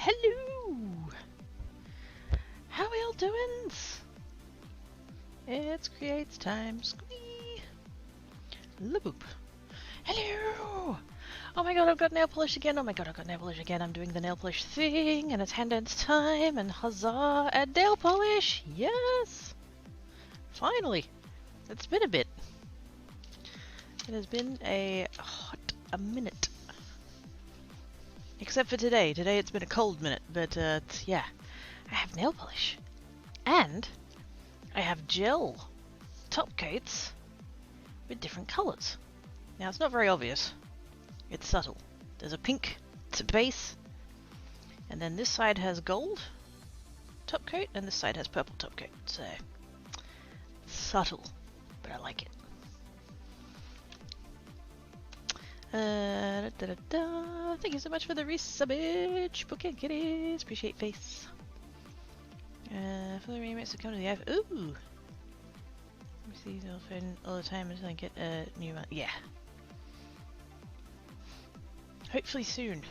Hello! How are y'all doing? It's creates time. Squee! Laboop. Hello! Oh my god, I've got nail polish again. Oh my god, I've got nail polish again. I'm doing the nail polish thing, and it's hand dance time, and huzzah, and nail polish! Yes! Finally! It's been a bit. It has been a minute. Except for today. Today it's been a cold minute, but yeah. I have nail polish. And I have gel top coats with different colours. Now it's not very obvious. It's subtle. There's a pink base, and then this side has gold top coat, and this side has purple top coat. So, subtle, but I like it. Thank you so much for the resubbage, Bouquet Kitties. Appreciate face. For the remakes to come to the iPhone. Ooh! I see the phone all the time until I get a new one. Yeah. Hopefully soon.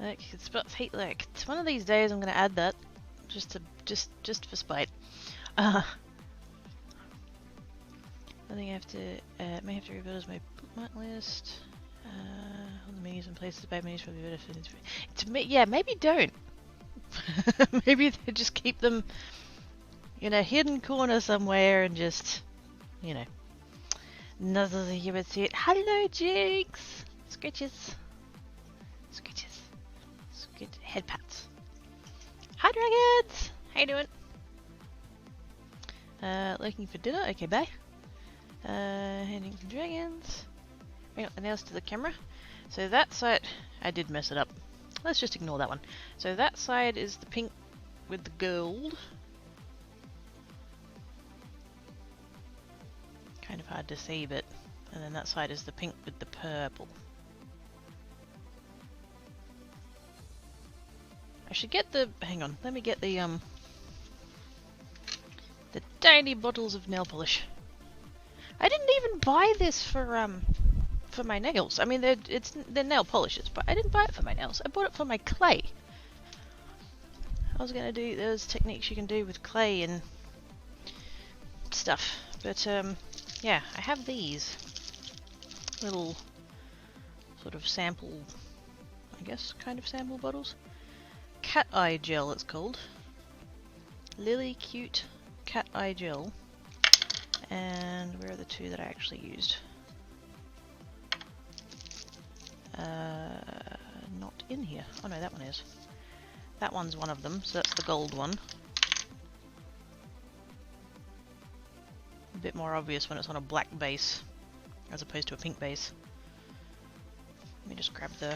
Like, it's one of these days I'm gonna add that. Just for spite. I think I have to, may have to rebuild as my bookmark list. All the menus and places by menus probably better for this. Yeah, maybe don't. Maybe they just keep them in a hidden corner somewhere and just, you know. Another thing you would see it. Hello, Jinx! Scritches. Scritches. Head pats. Hi, dragons! How you doing? Looking for dinner? Okay, bye. Heading for dragons. Bring up the nails to the camera. So that side, I did mess it up. Let's just ignore that one. So that side is the pink with the gold. Kind of hard to see, but... And then that side is the pink with the purple. I should get the... Hang on, let me get the tiny bottles of nail polish. I didn't even buy this for my nails. I mean, they're nail polishes, but I didn't buy it for my nails. I bought it for my clay. I was gonna do those techniques you can do with clay and stuff, but yeah, I have these little sort of sample, I guess, kind of sample bottles. Cat eye gel, it's called. Lily Cute cat eye gel. And where are the two that I actually used? Not in here. Oh no, that one is. That one's one of them, so that's the gold one. A bit more obvious when it's on a black base, as opposed to a pink base. Let me just grab the...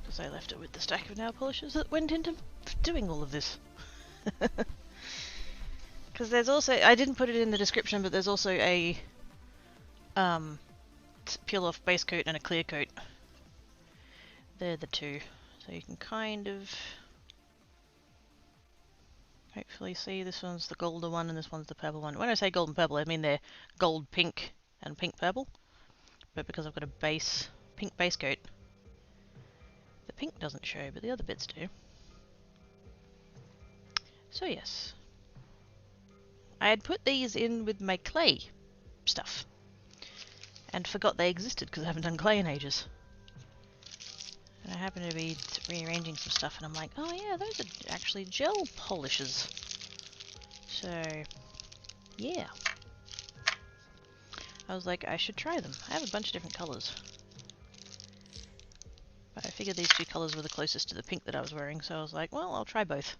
Because I left it with the stack of nail polishes that went into doing all of this. Because there's also... I didn't put it in the description, but there's also a... peel off base coat and a clear coat. They're the two. So you can kind of... hopefully see this one's the golden one and this one's the purple one. When I say gold and purple, I mean they're gold, pink, and pink purple. But because I've got a pink base coat, the pink doesn't show, but the other bits do. So yes. I had put these in with my clay stuff. And forgot they existed because I haven't done clay in ages. And I happen to be rearranging some stuff and I'm like, oh yeah, those are actually gel polishes. So, yeah. I was like, I should try them. I have a bunch of different colours. But I figured these two colours were the closest to the pink that I was wearing, so I was like, well, I'll try both.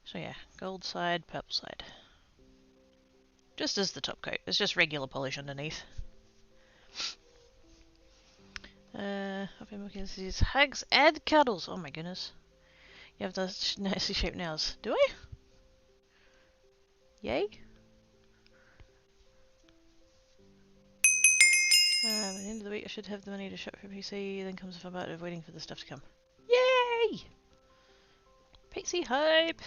So yeah, gold side, purple side. Just as the top coat. It's just regular polish underneath. I've been looking at these hugs and cuddles. Oh my goodness. You have those nicely shaped nails. Do I? Yay? By the end of the week I should have the money to shop for a PC, then comes the fun part of waiting for the stuff to come. Yay! PC hype!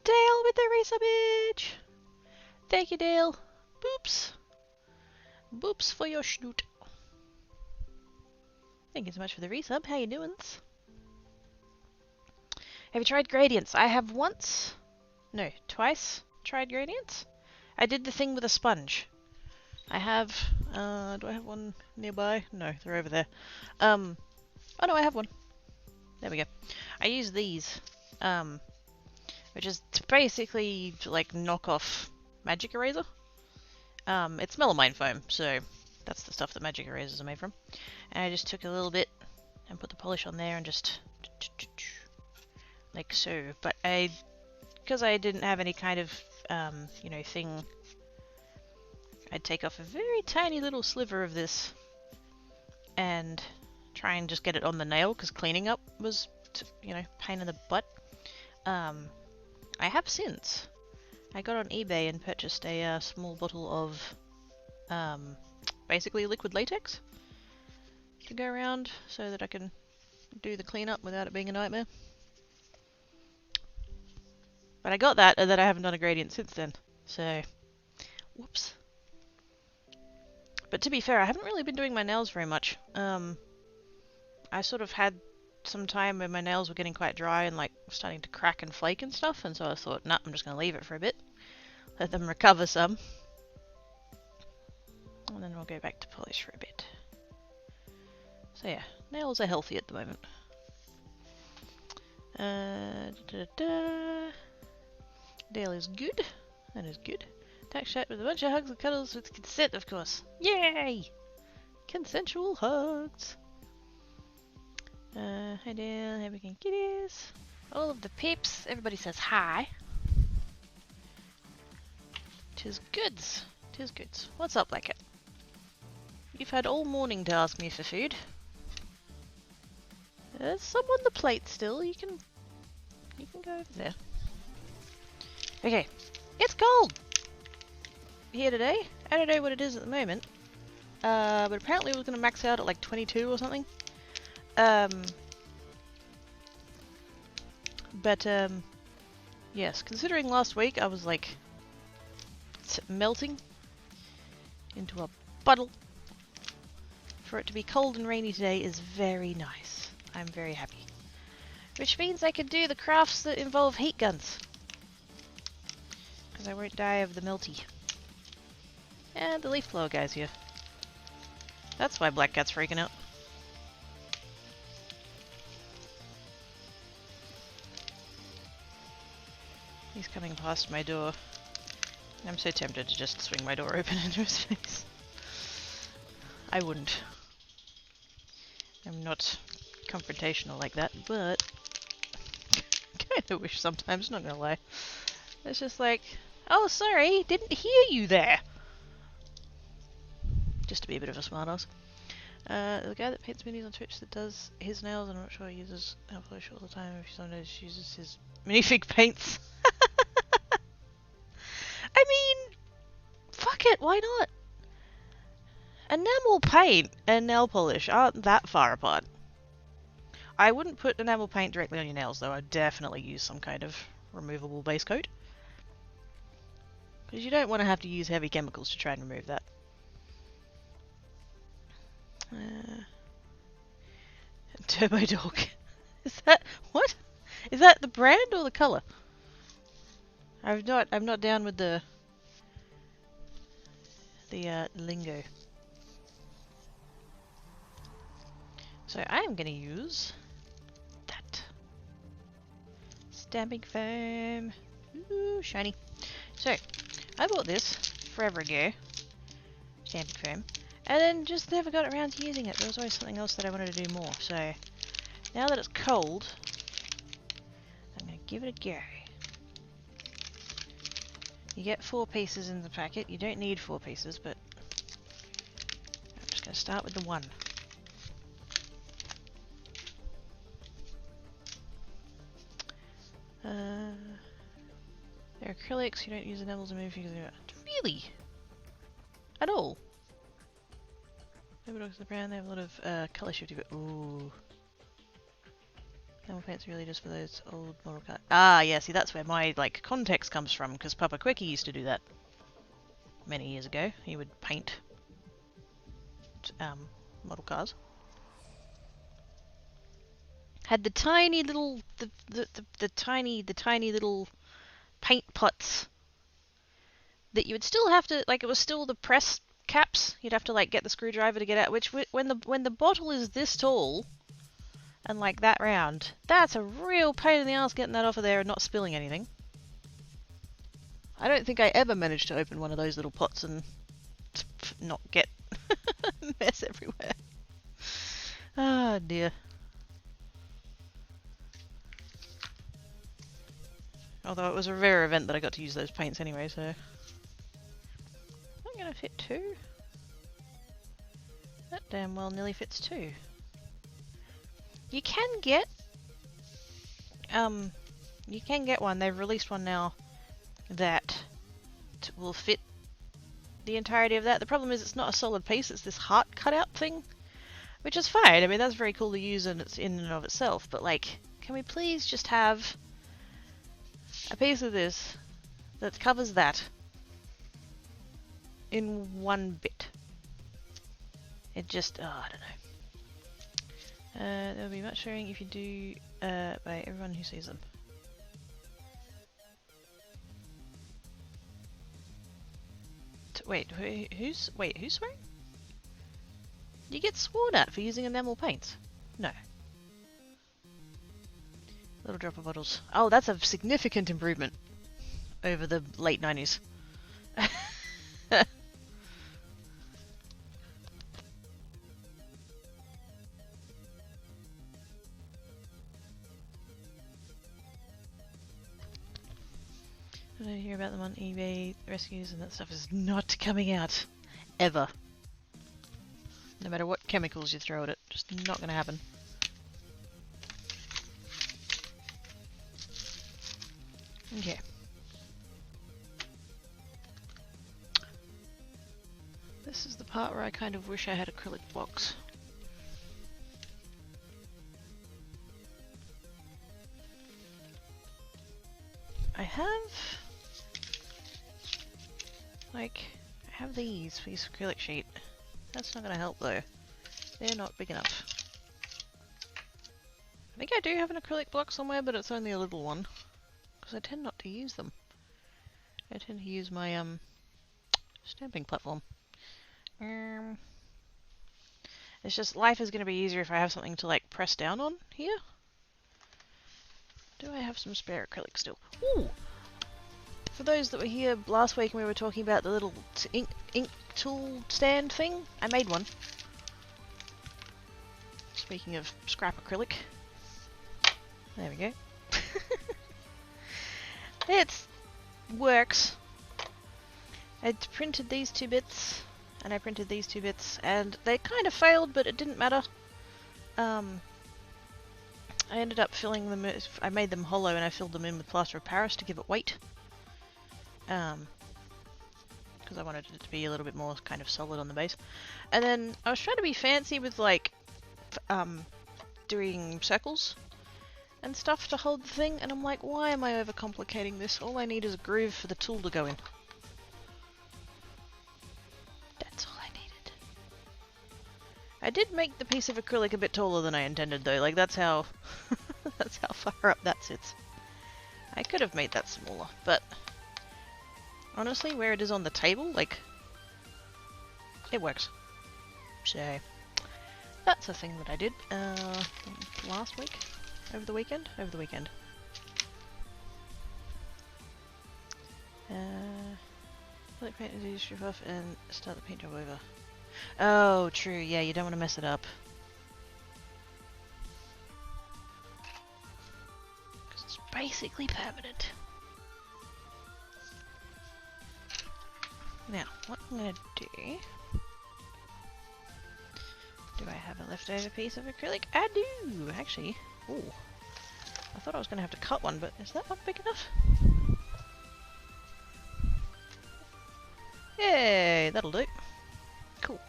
Dale with the resubbage! Thank you, Dale. Boops! Boops for your schnoot. Thank you so much for the resub. How you doing? Have you tried gradients? I have once. No, twice tried gradients. I did the thing with a sponge. I have. Do I have one nearby? No, they're over there. Oh no, I have one. There we go. I use these. Which is basically like knockoff magic eraser. It's melamine foam, so that's the stuff that magic erasers are made from. And I just took a little bit and put the polish on there and just like so. But because I didn't have any kind of you know, thing, I'd take off a very tiny little sliver of this and try and just get it on the nail, because cleaning up was, you know, pain in the butt. I have since. I got on eBay and purchased a small bottle of basically liquid latex to go around so that I can do the cleanup without it being a nightmare. But I got that, and then I haven't done a gradient since then. So, whoops. But to be fair, I haven't really been doing my nails very much. I sort of had some time when my nails were getting quite dry and like starting to crack and flake and stuff, and so I thought, nah, I'm just going to leave it for a bit. Let them recover some. And then we'll go back to polish for a bit. So yeah, nails are healthy at the moment. Dale is good. That is good. Tack chat with a bunch of hugs and cuddles with consent, of course. Yay! Consensual hugs. Hi Dale, hi Big Kitties. All of the peeps, everybody says hi. Tis goods. Tis goods. What's up, Blackett? You've had all morning to ask me for food. There's some on the plate still. You can go over there. Okay, it's cold here today. I don't know what it is at the moment, but apparently it was going to max out at like 22 or something. But yes, considering last week I was like melting into a puddle, for it to be cold and rainy today is very nice. I'm very happy. Which means I can do the crafts that involve heat guns, because I won't die of the melty. And the leaf blower guy's here. That's why Black Cat's freaking out. He's coming past my door. I'm so tempted to just swing my door open into his face. I wouldn't. I'm not confrontational like that, but kinda wish sometimes, not gonna lie. It's just like, oh sorry, didn't hear you there! Just to be a bit of a smartass. The guy that paints minis on Twitch that does his nails, I'm not sure he uses nail polish all the time, if he sometimes uses his minifig paints. I mean, fuck it, why not? Enamel paint and nail polish aren't that far apart. I wouldn't put enamel paint directly on your nails though, I'd definitely use some kind of removable base coat. Because you don't want to have to use heavy chemicals to try and remove that. Turbo Dog. Is that, what? Is that the brand or the colour? I'm not down with the lingo. So I am going to use that stamping foam. Ooh, shiny. So I bought this forever ago, stamping foam, and then just never got around to using it. There was always something else that I wanted to do more. So now that it's cold, I'm going to give it a go. You get 4 pieces in the packet. You don't need 4 pieces, but I'm just going to start with the 1. They're acrylics. You don't use enamels to move because really? At all? Maybe looks at the brand. They have a lot of color shifting, but ooh. Enamel paints are really just for those old model cards. Ah, yeah, see, that's where my, like, context comes from, because Papa Quickie used to do that many years ago. He would paint model cars. Had the tiny little the tiny little paint pots that you would still have to, like, it was still the press caps. You'd have to like get the screwdriver to get out, which when the bottle is this tall and like that round, that's a real pain in the ass getting that off of there and not spilling anything. I don't think I ever managed to open one of those little pots and not get mess everywhere. Ah, dear. Although it was a rare event that I got to use those paints anyway, so... I'm gonna fit 2. That damn well nearly fits 2. You can get... you can get one. They've released one now that will fit the entirety of that. The problem is it's not a solid piece, it's this heart cutout thing. Which is fine, I mean that's very cool to use and it's in and of itself, but like, can we please just have a piece of this that covers that in one bit? It just, oh, I don't know. There'll be much sharing if you do by everyone who sees them. Wait, who's swearing? You get sworn at for using enamel paints? No. Little drop of bottles. Oh, that's a significant improvement over the late 90s. I don't hear about them on eBay rescues and that stuff is not coming out. Ever. No matter what chemicals you throw at it, just not going to happen. Okay. This is the part where I kind of wish I had acrylic blocks. I have these for this acrylic sheet. That's not going to help though. They're not big enough. I think I do have an acrylic block somewhere, but it's only a little one. Because I tend not to use them. I tend to use my stamping platform. It's just, life is going to be easier if I have something to like press down on here. Do I have some spare acrylic still? Ooh! For those that were here last week and we were talking about the little ink tool stand thing, I made one. Speaking of scrap acrylic. There we go. It works. I printed these 2 bits, and I printed these 2 bits, and they kind of failed, but it didn't matter. I ended up filling them, I made them hollow and I filled them in with plaster of Paris to give it weight. Because I wanted it to be a little bit more kind of solid on the base. And then I was trying to be fancy with like, doing circles and stuff to hold the thing, and I'm like, why am I overcomplicating this? All I need is a groove for the tool to go in. That's all I needed. I did make the piece of acrylic a bit taller than I intended though, like that's how that's how far up that sits. I could have made that smaller, but honestly, where it is on the table, like, it works. So, that's a thing that I did last week. Over the weekend? Over the weekend. Let the paint is strip off and start the paint job over. Oh, true. Yeah, you don't want to mess it up. Because it's basically permanent. Now, what I'm going to do... Do I have a leftover piece of acrylic? I do, actually. Ooh. I thought I was going to have to cut one, but is that not big enough? Yay, that'll do. Cool.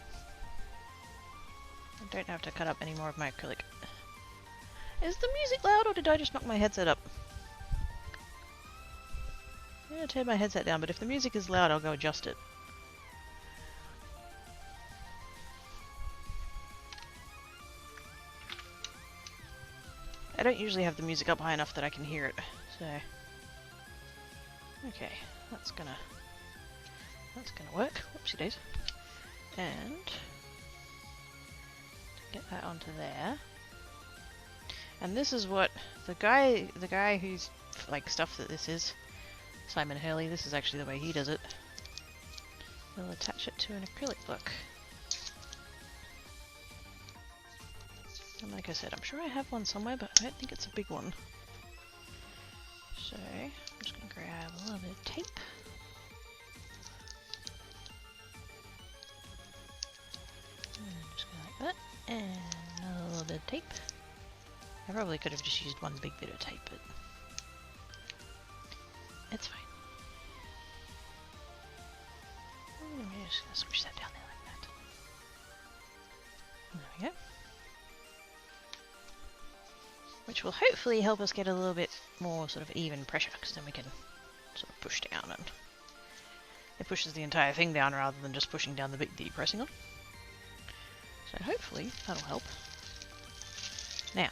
I don't have to cut up any more of my acrylic. Is the music loud, or did I just knock my headset up? I'm going to turn my headset down, but if the music is loud, I'll go adjust it. don't usually have the music up high enough that I can hear it, so... Okay, that's gonna work. Whoopsie days. And get that onto there. And this is what the guy who's like stuff that this is, Simon Hurley, this is actually the way he does it. We'll attach it to an acrylic book. And like I said, I'm sure I have one somewhere, but I don't think it's a big one. So, I'm just going to grab a little bit of tape. And just go like that. And another little bit of tape. I probably could have just used one big bit of tape, but it's fine. I'm just going to squish that down there like that. There we go. Which will hopefully help us get a little bit more sort of even pressure, because then we can sort of push down, and it pushes the entire thing down rather than just pushing down the bit that you're pressing on. So hopefully that'll help. Now,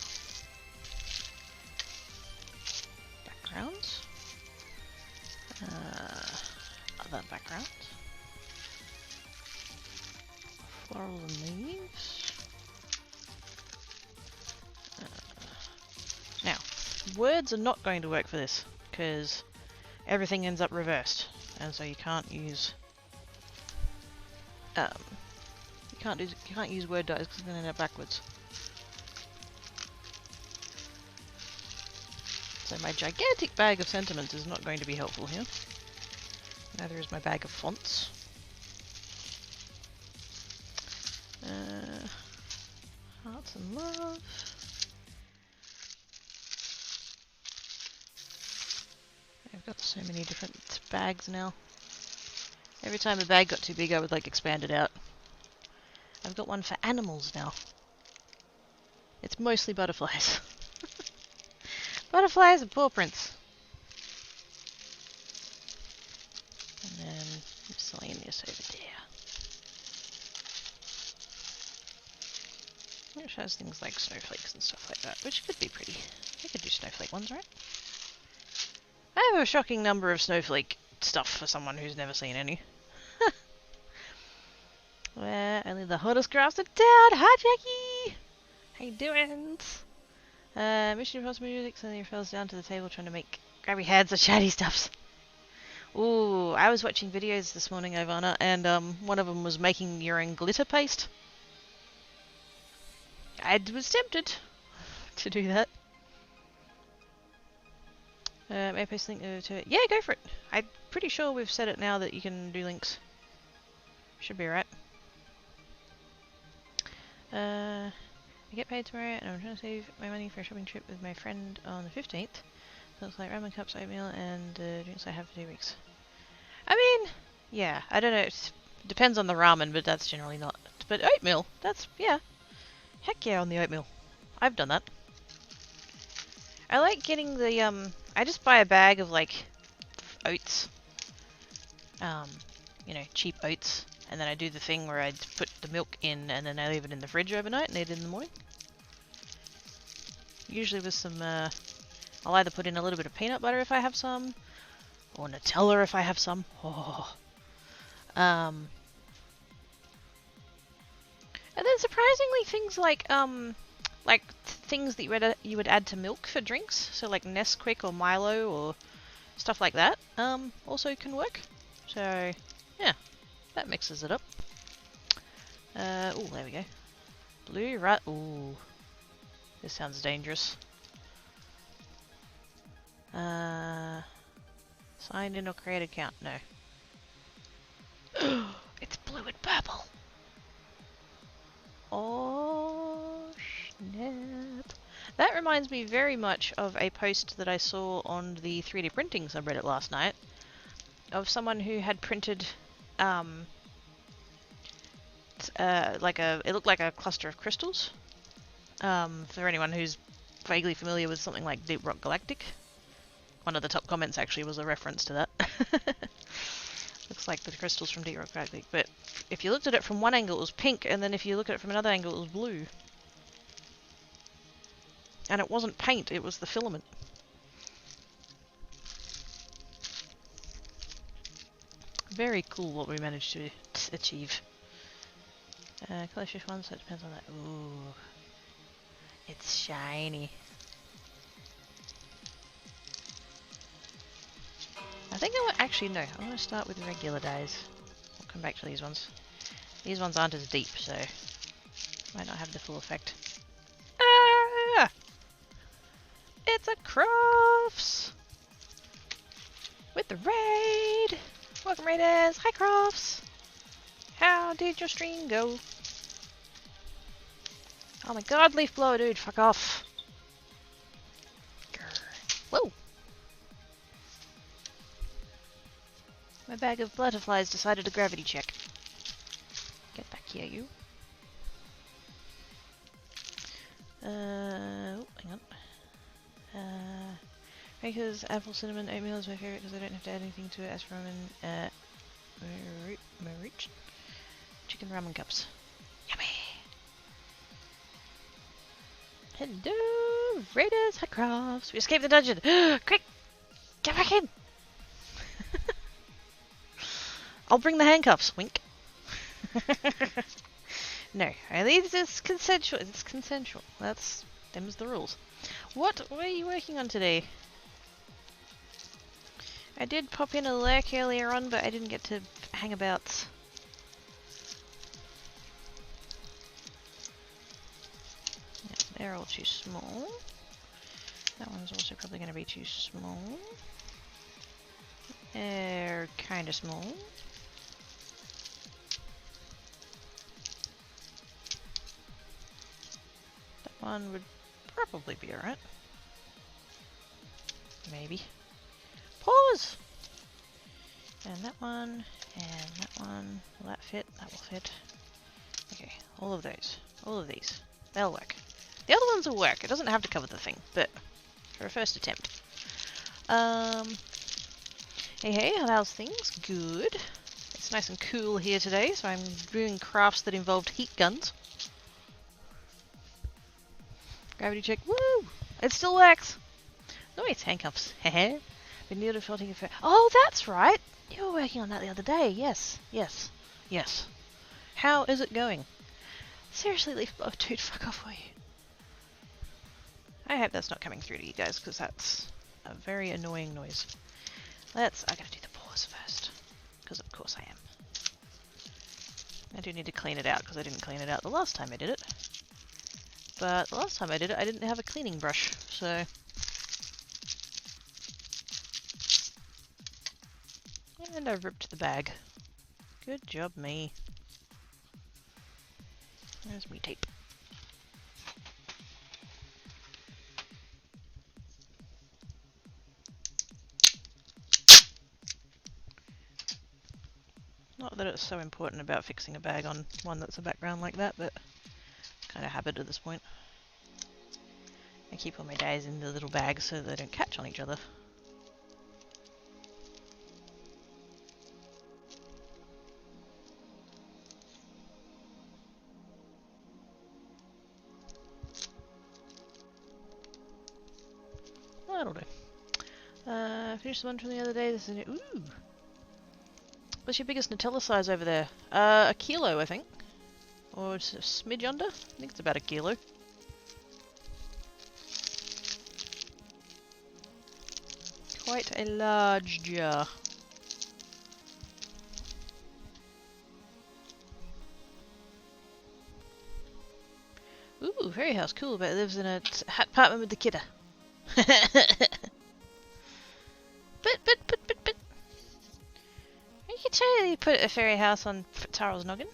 backgrounds, other backgrounds, floral and leaves. Now, words are not going to work for this because everything ends up reversed, and so you can't use you can't use word dies because it's going to end up backwards. So my gigantic bag of sentiments is not going to be helpful here. Neither is my bag of fonts. Hearts and love. I've got so many different bags now. Every time a bag got too big, I would like expand it out. I've got one for animals now. It's mostly butterflies. Butterflies and paw prints. And then miscellaneous over there. Which has things like snowflakes and stuff like that, which could be pretty. I could do snowflake ones, right? I have a shocking number of snowflake stuff for someone who's never seen any. Where only the hottest crafts are down. Hi, Jackie! How you doing? Mission Impossible music, suddenly falls down to the table trying to make grabby hands or chatty stuffs. Ooh, I was watching videos this morning, Ivana, and one of them was making your own glitter paste. I was tempted to do that. May I post a link to it? Yeah, go for it. I'm pretty sure we've set it now that you can do links. Should be right. I get paid tomorrow and I'm trying to save my money for a shopping trip with my friend on the 15th. Looks like ramen cups, oatmeal, and drinks I have for 2 weeks. I mean, yeah, I don't know. It depends on the ramen, but that's generally not. But oatmeal, that's, yeah. Heck yeah on the oatmeal. I've done that. I like getting the, I just buy a bag of, like, oats. You know, cheap oats. And then I do the thing where I put the milk in and then I leave it in the fridge overnight and eat it in the morning. Usually with some, I'll either put in a little bit of peanut butter if I have some, or Nutella if I have some. Oh. And then surprisingly things like things that you would add to milk for drinks, so like Nesquik or Milo or stuff like that, also can work. So, yeah. That mixes it up. Oh, there we go. Blue, right? Ooh. This sounds dangerous. Sign in or create account? No. It's blue and purple. Oh, snap. That reminds me very much of a post that I saw on the 3D printing subreddit last night of someone who had printed it looked like a cluster of crystals. For anyone who's vaguely familiar with something like Deep Rock Galactic, one of the top comments actually was a reference to that. Looks like the crystals from Deep Rock Galactic, but if you looked at it from one angle it was pink, and then if you look at it from another angle it was blue. And it wasn't paint, it was the filament. Very cool what we managed to achieve. Color shift 1, so it depends on that. Ooh. It's shiny. I think I will actually no. I'm going to start with regular dyes. I'll come back to these ones. These ones aren't as deep, so might not have the full effect. Ah! It's a Crofts! With the raid! Welcome raiders! Hi Crofts! How did your stream go? Oh my god, leaf blower dude, fuck off! Grr. Whoa! My bag of butterflies decided to gravity check. Get back here, you. Oh, hang on. Because apple cinnamon oatmeal is my favorite because I don't have to add anything to it as ramen. Chicken ramen cups. Yummy! Hello, Raiders, hi Crofts. We escaped the dungeon. Quick, get back in. I'll bring the handcuffs. Wink. No, it's consensual. It's consensual. Them's the rules. What were you working on today? I did pop in a lurk earlier on, but I didn't get to hang about. Yeah, they're all too small. That one's also probably going to be too small. They're kind of small. That one would probably be alright. Maybe. Pause! And that one, and that one. Will that fit? That will fit. Okay, all of those. All of these. They'll work. The other ones will work. It doesn't have to cover the thing, but for a first attempt. Hey, how's things? Good. It's nice and cool here today, so I'm doing crafts that involved heat guns. Gravity check. Woo! It still works! Nice, handcuffs. Hehe. Been near to floating effect. Oh, that's right! You were working on that the other day. Yes, yes, yes. How is it going? Seriously, leaf blower dude, fuck off, will you? I hope that's not coming through to you guys, because that's a very annoying noise. I gotta do the pause first, because of course I am. I do need to clean it out, because I didn't clean it out the last time I did it. But the last time I did it, I didn't have a cleaning brush, so... And I've ripped the bag. Good job, me. There's me tape. Not that it's so important about fixing a bag on one that's a background like that, but it's kind of habit at this point. I keep all my dyes in the little bags so they don't catch on each other. That'll do. Finished the one from the other day. This is ooh. What's your biggest Nutella size over there? A kilo, I think. Or it's a smidge under? I think it's about a kilo. Quite a large jar. Ooh, fairy house, cool, but it lives in a hat apartment with the kidder. But. You can totally put a fairy house on Taro's noggin.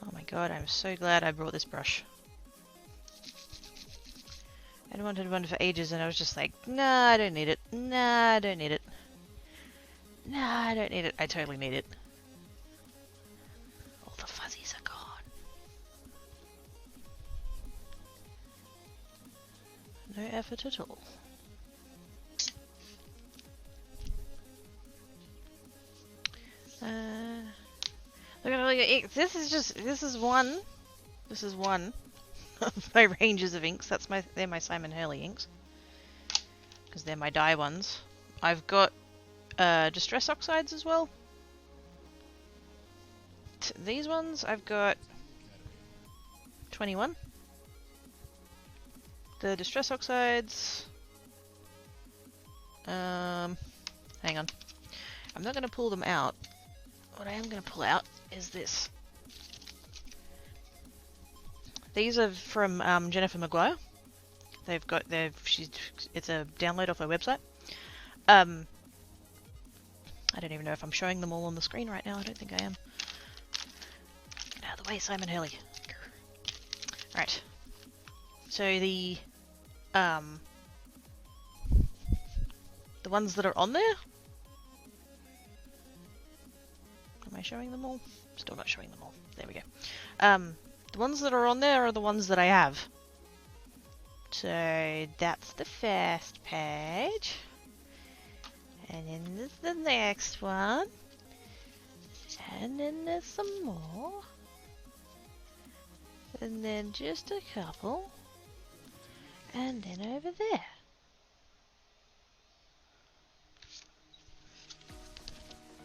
Oh my god, I'm so glad I brought this brush. I wanted one for ages and I was just like, nah, I don't need it. Nah, I don't need it. Nah, I don't need it. I totally need it. All the fuzzies are gone. No effort at all. Look at all your inks. This is one of my ranges of inks. They're my Simon Hurley inks. Because they're my dye ones. I've got Distress Oxides as well. These ones I've got 21. The Distress Oxides. Hang on. I'm not going to pull them out. What I am going to pull out is this. These are from Jennifer Maguire. It's a download off her website. I don't even know if I'm showing them all on the screen right now. I don't think I am. Get out of the way, Simon Hurley. Right. So the ones that are on there. Am I showing them all? Still not showing them all. There we go. The ones that are on there are the ones that I have. So that's the first page. And then there's the next one. And then there's some more. And then just a couple. And then over there.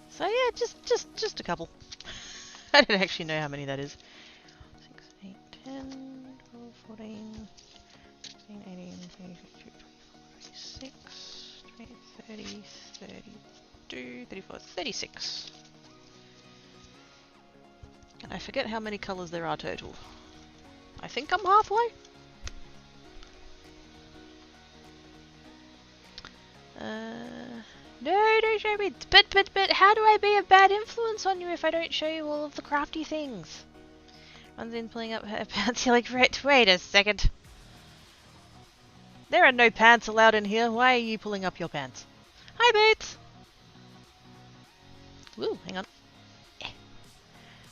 So yeah, just a couple. I don't actually know how many that is. 6, 8, 10, 12, 14, 15, 18, 20, 22, 26, 20, 30, 32, 34, 36. And I forget how many colours there are total. I think I'm halfway. No, don't show me. But how do I be a bad influence on you if I don't show you all of the crafty things? One's in pulling up her pants. You're like, wait a second. There are no pants allowed in here. Why are you pulling up your pants? Hi, Boots. Woo, hang on.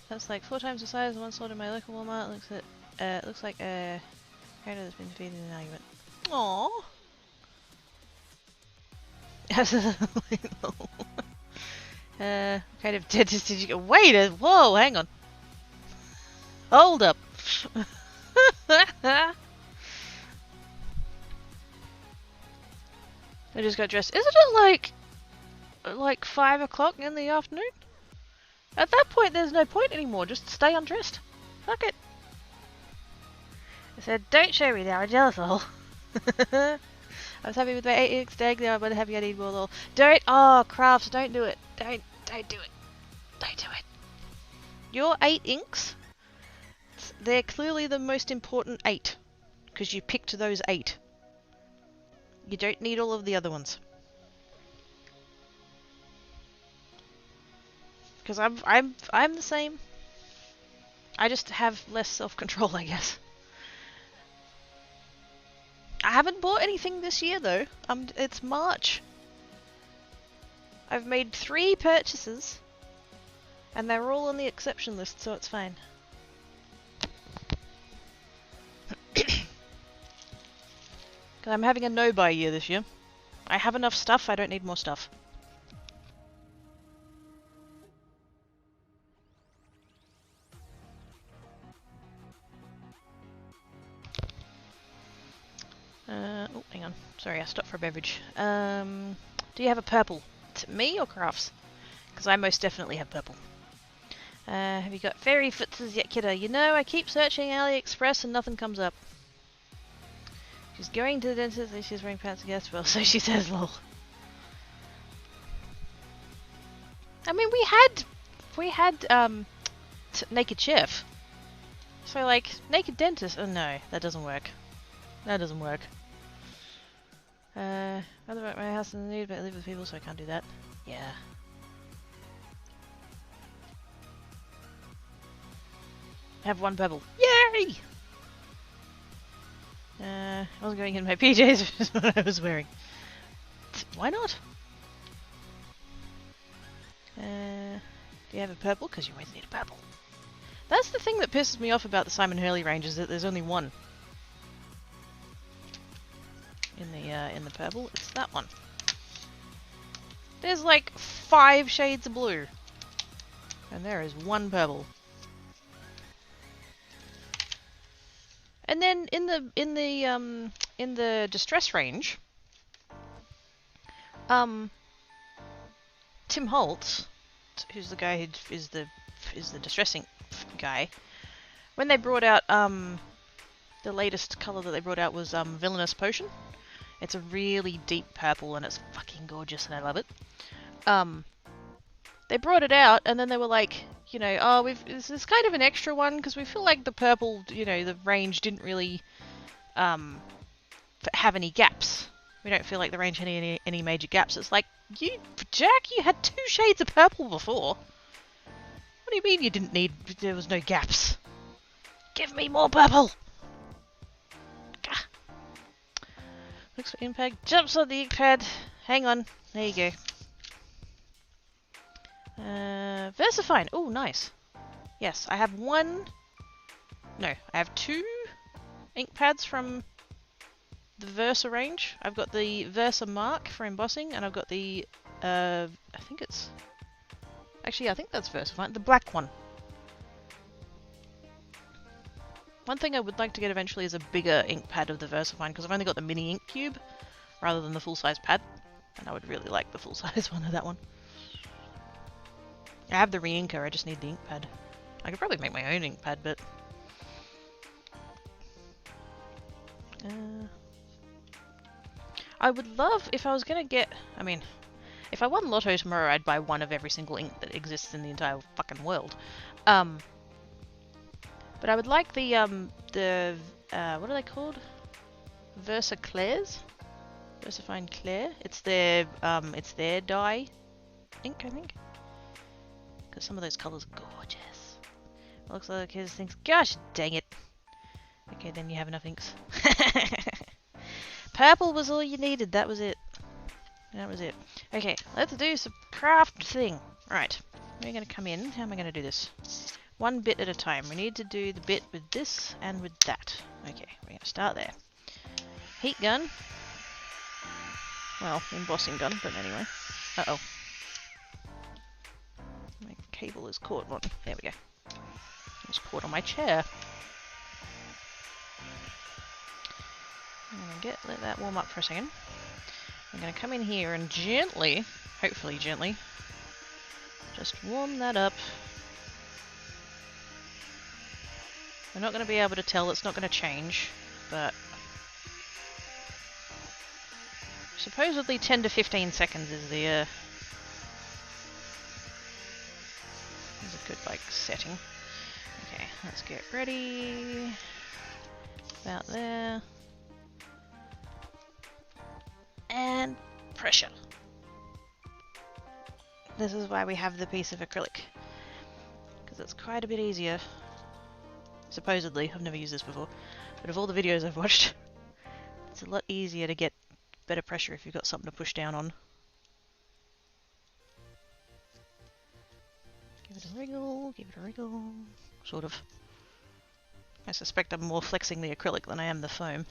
That's like 4 times the size of one sold in my local Walmart. Looks like a character that's been defeated in an argument. Aww. Absolutely no. Kind of dentist did you go? Wait a whoa, hang on. Hold up. I just got dressed. Isn't it like 5 o'clock in the afternoon? At that point, there's no point anymore. Just stay undressed. Fuck it. I said, don't show me now. I'm jealous all. I was happy with my 8 inks tag. Now I'm gonna have you need more all. Don't. Oh, crafts. Don't do it. Don't do it. Don't do it. Your 8 inks. They're clearly the most important 8 because you picked those 8. You don't need all of the other ones. Because I'm the same. I just have less self-control, I guess. I haven't bought anything this year though. It's March. I've made 3 purchases, and they're all on the exception list, so it's fine. Because I'm having a no-buy year this year. I have enough stuff. I don't need more stuff. Oh, hang on. Sorry, I stopped for a beverage. Do you have a purple? To me or crafts? Because I most definitely have purple. Have you got fairy footses yet, kiddo? You know, I keep searching AliExpress and nothing comes up. She's going to the dentist and she's wearing pants against well, so she says, lol. I mean, we had Naked Chef. So, like, Naked Dentist. Oh, no, that doesn't work. That doesn't work. I live at my house in the nude, but I live with people, so I can't do that. Yeah. Have 1 pebble. Yay! I wasn't going in my PJs, which is what I was wearing. Why not? Do you have a purple? Because you always need a purple. That's the thing that pisses me off about the Simon Hurley range, is that there's only 1. In the purple, it's that one. There's like 5 shades of blue. And there is one purple. And then in the distress range, Tim Holtz, who's the guy who is the distressing guy, when they brought out the latest color that they brought out was Villainous Potion. It's a really deep purple and it's fucking gorgeous and I love it. They brought it out and then they were like, you know, oh, this is kind of an extra one because we feel like the purple, you know, the range didn't really have any gaps. We don't feel like the range had any major gaps. It's like, Jack, you had 2 shades of purple before. What do you mean you didn't need, there was no gaps? Give me more purple! Gah. Looks for impact, jumps on the ink pad. Hang on, there you go. Versifine, oh nice. Yes, I have I have 2 ink pads from the Versa range. I've got the Versa Mark for embossing, and I've got the, I think that's Versifine, the black one. One thing I would like to get eventually is a bigger ink pad of the Versifine, because I've only got the mini ink cube, rather than the full-size pad, and I would really like the full-size one of that one. I have the re-inker, I just need the ink pad. I could probably make my own ink pad, but... I would love, if I was gonna get... I mean, if I won Lotto tomorrow, I'd buy one of every single ink that exists in the entire fucking world. But I would like the what are they called? Versa Clairs? Versifine Clair? It's their dye ink, I think. Because some of those colours are gorgeous. It looks like his things. Gosh dang it! Okay, then you have enough inks. Purple was all you needed. That was it. That was it. Okay, let's do some craft thing. Right, we're going to come in. How am I going to do this? One bit at a time. We need to do the bit with this and with that. Okay, we're going to start there. Heat gun. Well, embossing gun, but anyway. Uh-oh. My cable is caught on. There we go. It was caught on my chair. I'm going to let that warm up for a second. I'm going to come in here and gently, hopefully gently, just warm that up. We're not going to be able to tell, it's not going to change, but supposedly 10 to 15 seconds is a good like setting. Okay, let's get ready. About there. And pressure. This is why we have the piece of acrylic, because it's quite a bit easier. Supposedly, I've never used this before, but of all the videos I've watched, it's a lot easier to get better pressure if you've got something to push down on. Give it a wriggle, give it a wriggle, sort of. I suspect I'm more flexing the acrylic than I am the foam.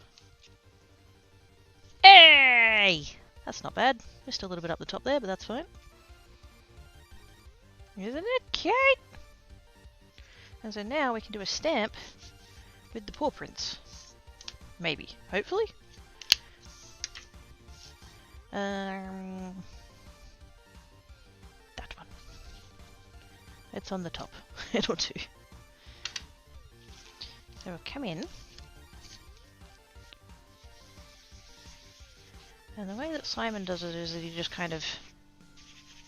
Hey! That's not bad. Missed a little bit up the top there, but that's fine. Isn't it cute? And so now we can do a stamp with the paw prints. Maybe. Hopefully. That one. It's on the top. It'll do. So we'll come in. And the way that Simon does it is that he just kind of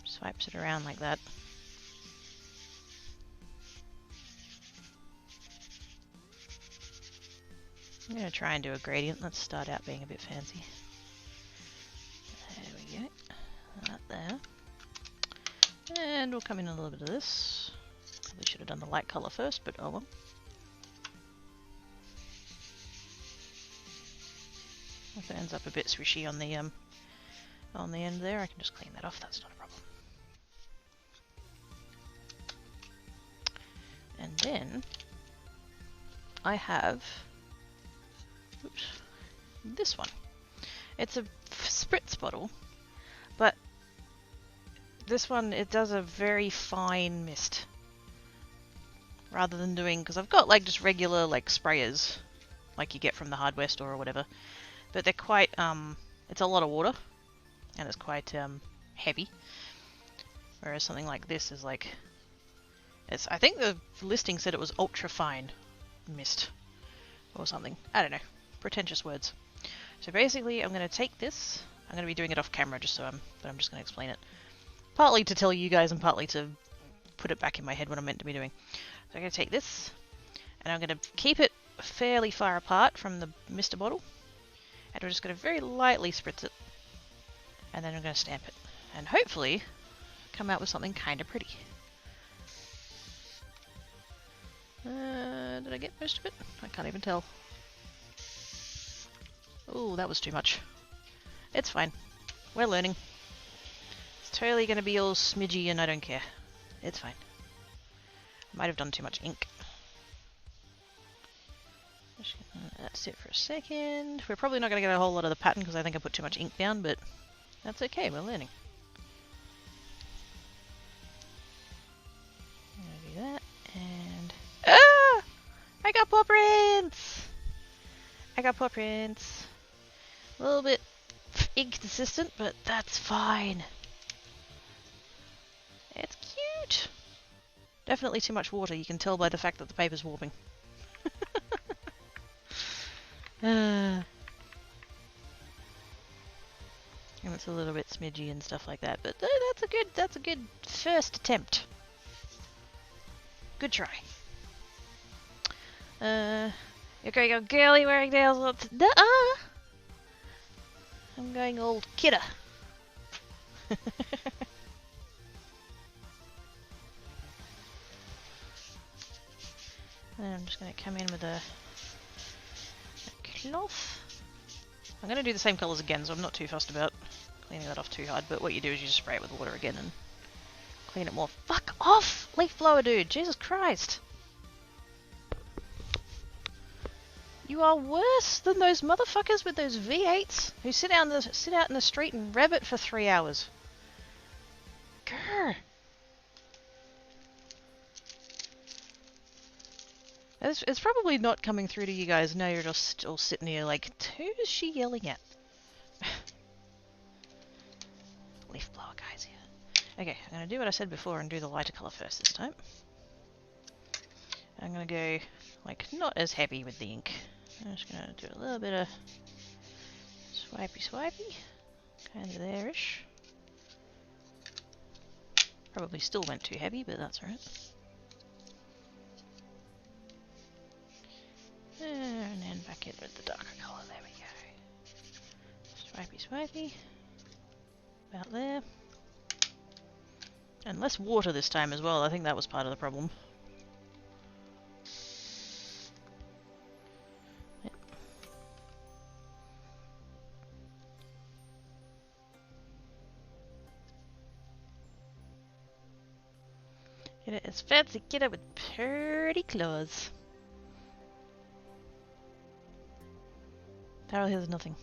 swipes it around like that. I'm going to try and do a gradient. Let's start out being a bit fancy. There we go. That there. And we'll come in a little bit of this. Probably should have done the light colour first, but oh well. If it ends up a bit swishy on the end there, I can just clean that off. That's not a problem. And then I have this one. It's a spritz bottle, but this one, it does a very fine mist. rather than doing, because I've got like just regular like sprayers like you get from the hardware store or whatever, but they're quite it's a lot of water and it's quite heavy, whereas something like this is like, it's, I think the listing said it was ultra fine mist or something, I don't know, pretentious words. So basically I'm going to take this, I'm going to be doing it off camera just so but I'm just going to explain it, partly to tell you guys and partly to put it back in my head what I'm meant to be doing. So I'm going to take this and I'm going to keep it fairly far apart from the mister bottle, and we're just going to very lightly spritz it, and then I'm going to stamp it, and hopefully come out with something kind of pretty. Did I get most of it? I can't even tell. Oh, that was too much. It's fine. We're learning. It's totally going to be all smidgy and I don't care. It's fine. Might have done too much ink. Just gonna let that sit for a second. We're probably not going to get a whole lot of the pattern because I think I put too much ink down, but that's okay, we're learning. I'm going to do that, and... Ah! I got paw prints! I got paw prints. A little bit inconsistent, but that's fine. It's cute! Definitely too much water, you can tell by the fact that the paper's warping. And it's a little bit smidgy and stuff like that, but that's a good first attempt. Good try. You're going to go girly wearing nails. Nuh-uh! I'm going old kidder. And I'm just going to come in with a cloth. I'm going to do the same colours again, so I'm not too fussed about cleaning that off too hard, but what you do is you just spray it with water again and clean it more. Fuck off, leaf blower dude! Jesus Christ! You are worse than those motherfuckers with those V8s who sit out in the street and rev it for 3 hours. Grr. It's probably not coming through to you guys. No, you're just all sitting here like, who is she yelling at? Leaf blower guys here. Okay, I'm going to do what I said before and do the lighter colour first this time. I'm going to go, like, not as heavy with the ink. I'm just going to do a little bit of swipey, kind of there-ish. Probably still went too heavy, but that's alright. And then back in with the darker colour, there we go. Swipey. About there. And less water this time as well, I think that was part of the problem. Yep. Get it, it's fancy, get it with pretty claws. Daryl hears nothing.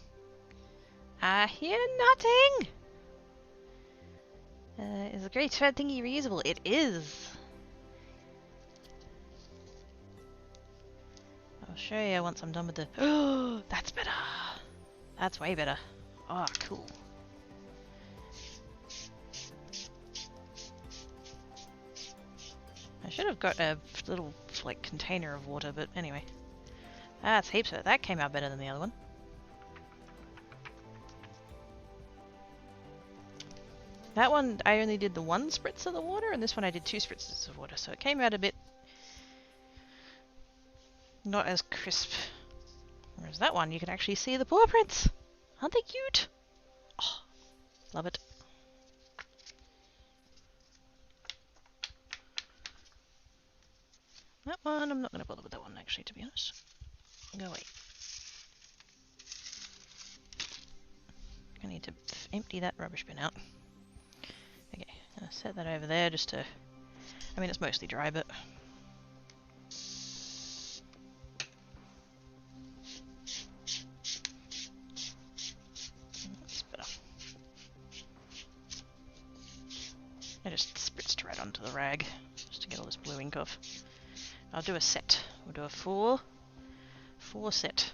I hear nothing! Is the great thread thingy reusable? It is! I'll show you once I'm done with the... Oh, that's better! That's way better. Oh, cool. I should have got a little, like, container of water, but anyway. That's heaps better. That came out better than the other one. That one, I only did the 1 spritz of the water, and this one I did 2 spritzes of water, so it came out a bit not as crisp. Whereas that one, you can actually see the paw prints. Aren't they cute? Oh, love it. That one, I'm not going to bother with that one, actually, to be honest. Go away. I need to empty that rubbish bin out. Okay, I'm going to set that over there just to... I mean, it's mostly dry, but... That's better. I just spritzed right onto the rag, just to get all this blue ink off. I'll do a set. We'll do a four set.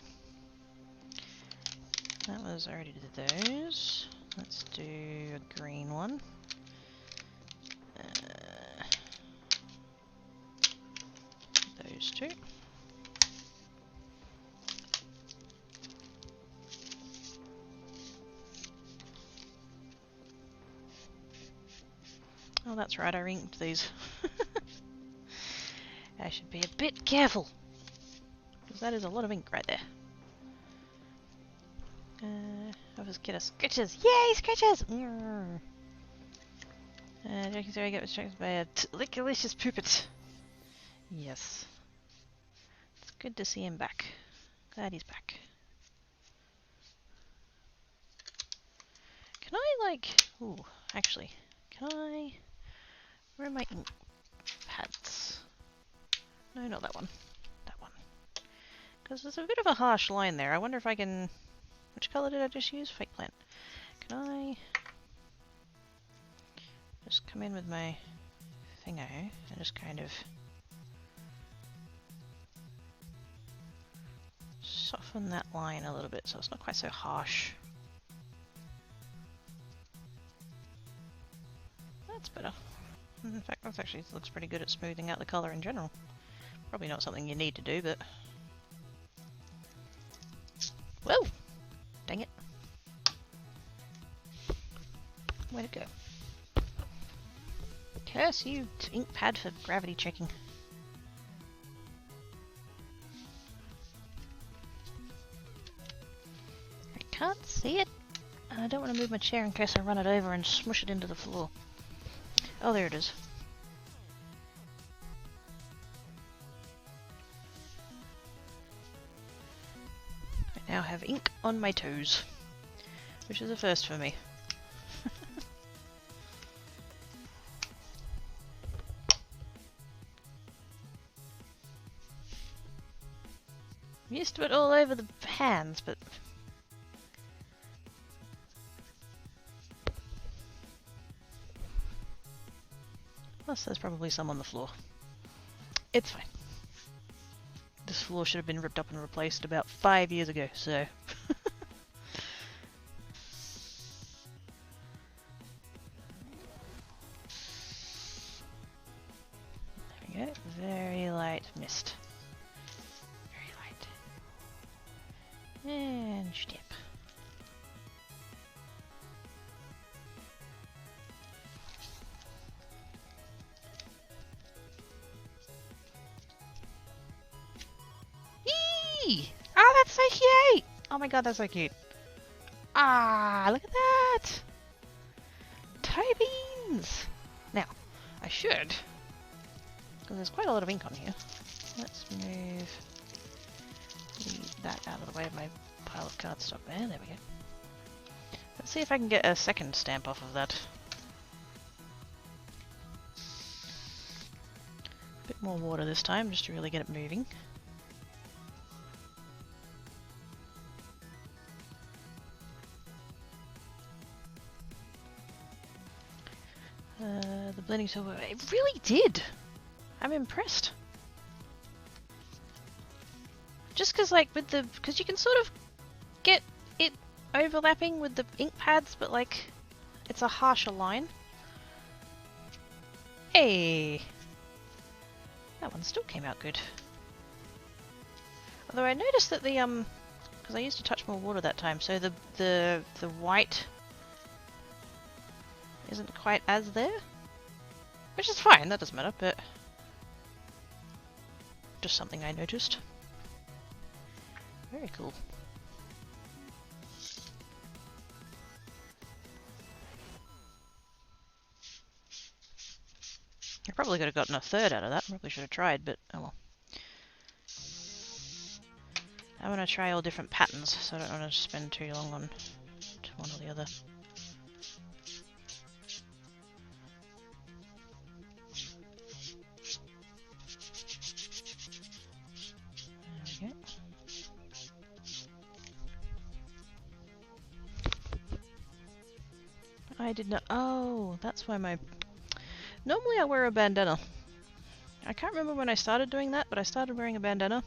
That was already did those. Let's do a green one. Those two. Oh, that's right, I inked these. I should be a bit careful, because that is a lot of ink right there. I'll just get a scratches. Yay, scratches! Jackie Sarah got distracted by a delicious poopet. Yes. It's good to see him back. Glad he's back. Can I, like... Ooh, actually. Can I... Where are my ink pads? No, not that one. That one. Because there's a bit of a harsh line there. I wonder if I can... Which colour did I just use? Fake plant. Can I... just come in with my thingo and just kind of... soften that line a little bit so it's not quite so harsh. That's better. In fact, that actually looks pretty good at smoothing out the colour in general. Probably not something you need to do, but... Whoa! Dang it. Way to go. Curse you, ink pad, for gravity checking. I can't see it. And I don't want to move my chair in case I run it over and smush it into the floor. Oh, there it is. I now have ink on my toes, which is a first for me. I'm used to it all over the hands, but... Plus, there's probably some on the floor. It's fine. This floor should have been ripped up and replaced about 5 years ago, so... There we go. Very light mist. Very light. And step. Oh, that's so cute! Oh my god, that's so cute. Ah, look at that! Toe beans! Now, I should, because there's quite a lot of ink on here. Let's move that out of the way of my pile of cardstock there. There we go. Let's see if I can get a second stamp off of that. A bit more water this time, just to really get it moving. The blending silver, it really did! I'm impressed. Just because, like, with the... Because you can sort of get it overlapping with the ink pads, but, like, it's a harsher line. Hey! That one still came out good. Although I noticed that the, because I used to touch more water that time, so the white isn't quite as there. Which is fine, that doesn't matter, but just something I noticed. Very cool. I probably could have gotten a third out of that. Probably should have tried, but oh well. I want to try all different patterns, so I don't want to spend too long on one or the other. There we go. I did not. Oh, that's why my... Normally I wear a bandana. I can't remember when I started doing that, but I started wearing a bandana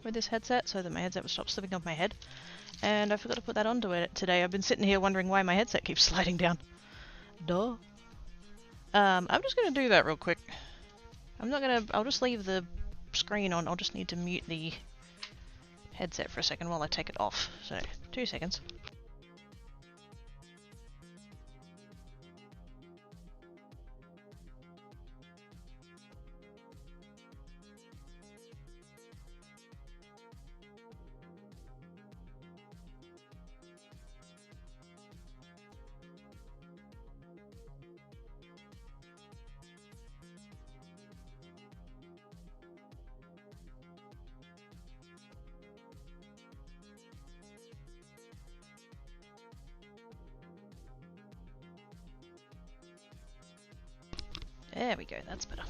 with this headset so that my headset would stop slipping off my head. And I forgot to put that onto it today. I've been sitting here wondering why my headset keeps sliding down. Duh. I'm just going to do that real quick. I'll just leave the screen on. I'll just need to mute the headset for a second while I take it off. So, 2 seconds. There we go, that's better.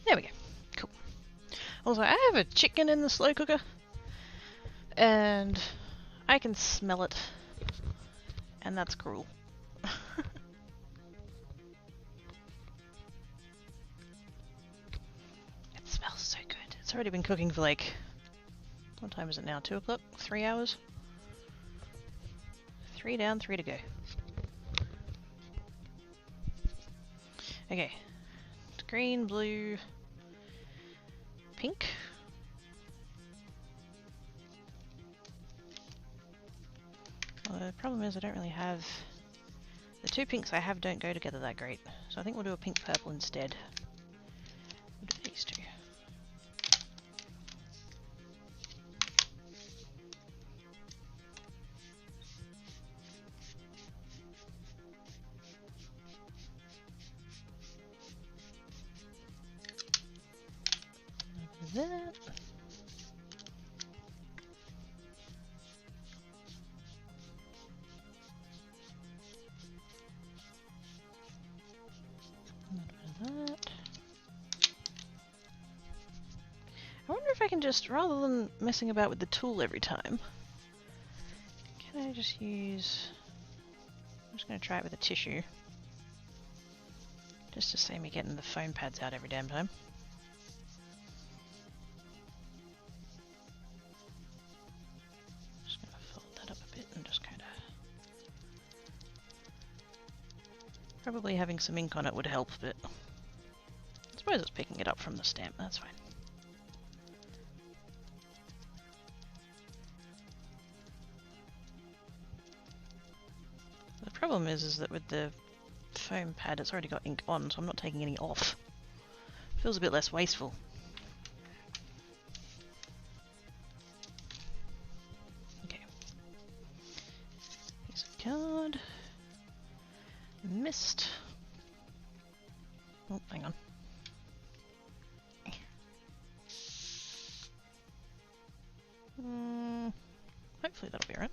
There we go. Cool. Also, I have a chicken in the slow cooker, and I can smell it, and that's cruel. It smells so good. It's already been cooking for like, what time is it now? 2 o'clock? 3 hours? 3 down, 3 to go. Okay. Green, blue, pink. Well, the problem is I don't really have... The 2 pinks I have don't go together that great. So I think we'll do a pink purple instead. We'll do these 2. That. That. I wonder if I can just, rather than messing about with the tool every time, can I just use... I'm just going to try it with a tissue. Just to save me getting the foam pads out every damn time. Probably having some ink on it would help, but I suppose it's picking it up from the stamp, that's fine. The problem is that with the foam pad it's already got ink on, so I'm not taking any off. Feels a bit less wasteful. Okay. Here's a card. Missed. Oh, hang on. Hopefully that'll be alright.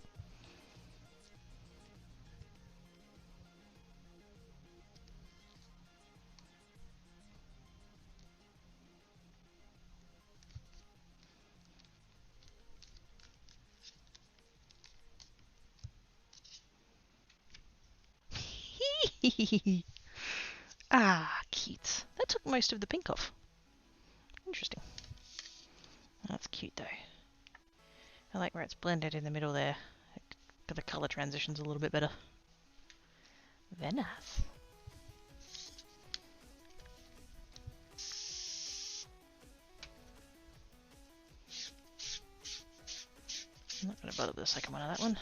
Ah, cute. That took most of the pink off. Interesting. That's cute though. I like where it's blended in the middle there. The colour transition's a little bit better. Very nice. I'm not going to bother with the second one of that one.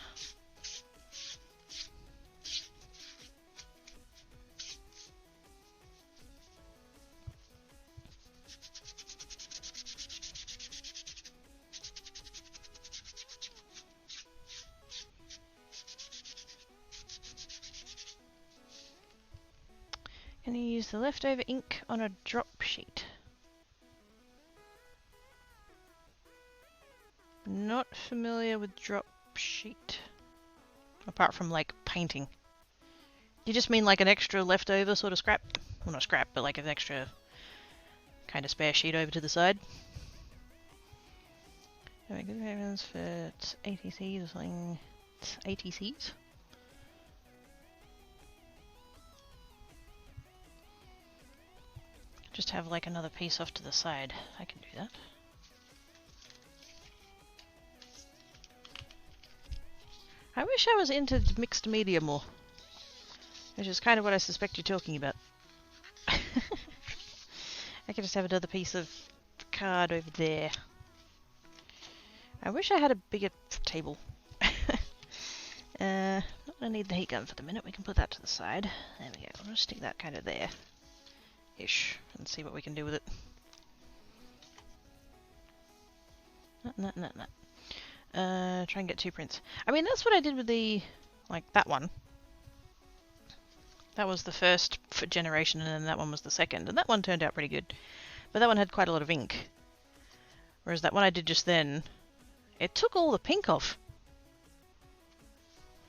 Going to use the leftover ink on a drop sheet. Not familiar with drop sheet. Apart from like painting. You just mean like an extra leftover sort of scrap? Well, not scrap, but like an extra kind of spare sheet over to the side. So we good heavens for ATCs or something. It's ATCs. Just have like another piece off to the side. I can do that. I wish I was into mixed media more. Which is kind of what I suspect you're talking about. I could just have another piece of card over there. I wish I had a bigger table. Not gonna need the heat gun for the minute. We can put that to the side. There we go. I'll just stick that kind of there. Ish. And see what we can do with it. Try and get 2 prints. I mean, that's what I did with the... like, that one. That was the first generation, and then that one was the second. And that one turned out pretty good. But that one had quite a lot of ink. Whereas that one I did just then, it took all the pink off.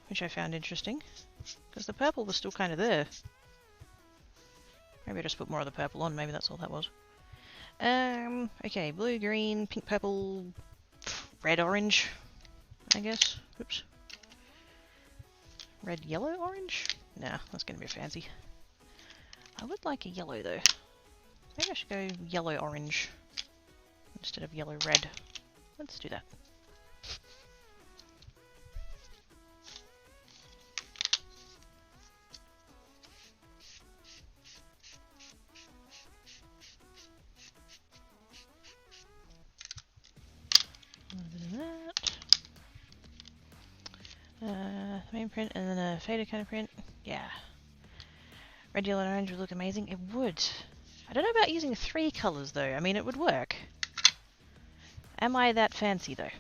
Which I found interesting. Because the purple was still kind of there. Maybe I just put more of the purple on. Maybe that's all that was. Okay. Blue, green, pink, purple, red, orange, I guess. Oops. Red, yellow, orange? Nah, that's going to be fancy. I would like a yellow, though. Maybe I should go yellow, orange instead of yellow, red. Let's do that. Main print and then a faded kind of print. Yeah. Red, yellow, and orange would look amazing. It would. I don't know about using 3 colours though. I mean, it would work. Am I that fancy though? Up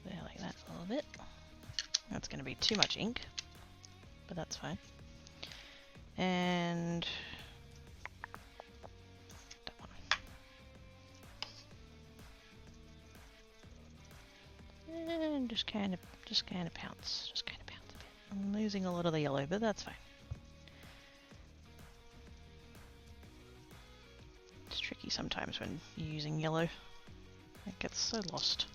there like that a little bit. That's going to be too much ink, but that's fine. And that one. And just kind of pounce. Just kind of pounce a bit. I'm losing a lot of the yellow, but that's fine. It's tricky sometimes when you're using yellow. It gets so lost.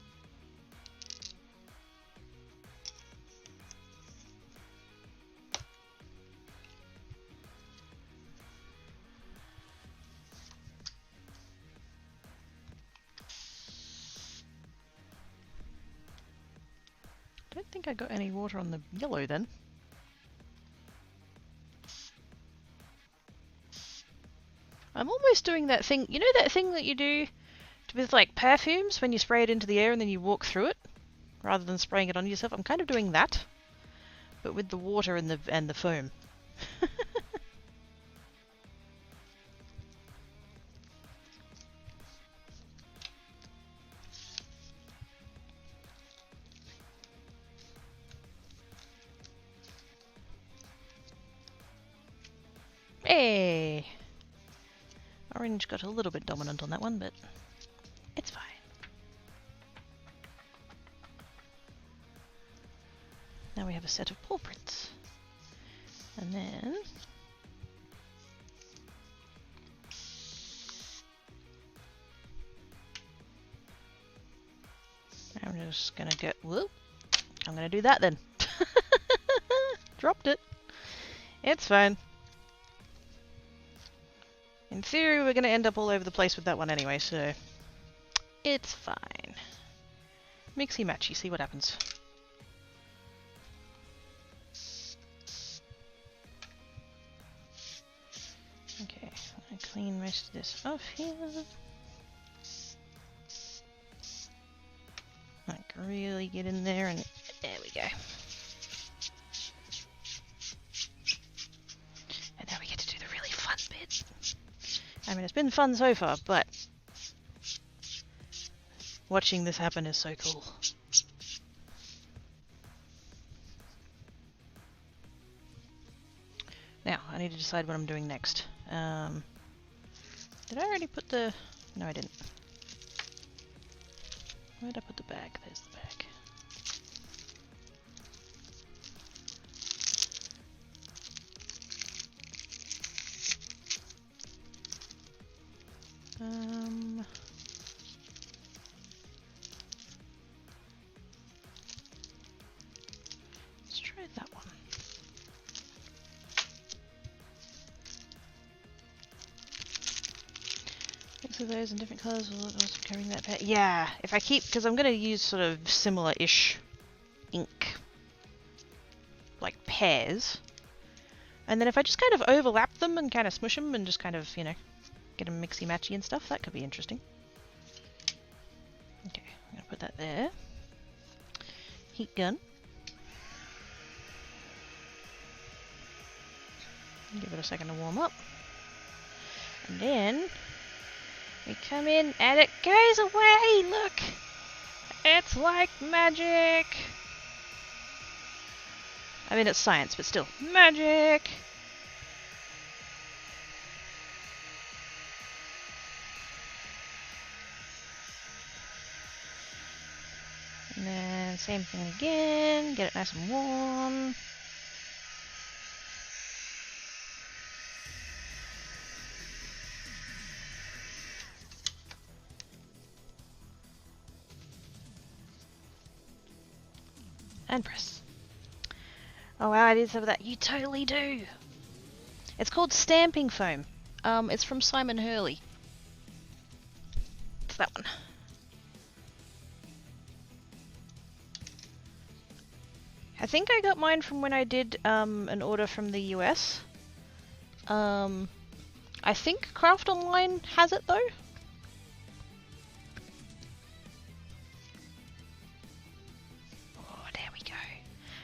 I don't think I got any water on the yellow then. I'm almost doing that thing, you know that thing that you do with like perfumes when you spray it into the air and then you walk through it rather than spraying it on yourself? I'm kind of doing that, but with the water and the foam. Hey! Orange got a little bit dominant on that one, but it's fine. Now we have a set of paw prints. And then... I'm just gonna go... Whoop! I'm gonna do that then. Dropped it. It's fine. In theory, we're going to end up all over the place with that one anyway, so it's fine. Mixy matchy, see what happens. Okay, I'm going to clean most of this off here. Like, really get in there, and there we go. And now we get to do the really fun bit. I mean, it's been fun so far, but watching this happen is so cool. Now, I need to decide what I'm doing next. Did I already put the... No, I didn't. Where did I put the bag? There's the bag. 6 of those in different colours will also carrying that pair. Yeah, if I keep, because I'm going to use sort of similar-ish ink, like pairs. And then if I just kind of overlap them and kind of smush them and just kind of, you know, get them mixy-matchy and stuff, that could be interesting. Okay, I'm going to put that there. Heat gun. Give it a second to warm up. And then we come in and it goes away! Look! It's like magic! I mean, it's science, but still. Magic! And then same thing again. Get it nice and warm. And press. Oh wow, I did some of that. You totally do! It's called stamping foam. It's from Simon Hurley. It's that one. I think I got mine from when I did an order from the US. I think Craft Online has it though.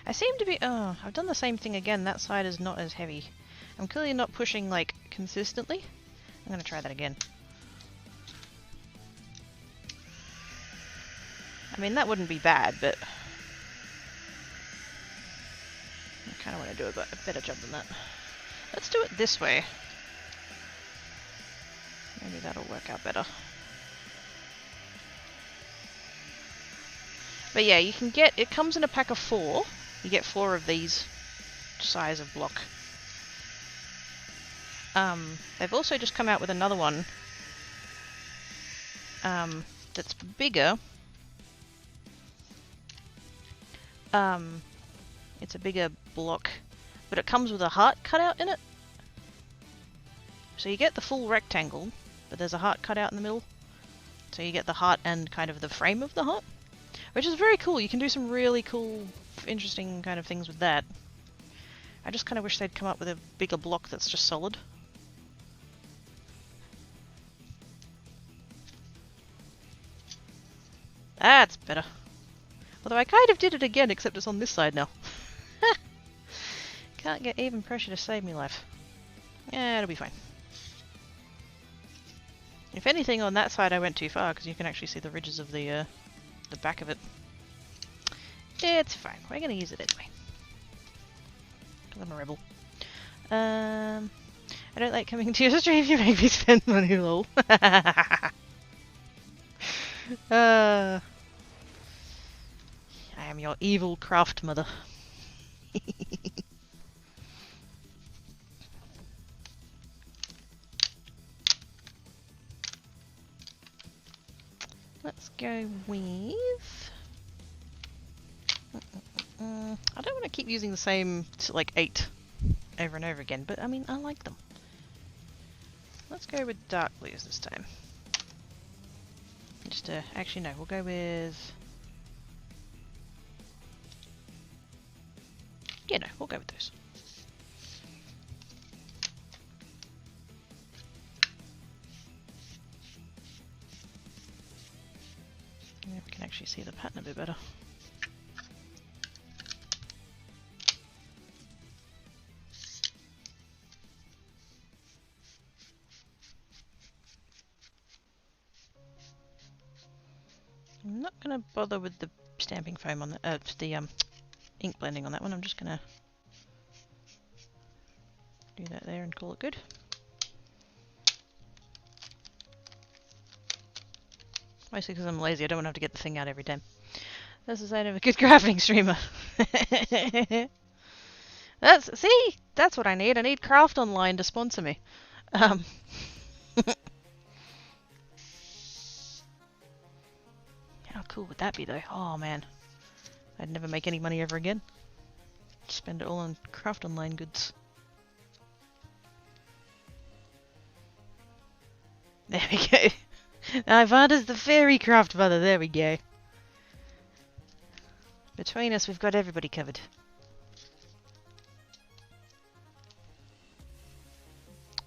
I seem to be... Oh, I've done the same thing again. That side is not as heavy. I'm clearly not pushing, like, consistently. I'm gonna try that again. I mean, that wouldn't be bad, but... I kind of want to do a better job than that. Let's do it this way. Maybe that'll work out better. But yeah, you can get... It comes in a pack of 4. You get 4 of these size of block. They've also just come out with another one that's bigger. It's a bigger block, but it comes with a heart cut out in it. So you get the full rectangle, but there's a heart cut out in the middle. So you get the heart and kind of the frame of the heart, which is very cool. You can do some really cool, interesting kind of things with that. I just kind of wish they'd come up with a bigger block that's just solid. That's better. Although I kind of did it again, except it's on this side now. Can't get even pressure to save me life. Yeah, it'll be fine. If anything, on that side I went too far, because you can actually see the ridges of the back of it. It's fine. We're going to use it anyway. I'm a rebel. I don't like coming to your stream, you make me spend money, lol. I am your evil craft mother. Let's go with... I don't want to keep using the same, like, 8 over and over again, but I mean, I like them. Let's go with dark blues this time. Just actually no, we'll go with... Yeah, no, we'll go with those. Yeah, we can actually see the pattern a bit better. I'm not going to bother with the stamping foam on the ink blending on that one. I'm just going to do that there and call it good. Mostly because I'm lazy. I don't want to have to get the thing out every time. That's the sign of a good crafting streamer. That's what I need. I need Craft Online to sponsor me. How cool would that be, though? Oh man, I'd never make any money ever again. Spend it all on Craft Online goods. There we go. Ivana's the fairy craft mother. There we go. Between us, we've got everybody covered.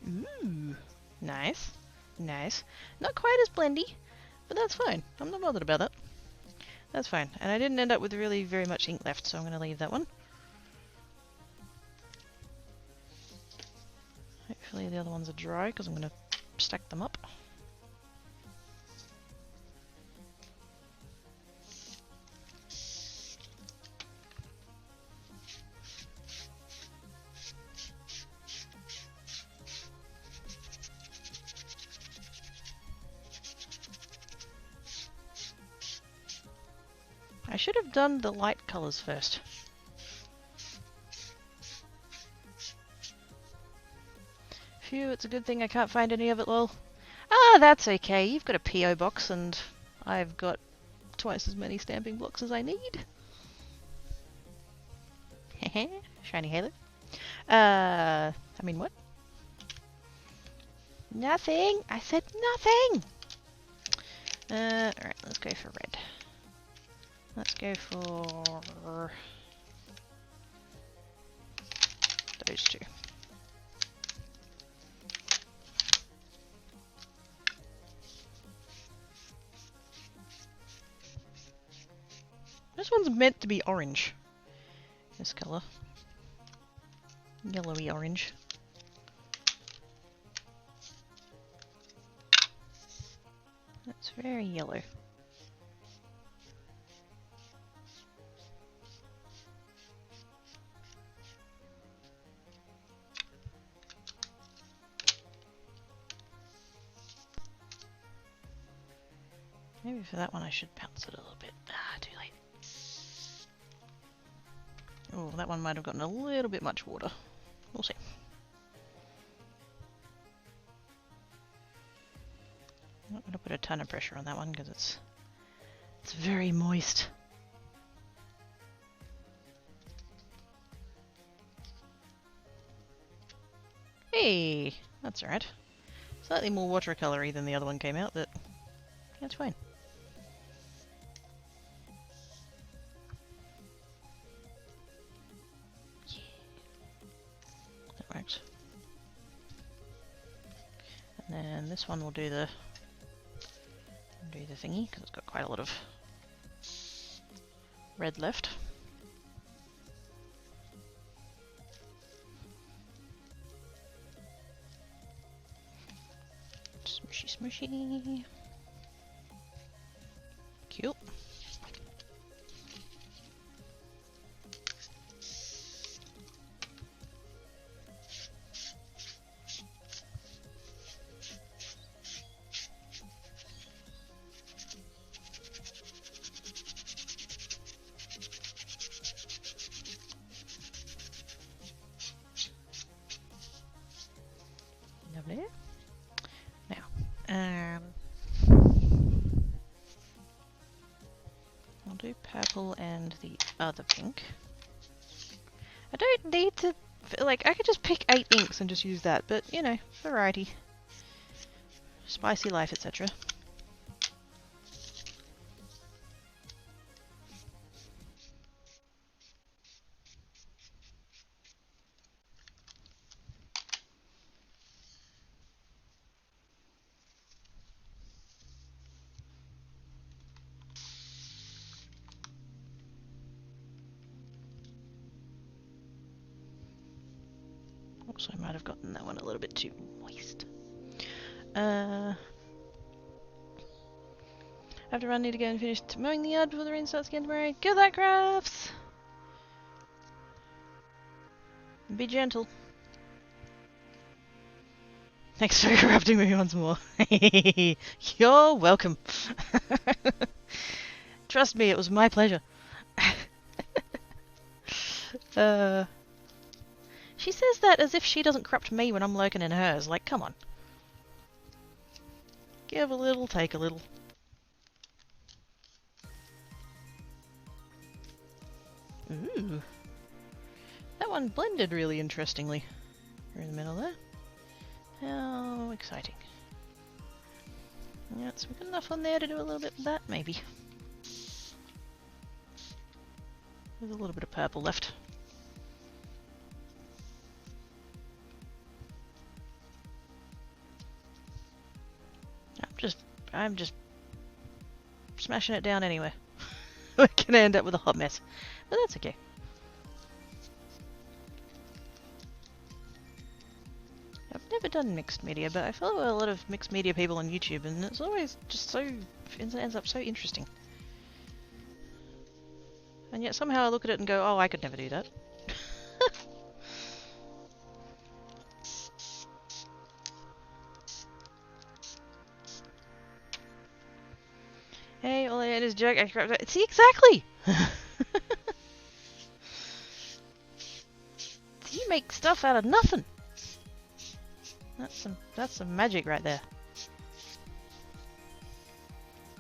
Ooh, nice, nice. Not quite as blendy, but that's fine. I'm not bothered about that. That's fine. And I didn't end up with really very much ink left, so I'm going to leave that one. Hopefully the other ones are dry, because I'm going to stack them up. I should have done the light colours first. Phew, it's a good thing I can't find any of it, lol. Ah, that's okay. You've got a PO box and I've got twice as many stamping blocks as I need. Hehe, shiny halo. I mean what? Nothing! I said nothing! Alright, let's go for red. Let's go for those two. This one's meant to be orange. This colour. Yellowy orange. That's very yellow. Maybe for that one I should bounce it a little bit. Ah, too late. Oh, that one might have gotten a little bit much water. We'll see. I'm not going to put a ton of pressure on that one because it's very moist. Hey, that's alright. Slightly more watercolory than the other one came out, but that's fine. Yeah. That works. And then this one will do the thingy because it's got quite a lot of red left. Smushy, smushy. Cute. Lovely. Now, I'll do purple and the other pink. I don't need to, like, I could just pick 8 inks and just use that, but, you know, variety. Spicy life, etc. Also, I might have gotten that one a little bit too moist. I have to run, need to go and finish mowing the yard before the rain starts again tomorrow. Good luck, crafts! Be gentle. Thanks for corrupting me once more. You're welcome. Trust me, it was my pleasure. She says that as if she doesn't corrupt me when I'm lurking in hers. Like, come on. Give a little, take a little. Ooh. That one blended really interestingly. We're in the middle there. How exciting. Yeah, so we've got enough on there to do a little bit of that, maybe. There's a little bit of purple left. I'm just smashing it down anyway. We're gonna end up with a hot mess, but that's okay. I've never done mixed media, but I follow a lot of mixed media people on YouTube, and it's always just so, it ends up so interesting. And yet somehow I look at it and go, oh, I could never do that. Hey, all I had is joke. See, exactly! You make stuff out of nothing. That's some magic right there.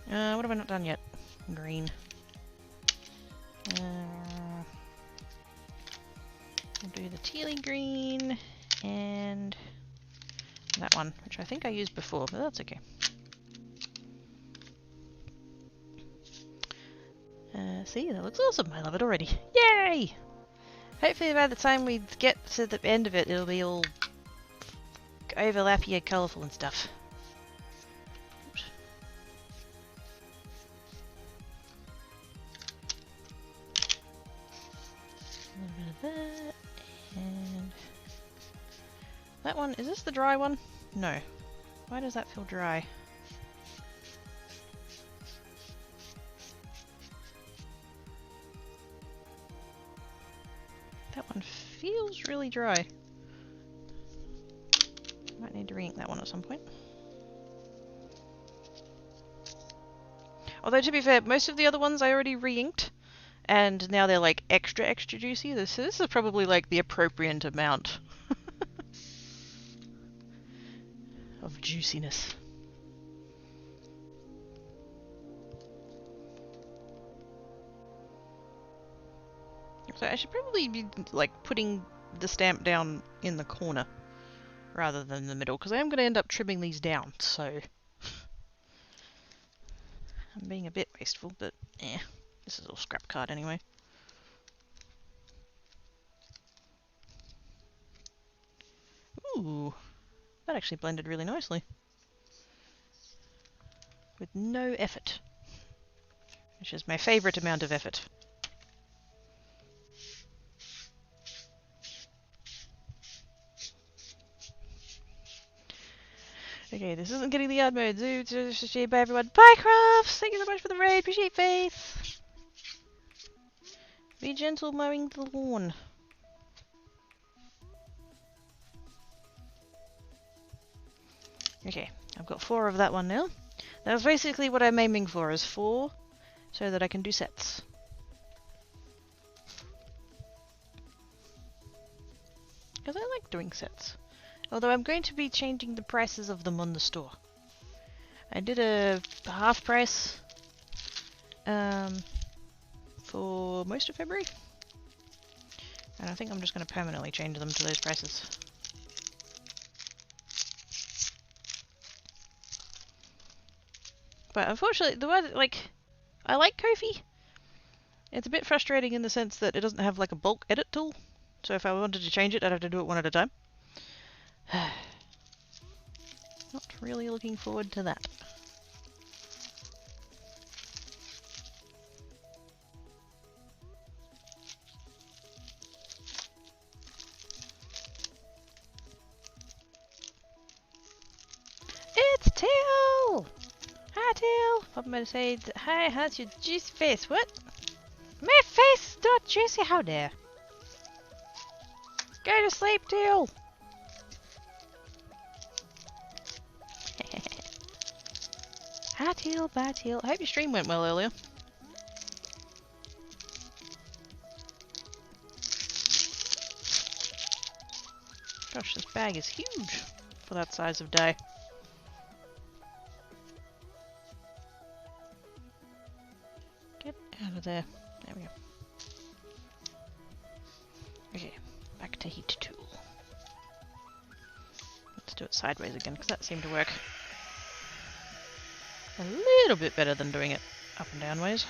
What have I not done yet? Green. I'll do the tealy green and that one, which I think I used before, but that's okay. See, that looks awesome. I love it already. Yay! Hopefully by the time we get to the end of it, it'll be all overlappy and colourful and stuff. Oops. A little bit of that, and that one. Is this the dry one? No. Why does that feel dry? That one feels really dry. Might need to re-ink that one at some point. Although to be fair, most of the other ones I already re-inked, and now they're like extra juicy. This is probably like the appropriate amount of juiciness. So I should probably be like putting the stamp down in the corner rather than the middle, because I am going to end up trimming these down, so I'm being a bit wasteful, but this is all scrap card anyway. Ooh, that actually blended really nicely. With no effort. Which is my favourite amount of effort. Okay, this isn't getting the yard mode. Bye everyone. Bye Crafts! Thank you so much for the raid. Appreciate Faith. Be gentle mowing the lawn. Okay, I've got 4 of that one now. That's basically what I'm aiming for, is 4, so that I can do sets. Because I like doing sets. Although I'm going to be changing the prices of them on the store. I did a half price for most of February. And I think I'm just going to permanently change them to those prices. But unfortunately, the one, like, I like Ko-fi. It's a bit frustrating in the sense that it doesn't have like a bulk edit tool. So if I wanted to change it, I'd have to do it one at a time. Not really looking forward to that. It's Teal! Hi Teal! I'm gonna say, hi, how's your juicy face? What? My face is not juicy, how dare? Go to sleep, Teal! Hi Teal, bye Teal. I hope your stream went well earlier. Gosh, this bag is huge for that size of day. Get out of there. There we go. Okay, back to heat tool. Let's do it sideways again, because that seemed to work. A little bit better than doing it up and down ways.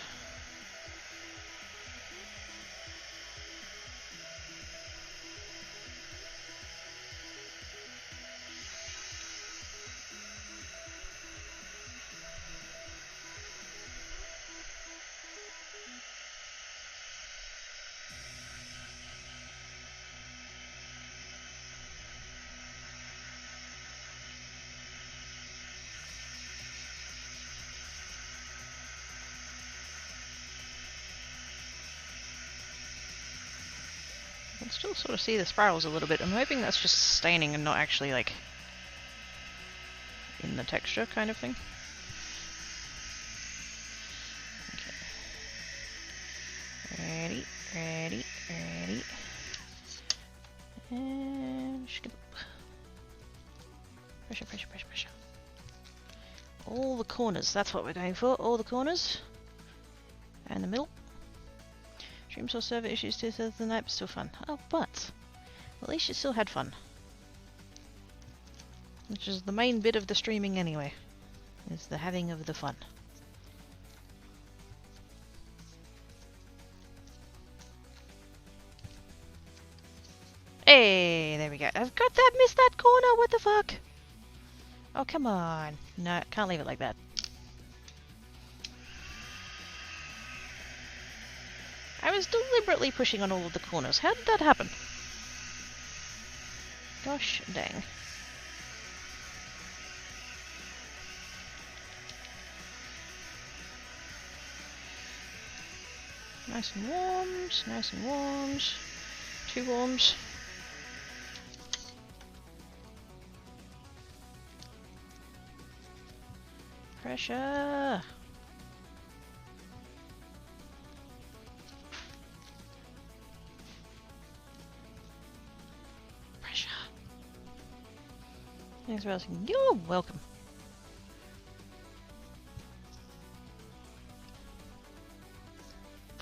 I can still sort of see the spirals a little bit. I'm hoping that's just staining and not actually like in the texture kind of thing. Okay. Ready, ready, ready. And skip. Pressure, pressure, pressure, pressure. All the corners, that's what we're going for. All the corners. And the middle. Stream saw server issues 2/3 of the night, but still fun. Oh, but at least you still had fun. Which is the main bit of the streaming anyway. Is the having of the fun. Hey, there we go. I've got that, missed that corner, what the fuck? Oh, come on. No, can't leave it like that. I was deliberately pushing on all of the corners. How did that happen? Gosh dang. Nice and warms, nice and warms. 2 warms. Pressure! Pressure. Thanks for asking. You're welcome.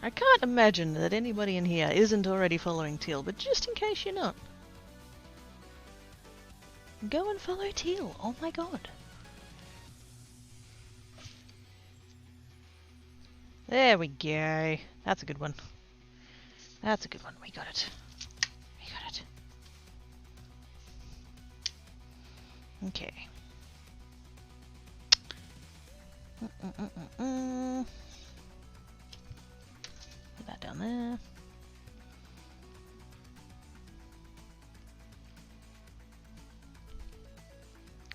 I can't imagine that anybody in here isn't already following Teal, but just in case you're not, go and follow Teal. Oh my god. There we go. That's a good one. That's a good one. We got it. We got it. Okay. Put that down there.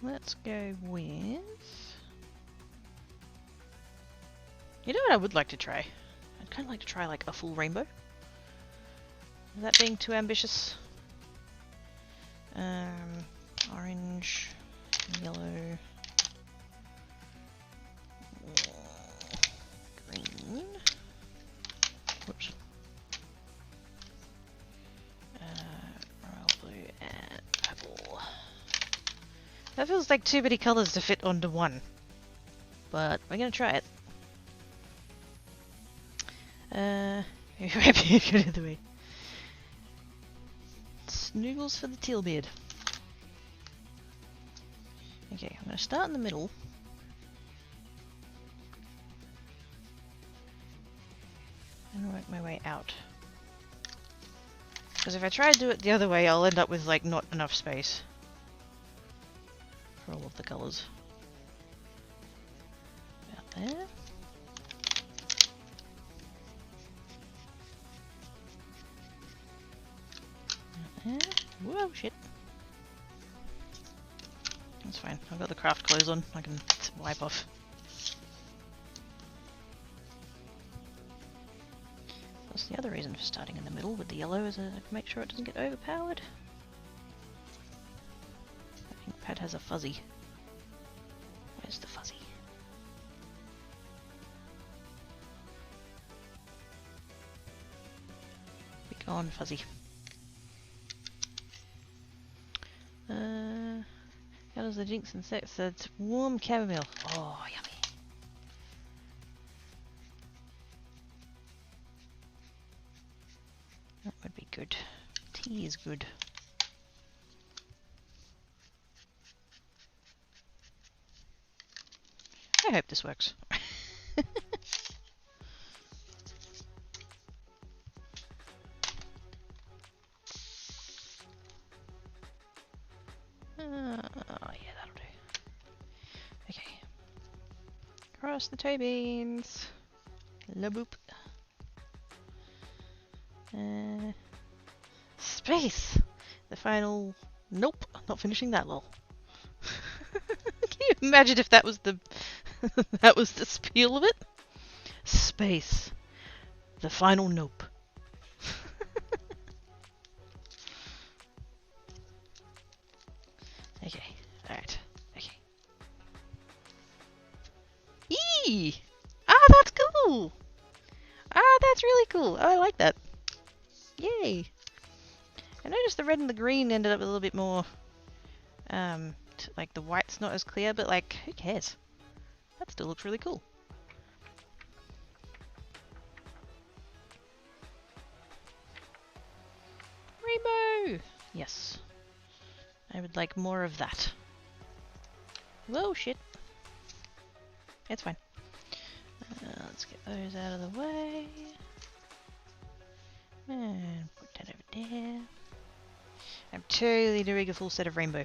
Let's go with... You know what I would like to try? I'd kind of like to try like a full rainbow. Is that being too ambitious? Orange, yellow, green. Whoops. Royal blue and purple. That feels like too many colours to fit onto one. But we're gonna try it. Maybe go the other way. Snoogles for the teal beard. Okay, I'm gonna start in the middle. And work my way out. Because if I try to do it the other way, I'll end up with like not enough space for all of the colours. About there. Whoa, shit. That's fine. I've got the craft clothes on. I can wipe off. That's the other reason for starting in the middle with the yellow, is to make sure it doesn't get overpowered. I think Pat has a fuzzy. Where's the fuzzy? Be gone, fuzzy. How does the Jinx and Sex? It's warm chamomile. Oh, yummy. That would be good. Tea is good. I hope this works. Oh, yeah, that'll do. Okay. Cross the toe beans. La boop. Space! The final... Nope, not finishing that lol. Can you imagine if that was the... that was the spiel of it? Space. The final nope. Okay, alright. Okay. Eee! Ah, that's cool! Ah, that's really cool. Oh, I like that. Yay! I noticed the red and the green ended up a little bit more... like the white's not as clear, but like, who cares? That still looks really cool. Rainbow! Yes. I would like more of that. Whoa, shit. It's fine. Let's get those out of the way. And put that over there. I'm totally doing a full set of rainbow.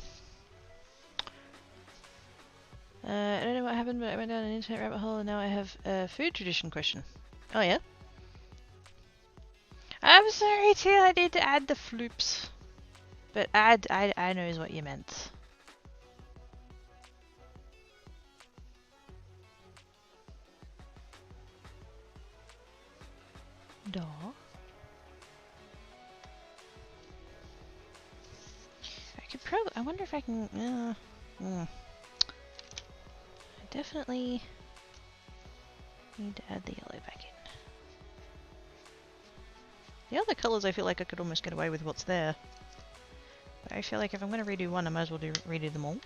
I don't know what happened, but I went down an internet rabbit hole and now I have a food tradition question. Oh yeah? I'm sorry too, I need to add the floops. But I knows what you meant. Duh. I could probably, I wonder if I can, I definitely need to add the yellow back in. The other colours I feel like I could almost get away with what's there. But I feel like if I'm going to redo one, I might as well redo them all. At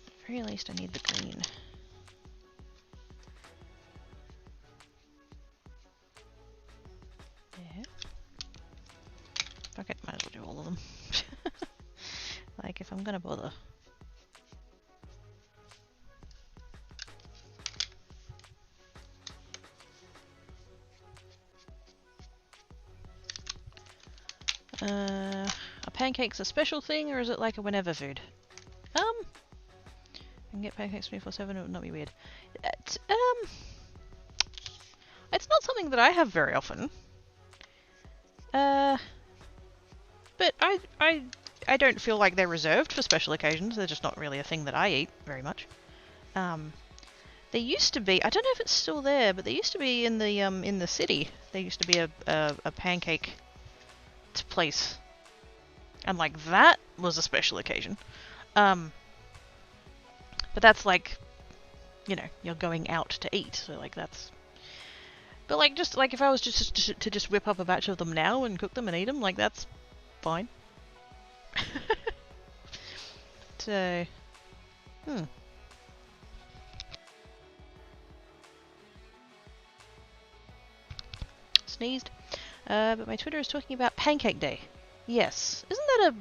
the very least, I need the green. Yeah. Fuck it, might as well do all of them. Like, if I'm going to bother. Are pancakes a special thing, or is it like a whenever food? I can get pancakes 24/7, it would not be weird. It's not something that I have very often. But I don't feel like they're reserved for special occasions. They're just not really a thing that I eat very much. There used to be, I don't know if it's still there, but there used to be in the city. There used to be a pancake place, and like that was a special occasion. But that's like, you know, you're going out to eat, so like that's. But like just like if I was just to just whip up a batch of them now and cook them and eat them, like that's fine. So, Sneezed. But my Twitter is talking about Pancake Day. Yes. Isn't that a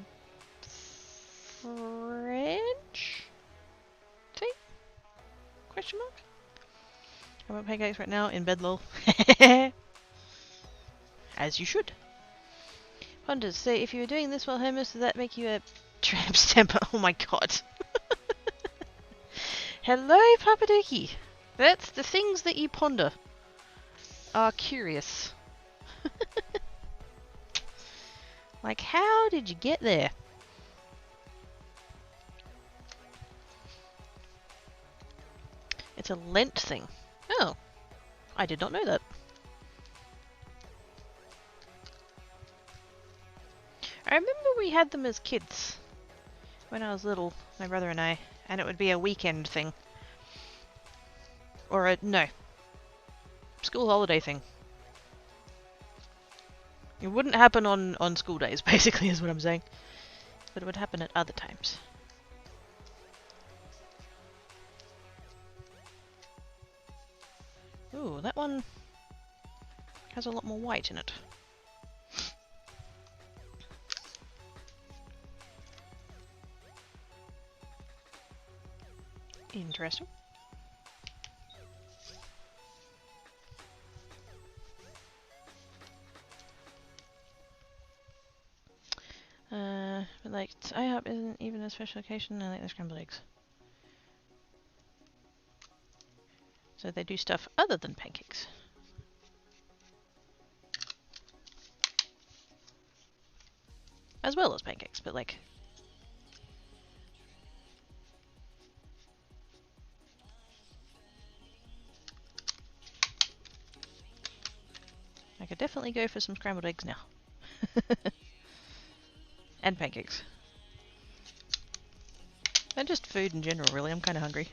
French thing? Question mark? I want pancakes right now in bed, lol. As you should. Wonders, so if you were doing this while homeless, does that make you a tramp stamper? Oh my god. Hello, Papadookie. That's the things that you ponder. Are curious. Like, how did you get there? It's a Lent thing. Oh, I did not know that. I remember we had them as kids when I was little, my brother and I, and it would be a weekend thing. Or a, no, school holiday thing. It wouldn't happen on school days, basically, is what I'm saying. But it would happen at other times. Ooh, that one has a lot more white in it. Interesting. special occasion, I like the scrambled eggs. So they do stuff other than pancakes. As well as pancakes, but like... I could definitely go for some scrambled eggs now. And pancakes. And just food in general, really. I'm kind of hungry.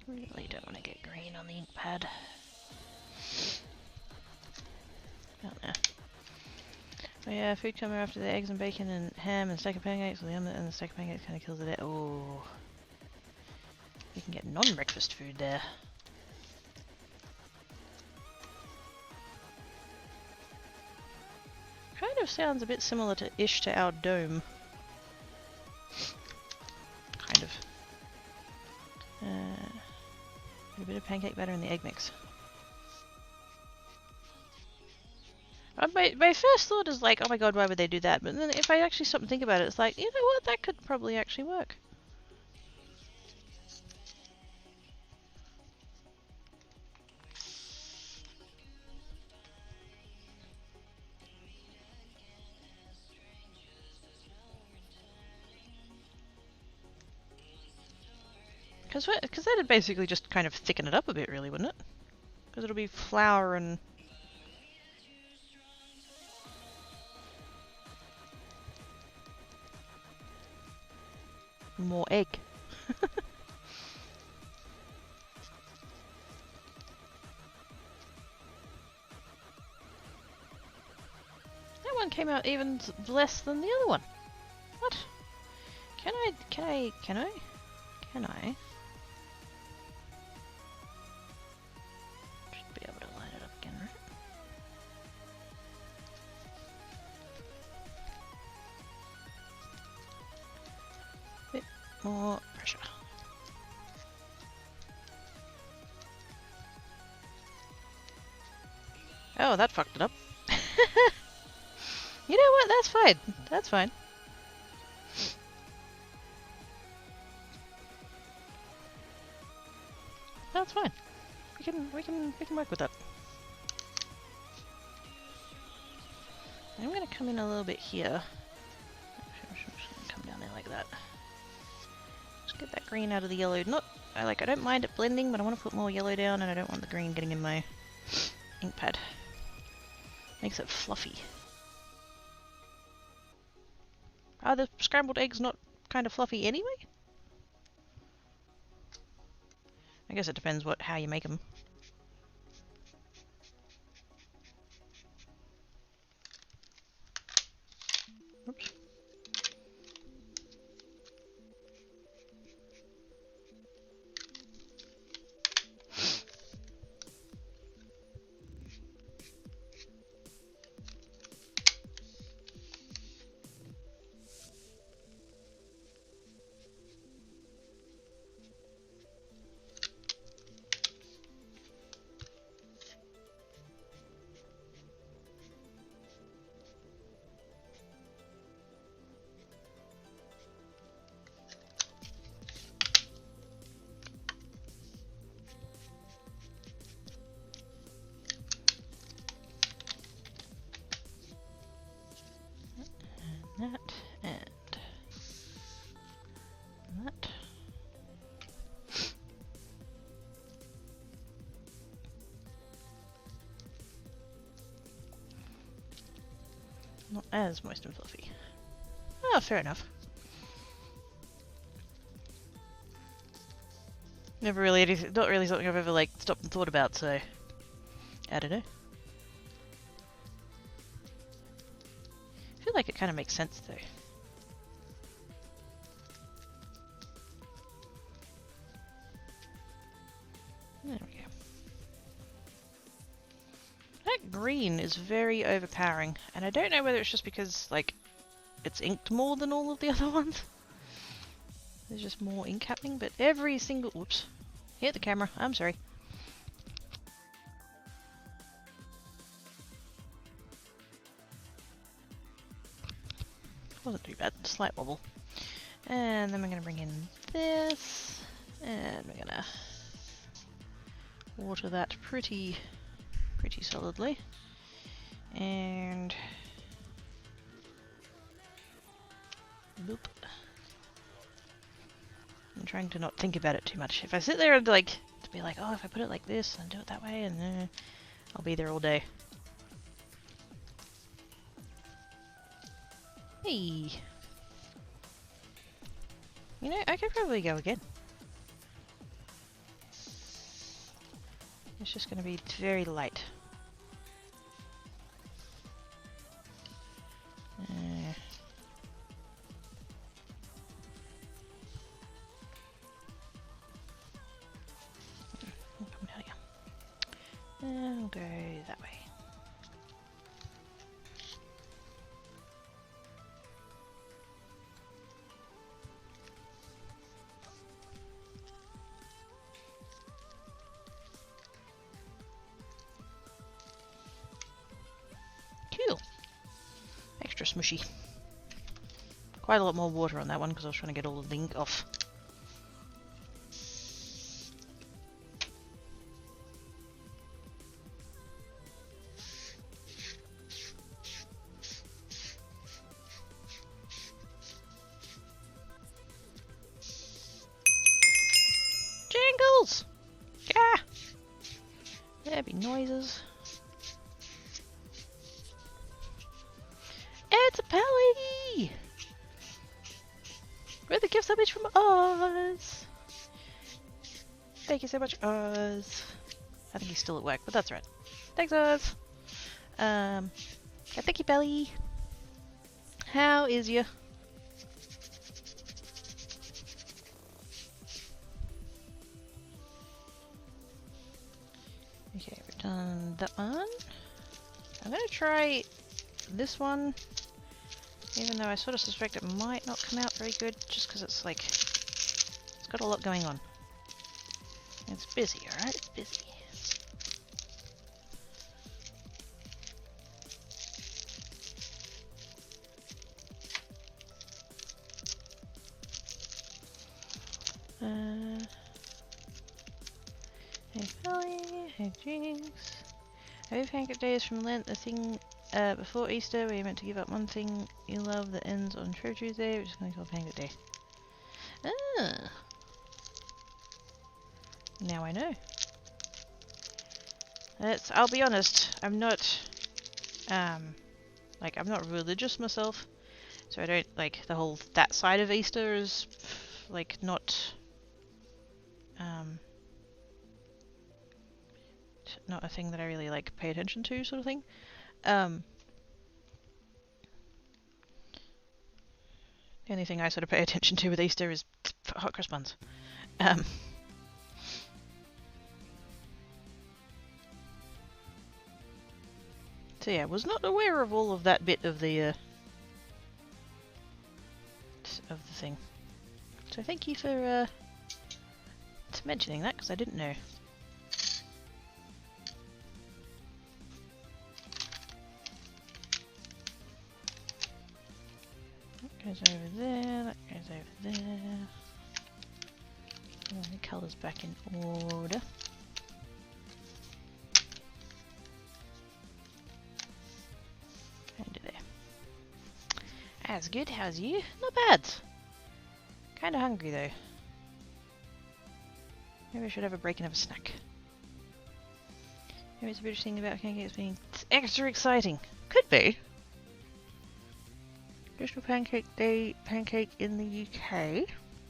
Really don't want to get green on the ink pad. Oh no. Oh yeah, food coming after the eggs and bacon and ham and stack of pancakes. Well, the omelette and the stack of pancakes kind of kills it. Oh. You can get non-breakfast food there. Kind of sounds a bit similar to our dome. Kind of. A bit of pancake batter in the egg mix. My first thought is like, oh my god, why would they do that? But then if I actually stop and think about it, it's like, you know what, that could probably actually work. Because that'd basically just kind of thicken it up a bit, really, wouldn't it? Because it'll be flour and... more egg. That one came out even less than the other one. What? Can I? Should be able to line it up again, right? Bit more pressure. Oh, that fucked it up. You know what? That's fine. That's fine. That's fine. We can work with that. I'm gonna come in a little bit here. I'm just gonna come down there like that. Just get that green out of the yellow. I don't mind it blending, but I want to put more yellow down, and I don't want the green getting in my ink pad. Makes it fluffy. Are the scrambled eggs not kind of fluffy anyway? I guess it depends how you make them. Oops. That and that. Not as moist and fluffy. Oh, fair enough. Not really something I've ever stopped and thought about, so I don't know. I feel like it kind of makes sense though. There we go. That green is very overpowering, and I don't know whether it's just because it's inked more than all of the other ones. There's just more ink happening, but every single... Whoops. Hit the camera. I'm sorry. Wasn't too bad, slight wobble. And then we're gonna bring in this, and we're gonna water that pretty solidly. And boop. I'm trying to not think about it too much. If I sit there and like to be like, oh, if I put it like this and do it that way, and I'll be there all day. Hey, you know, I could probably go again. It's just going to be very light. Come down here. And we'll go that way. Cool. Extra smushy. Quite a lot more water on that one because I was trying to get all the ink off. Jingles! Yeah! There'd be noises. It's a Pelly! With the gift submission from Oz! Thank you so much, Oz. I think he's still at work, but that's right. Thanks, Oz. Thank you, Belly. How is you? Okay, we've done that one. I'm gonna try this one, even though I sort of suspect it might not come out very good, just because it's like, it's got a lot going on. It's busy, alright? It's busy. Hey Polly, hey Jinx. Happy Pancake Day is from Lent, the thing before Easter where you're meant to give up one thing you love that ends on Shrove Tuesday, which is going to be called Pancake Day. Ah. Now I know. I'll be honest, I'm not, like, I'm not religious myself, so I don't, like, the whole, that side of Easter is, like, not, not a thing that I really, like, pay attention to, sort of thing. The only thing I sort of pay attention to with Easter is hot cross buns. So yeah, was not aware of all of that bit of the thing. So thank you for mentioning that, because I didn't know. That goes over there, that goes over there. And the colours back in order. Under there. That's good, how's you? Not bad. Kinda hungry though. Maybe I should have a break and have a snack. Maybe it's a British thing about pancakes being extra exciting. Could be. Traditional Pancake Day pancake in the UK.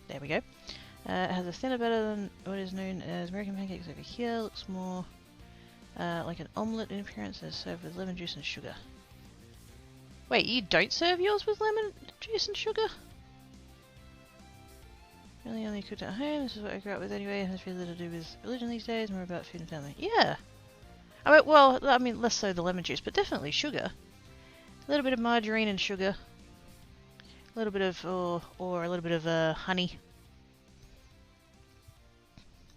There we go. It has a thinner batter than what is known as American pancakes over here. Looks more like an omelette in appearance, and is served with lemon juice and sugar. Wait, you don't serve yours with lemon juice and sugar? Really only cooked at home. This is what I grew up with anyway. It has very little to do with religion these days. More about food and family. Yeah. I mean, well, I mean, less so the lemon juice, but definitely sugar. A little bit of margarine and sugar. A little bit of, or a little bit of honey.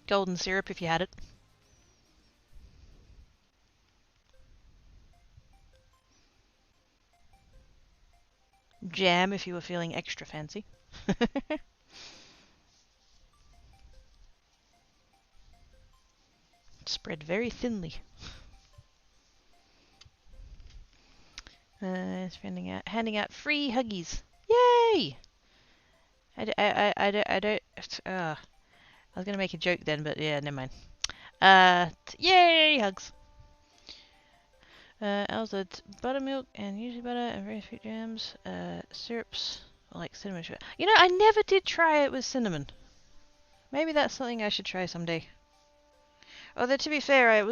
Golden syrup if you had it. jam if you were feeling extra fancy. Spread very thinly. It's handing out free huggies. Yay! I don't. I was gonna make a joke then, but yeah, never mind. Yay, hugs. Also, buttermilk and usually butter and various fruit jams, syrups, like cinnamon sugar. You know, I never did try it with cinnamon. Maybe that's something I should try someday. Although to be fair,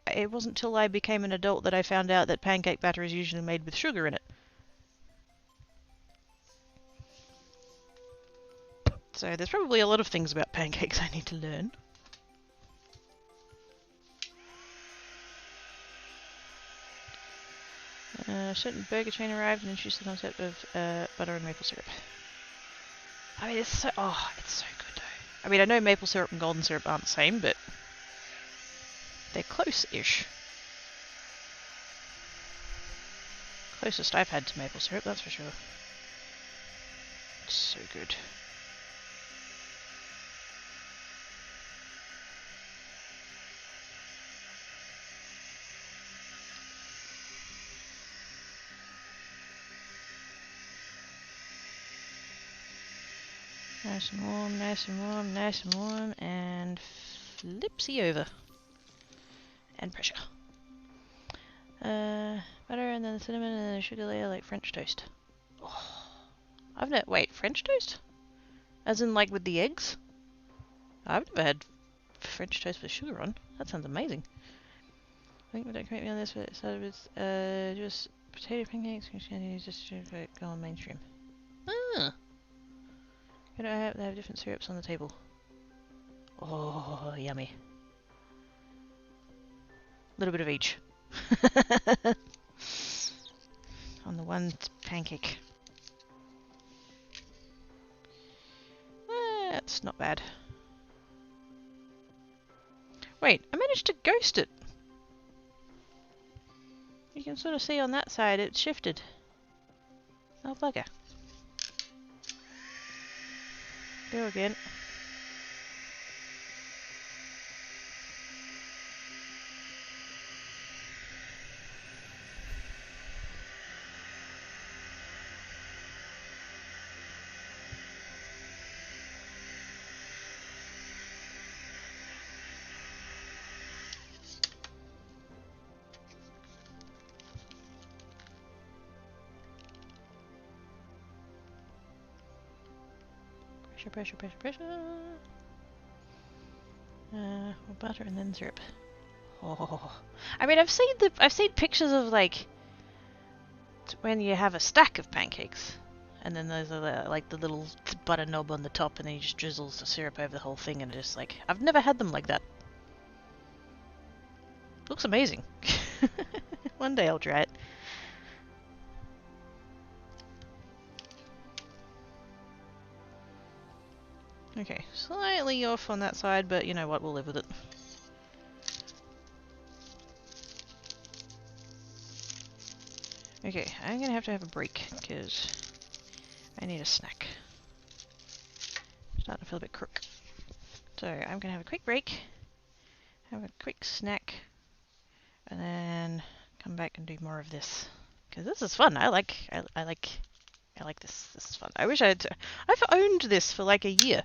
it wasn't till I became an adult that I found out that pancake batter is usually made with sugar in it. So there's probably a lot of things about pancakes I need to learn. A certain burger chain arrived and introduced the concept of butter and maple syrup. I mean, it's so good though. I mean, I know maple syrup and golden syrup aren't the same, but they're close-ish. Closest I've had to maple syrup, that's for sure. It's so good. Nice and warm, nice and warm, nice and warm, and flipsy over. And pressure. Butter and then the cinnamon and then the sugar layer like French toast. Oh, wait, French toast? As in like with the eggs? I've never had French toast with sugar on. That sounds amazing. I think we don't correct me on this, but it started with just potato pancakes, just go on mainstream. Ah. They have different syrups on the table. Oh, yummy. A little bit of each. On the one pancake. That's not bad. Wait, I managed to ghost it. You can sort of see on that side it's shifted. Oh, bugger. Go again. Pressure, pressure, pressure, pressure. Butter and then syrup. Oh, I mean, I've seen pictures of like when you have a stack of pancakes, and then there's like the little butter knob on the top, and then you just drizzles the syrup over the whole thing, and just like I've never had them like that. Looks amazing. One day I'll try it. Okay, slightly off on that side, but you know what, we'll live with it. Okay, I'm gonna have to have a break, because I need a snack. I'm starting to feel a bit crook. So, I'm gonna have a quick break, have a quick snack, and then come back and do more of this. Because this is fun, I like this, this is fun. I wish I've owned this for like a year.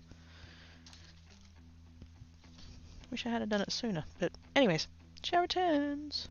Wish I had done it sooner, but anyways, shower returns.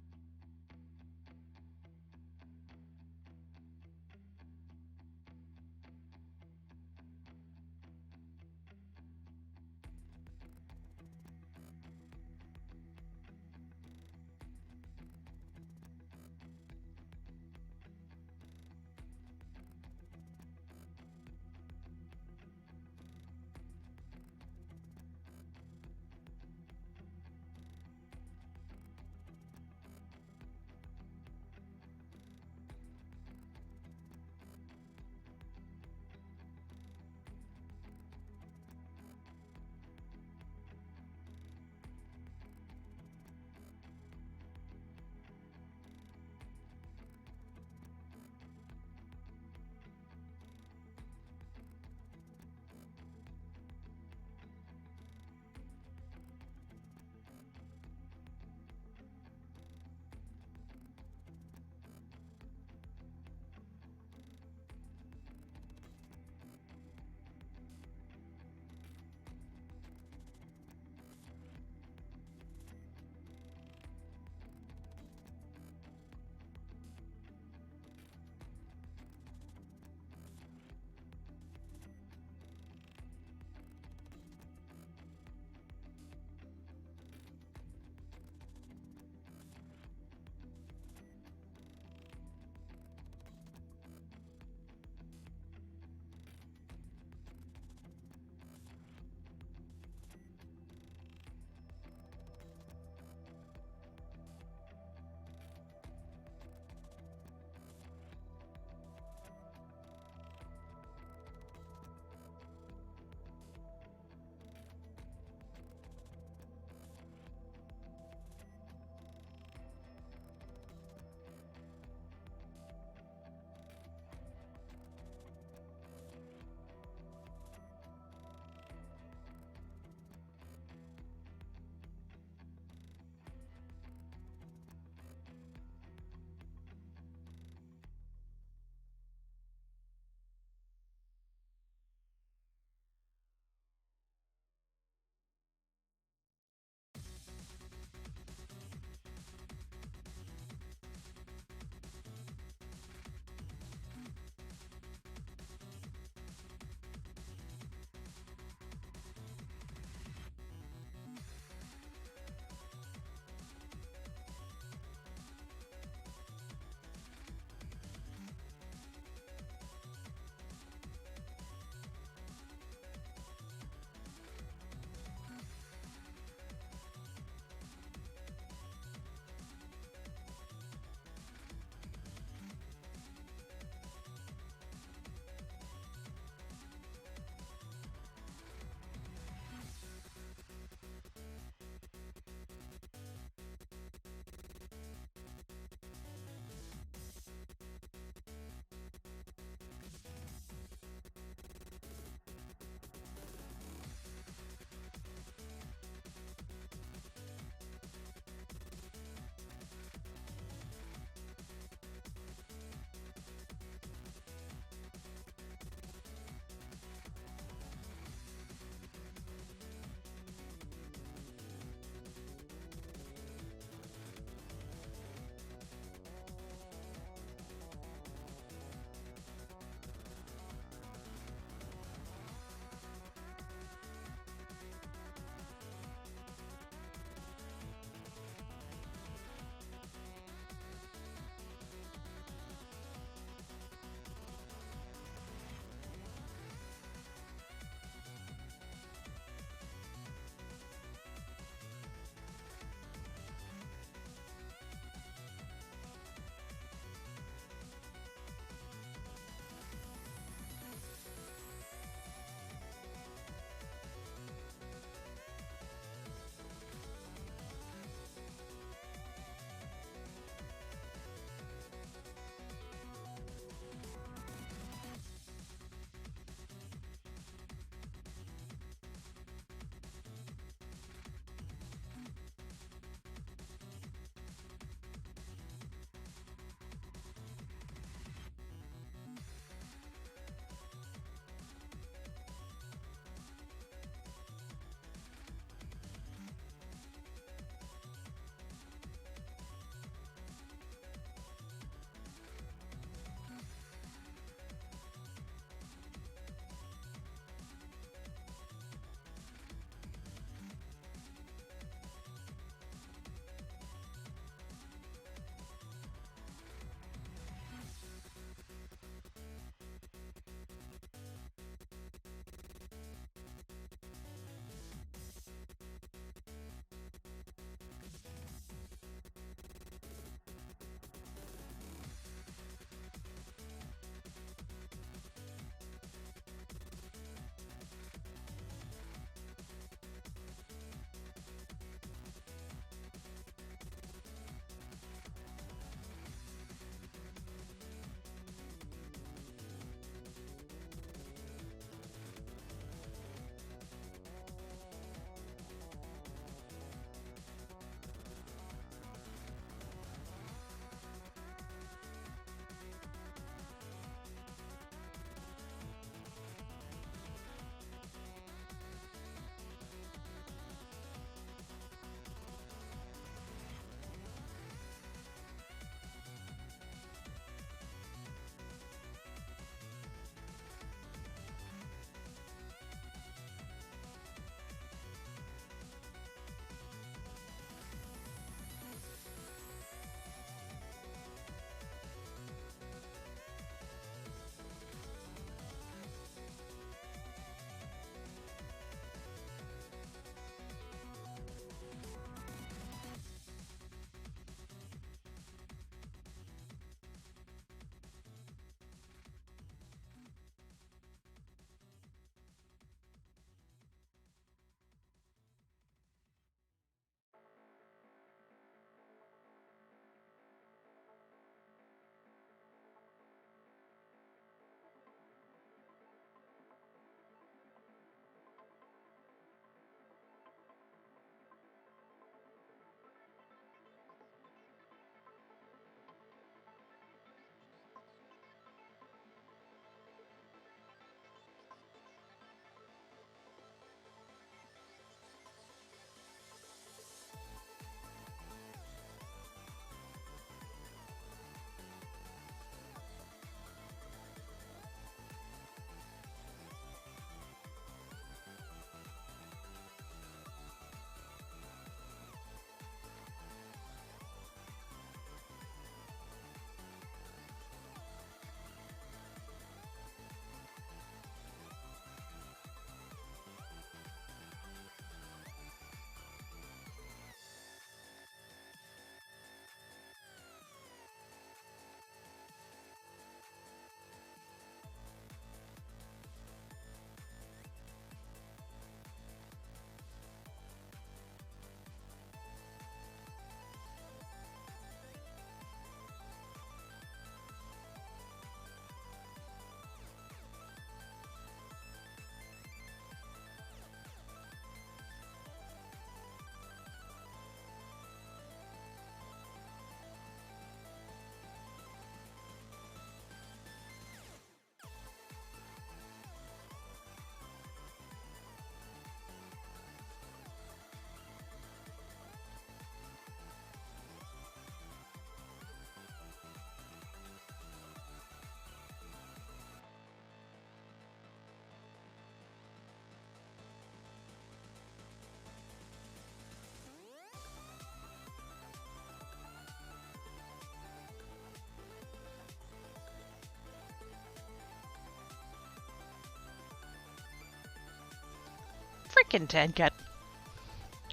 frickin' tan cat.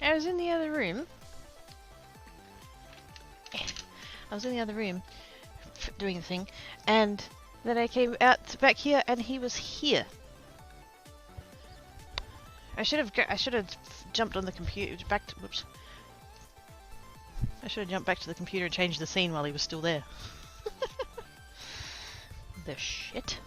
I was in the other room. I was in the other room doing the thing, and then I came out back here, and he was here. I should have jumped on the computer back to. Whoops. I should have jumped back to the computer and changed the scene while he was still there. The shit.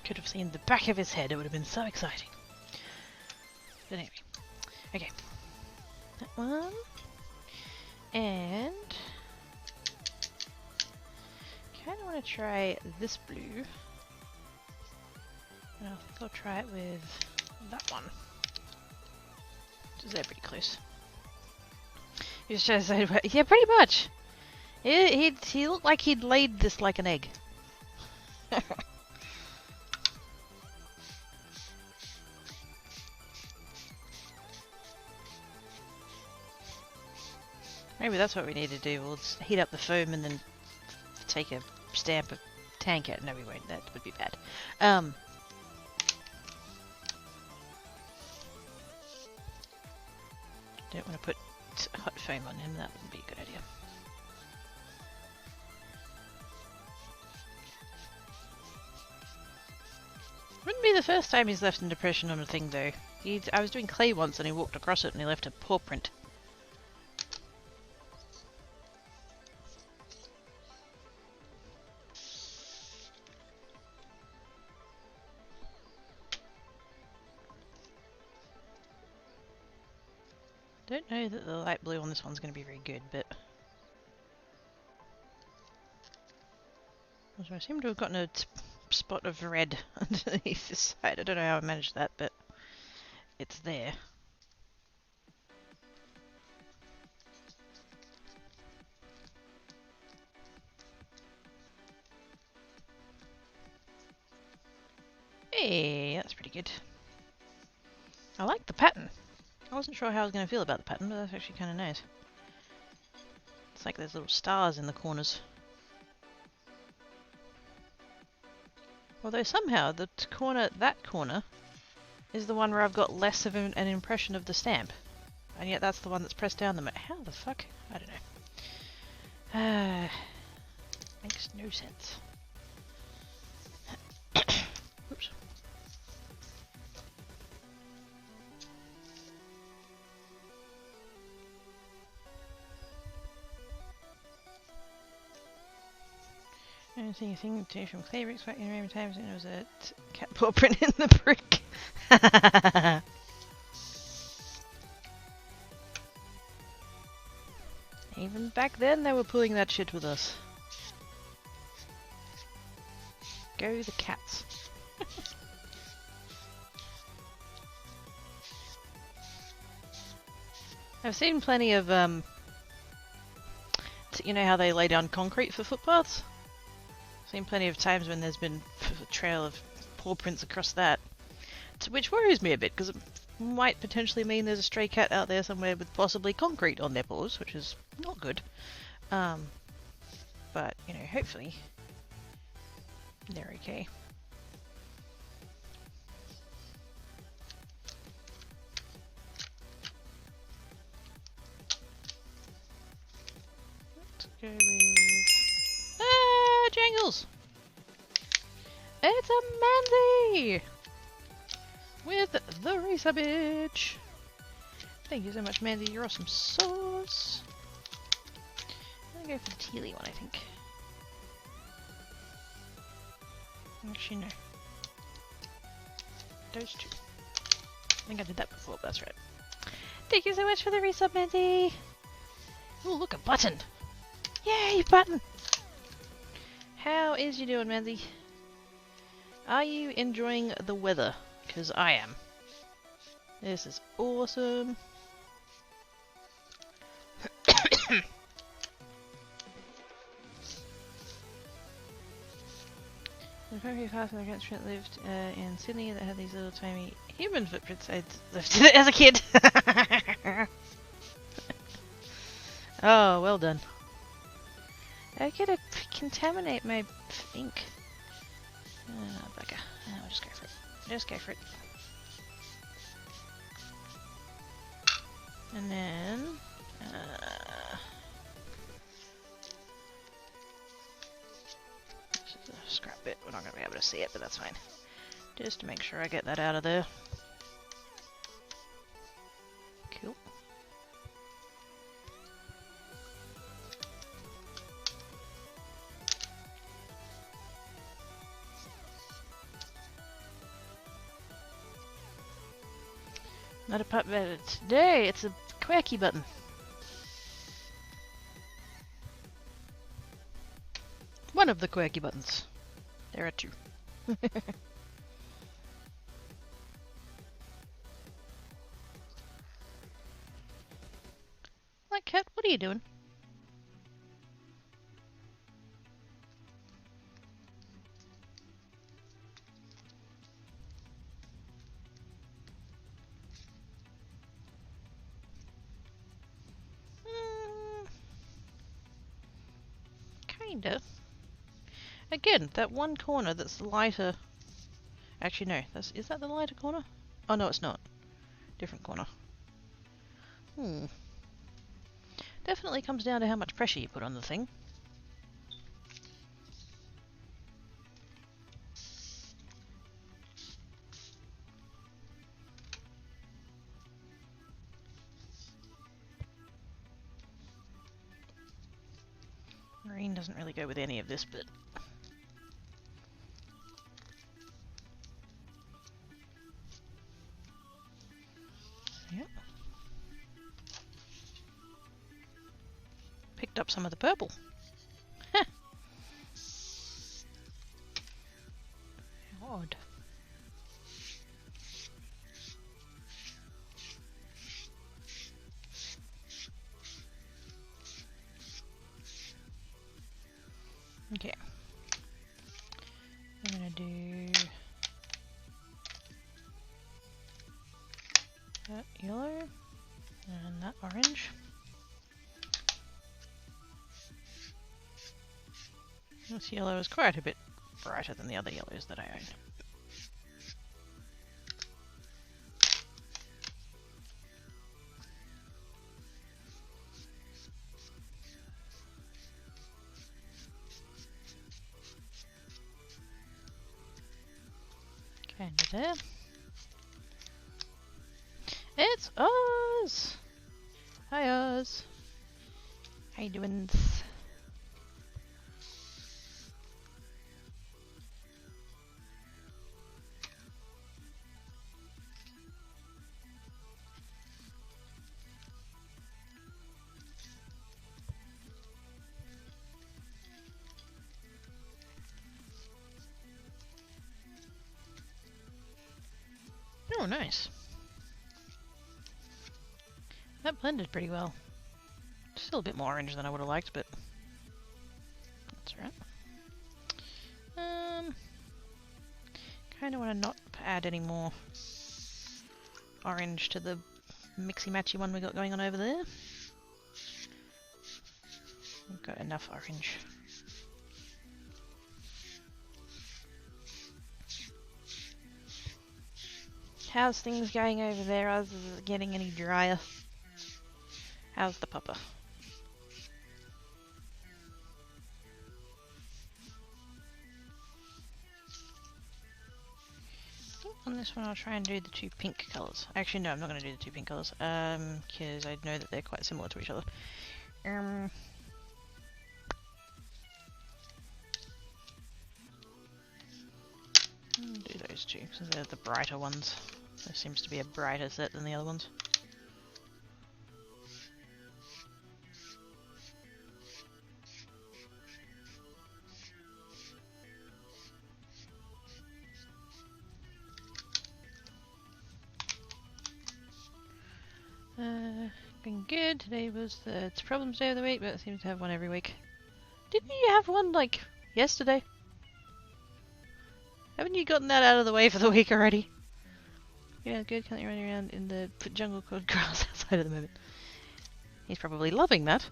Could have seen the back of his head, it would have been so exciting. But anyway. Okay. That one. And kinda wanna try this blue. And I think I'll try it with that one. Which is pretty close. He was trying to say, yeah, pretty much. He looked like he'd laid this like an egg. Maybe that's what we need to do. We'll just heat up the foam and then take a stamp of tank out. No, we won't. That would be bad. Don't want to put hot foam on him. That wouldn't be a good idea. Wouldn't be the first time he's left an impression on a thing, though. I was doing clay once and he walked across it and he left a paw print. Don't know that the light blue on this one's going to be very good, but I seem to have gotten a spot of red underneath this side. I don't know how I managed that, but it's there. Hey, that's pretty good. I like the pattern. I wasn't sure how I was going to feel about the pattern, but that's actually kind of nice. It's like there's little stars in the corners. Although somehow that corner is the one where I've got less of an impression of the stamp. And yet that's the one that's pressed down the most. How the fuck? I don't know. Makes no sense. Oops. I don't see anything to from clay bricks back in random times, and there was a cat paw print in the brick. Even back then they were pulling that shit with us. Go the cats. I've seen plenty of you know how they lay down concrete for footpaths? Seen plenty of times when there's been a trail of paw prints across that, which worries me a bit because it might potentially mean there's a stray cat out there somewhere with possibly concrete on their paws, which is not good. But you know, hopefully they're okay. Let's go with Jangles! It's a Mandy! With the Racer Bitch! Thank you so much, Mandy. You're awesome sauce. I'm gonna go for the tealy one, I think. Actually, no. Those two. I think I did that before, but that's right. Thank you so much for the resub, Mandy! Ooh, look, a button! Yay, button! How is you doing, Mandy? Are you enjoying the weather? Because I am. This is awesome. The very fast and grandparents lived in Sydney that had these little tiny human footprints. I lived in it as a kid. Oh, well done. I gotta contaminate my ink. Bugger. I'll just go for it. Just go for it. And then... this is a scrap bit. We're not going to be able to see it, but that's fine. Just to make sure I get that out of there. Cool. Not a pup better today, it's a quirky button. One of the quirky buttons. There are two. Like, cat, what are you doing? Kinda. Again, that one corner that's the lighter... Actually, no. Is that the lighter corner? Oh, no, it's not. Different corner. Definitely comes down to how much pressure you put on the thing. Green doesn't really go with any of this, but... Yep. Picked up some of the purple. Heh. Odd. Okay. I'm gonna do that yellow and that orange. This yellow is quite a bit brighter than the other yellows that I own. Kind of there. It's Oz! Hi Oz! How you doing? Oh, nice. That blended pretty well. Still a bit more orange than I would have liked, but that's alright. Kind of want to not add any more orange to the mixy-matchy one we got going on over there. We've got enough orange. How's things going over there? Is it getting any drier? How's the pupper? On this one I'll try and do the two pink colours. Actually no, I'm not going to do the two pink colours, because I know that they're quite similar to each other. Do those two, because they're the brighter ones. There seems to be a brighter set than the other ones. Been good. Today was the problems day of the week, but I seem to have one every week. Didn't you have one, like, yesterday? Haven't you gotten that out of the way for the week already? Yeah, good. Currently running around in the jungle called grass outside at the moment. He's probably loving that.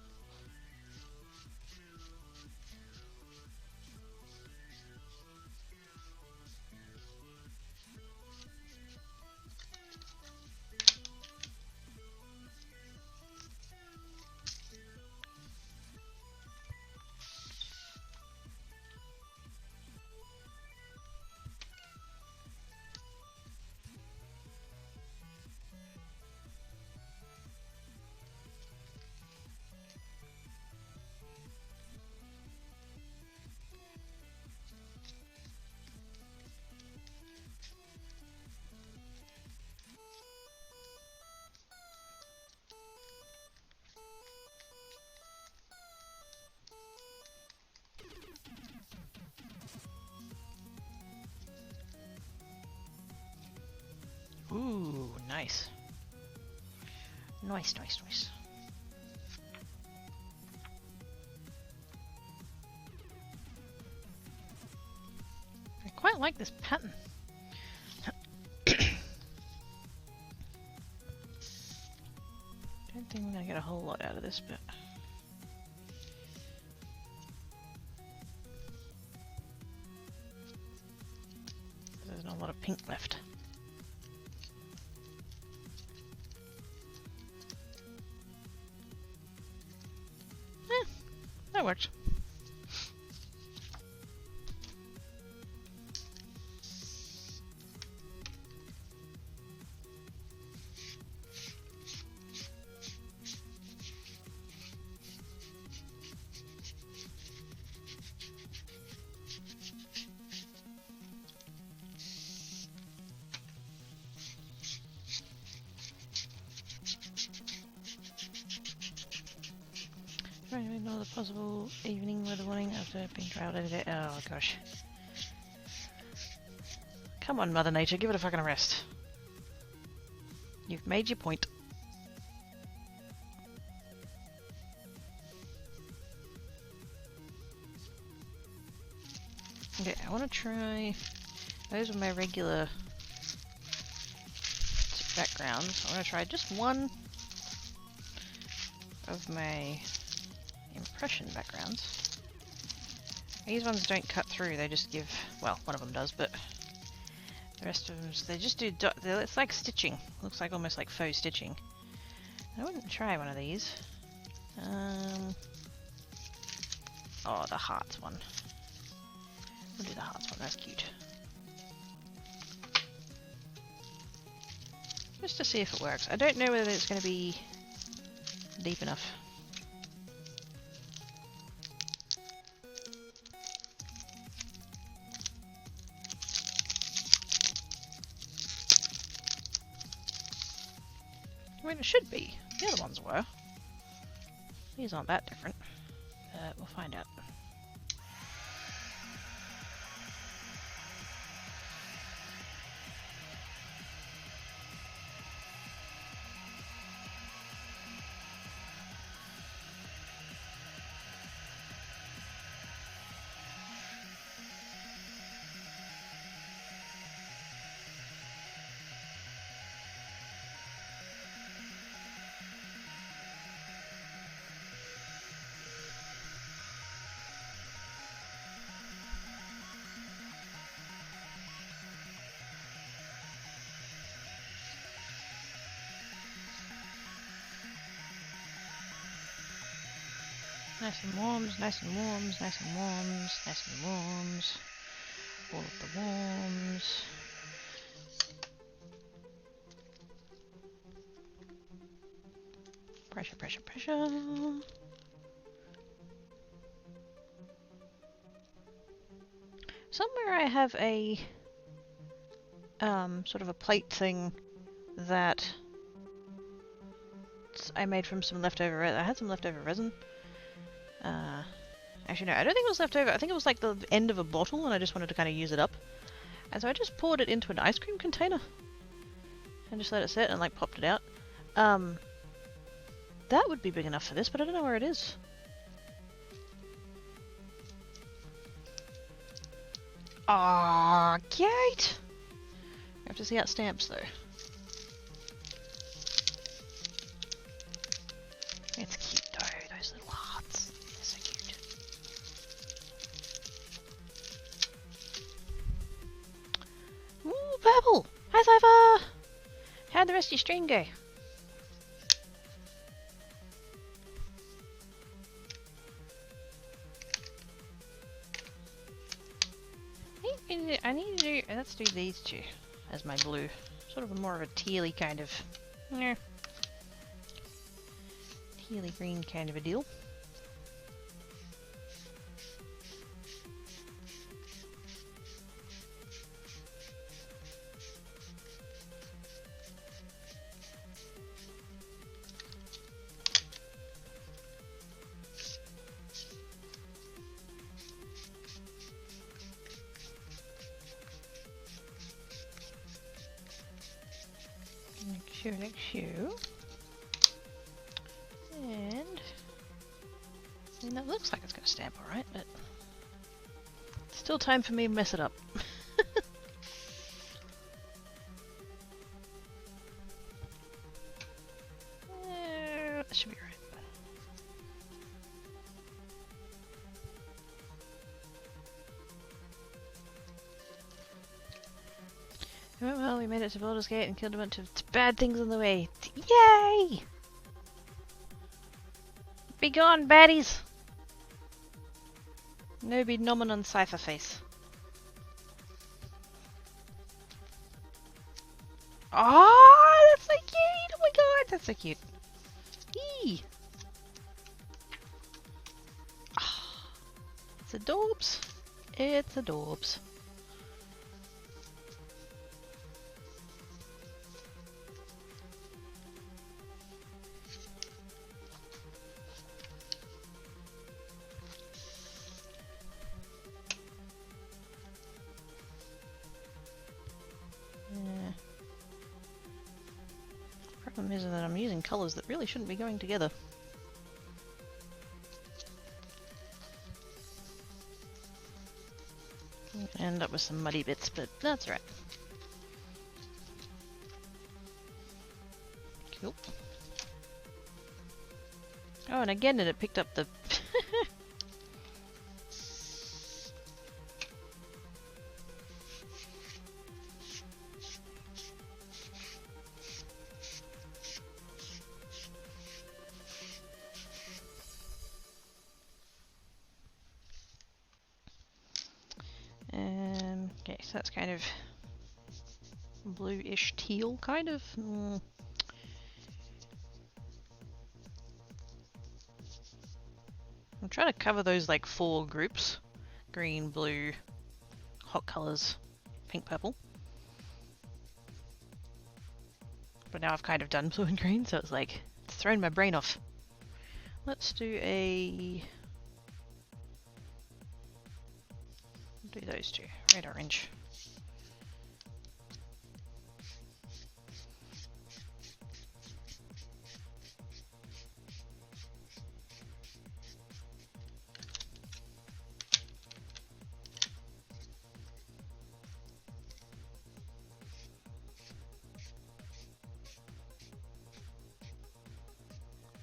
Ooh, nice. Nice, nice, nice. I quite like this pattern. Don't think I'm gonna get a whole lot out of this, but there's not a lot of pink left. That worked. Trying to ignore the possible evening weather warning after being trailed today. Oh gosh. Come on, Mother Nature, give it a fucking rest. You've made your point. Okay, I want to try... Those are my regular backgrounds. I want to try just one of my impression backgrounds. These ones don't cut through, they just give... Well, one of them does, but... The rest of them, they just do... It's like stitching. Looks like almost like faux stitching. I wouldn't try one of these. Oh, the hearts one. We'll do the hearts one, that's cute. Just to see if it works. I don't know whether it's going to be deep enough. I mean, it should be. The other ones were. These aren't that different. We'll find out. Nice and warms, nice and warms, nice and warms, nice and warms. All of the warms. Pressure, pressure, pressure. Somewhere I have a sort of a plate thing that I made from some leftover resin. I had some leftover resin. Actually no, I don't think it was leftover. I think it was like the end of a bottle and I just wanted to kind of use it up. And so I just poured it into an ice cream container and just let it sit and like popped it out. That would be big enough for this, but I don't know where it is. Ah, Kate! I have to see out stamps though. It's cute though, those little hearts. They're so cute. Ooh, purple! Hi Cypher! How'd the rest of your stream go? I need to do, let's do these two as my blue. Sort of more of a tealy kind of, tealy green kind of a deal. Go like so. And I mean, that looks like it's going to stamp alright, but still time for me to mess it up. That should be right. Oh well, we made it to Baldur's Gate and killed a bunch of bad things on the way. Yay! Be gone, baddies! No be nomin on Cypher Face. Oh, that's so cute! Oh my god, that's so cute. Eee! Oh, it's adorbs. It's adorbs. Problem is that I'm using colours that really shouldn't be going together. End up with some muddy bits, but that's right. Cool. Oh, and again it picked up the... Okay, so that's kind of bluish teal, kind of. I'm trying to cover those like 4 groups. Green, blue, hot colours, pink, purple. But now I've kind of done blue and green, so it's like, it's thrown my brain off. Let's do a... do those 2, red, orange.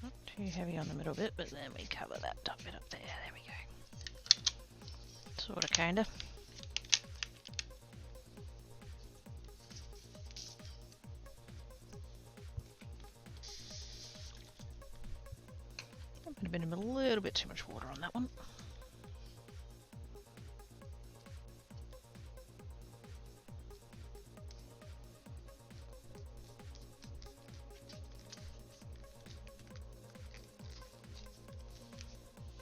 Not too heavy on the middle bit, but then we cover that top bit up there. There we go. Sorta, kinda. Might have been a little bit too much water on that one.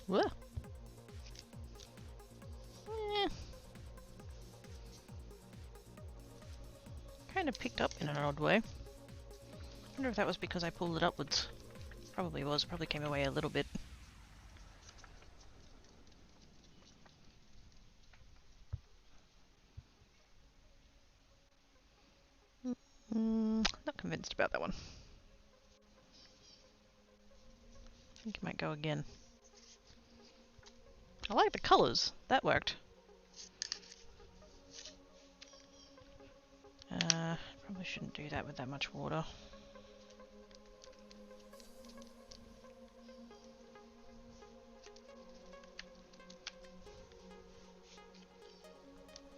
Whoa. Kind of picked up in an odd way. I wonder if that was because I pulled it upwards. Probably was. Probably came away a little bit. Not convinced about that one. I think it might go again. I like the colours. That worked. Probably shouldn't do that with that much water.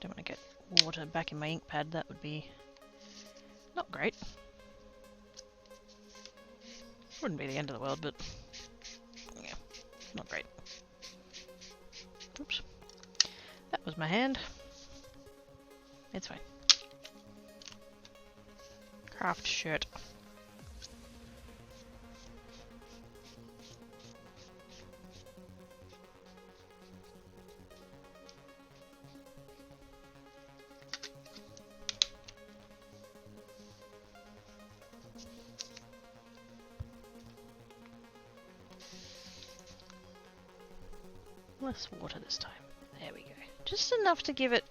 Don't want to get water back in my ink pad. That would be not great. Wouldn't be the end of the world, but yeah, not great. Oops. That was my hand. It's fine. Craft shirt. Less water this time. There we go. Just enough to give it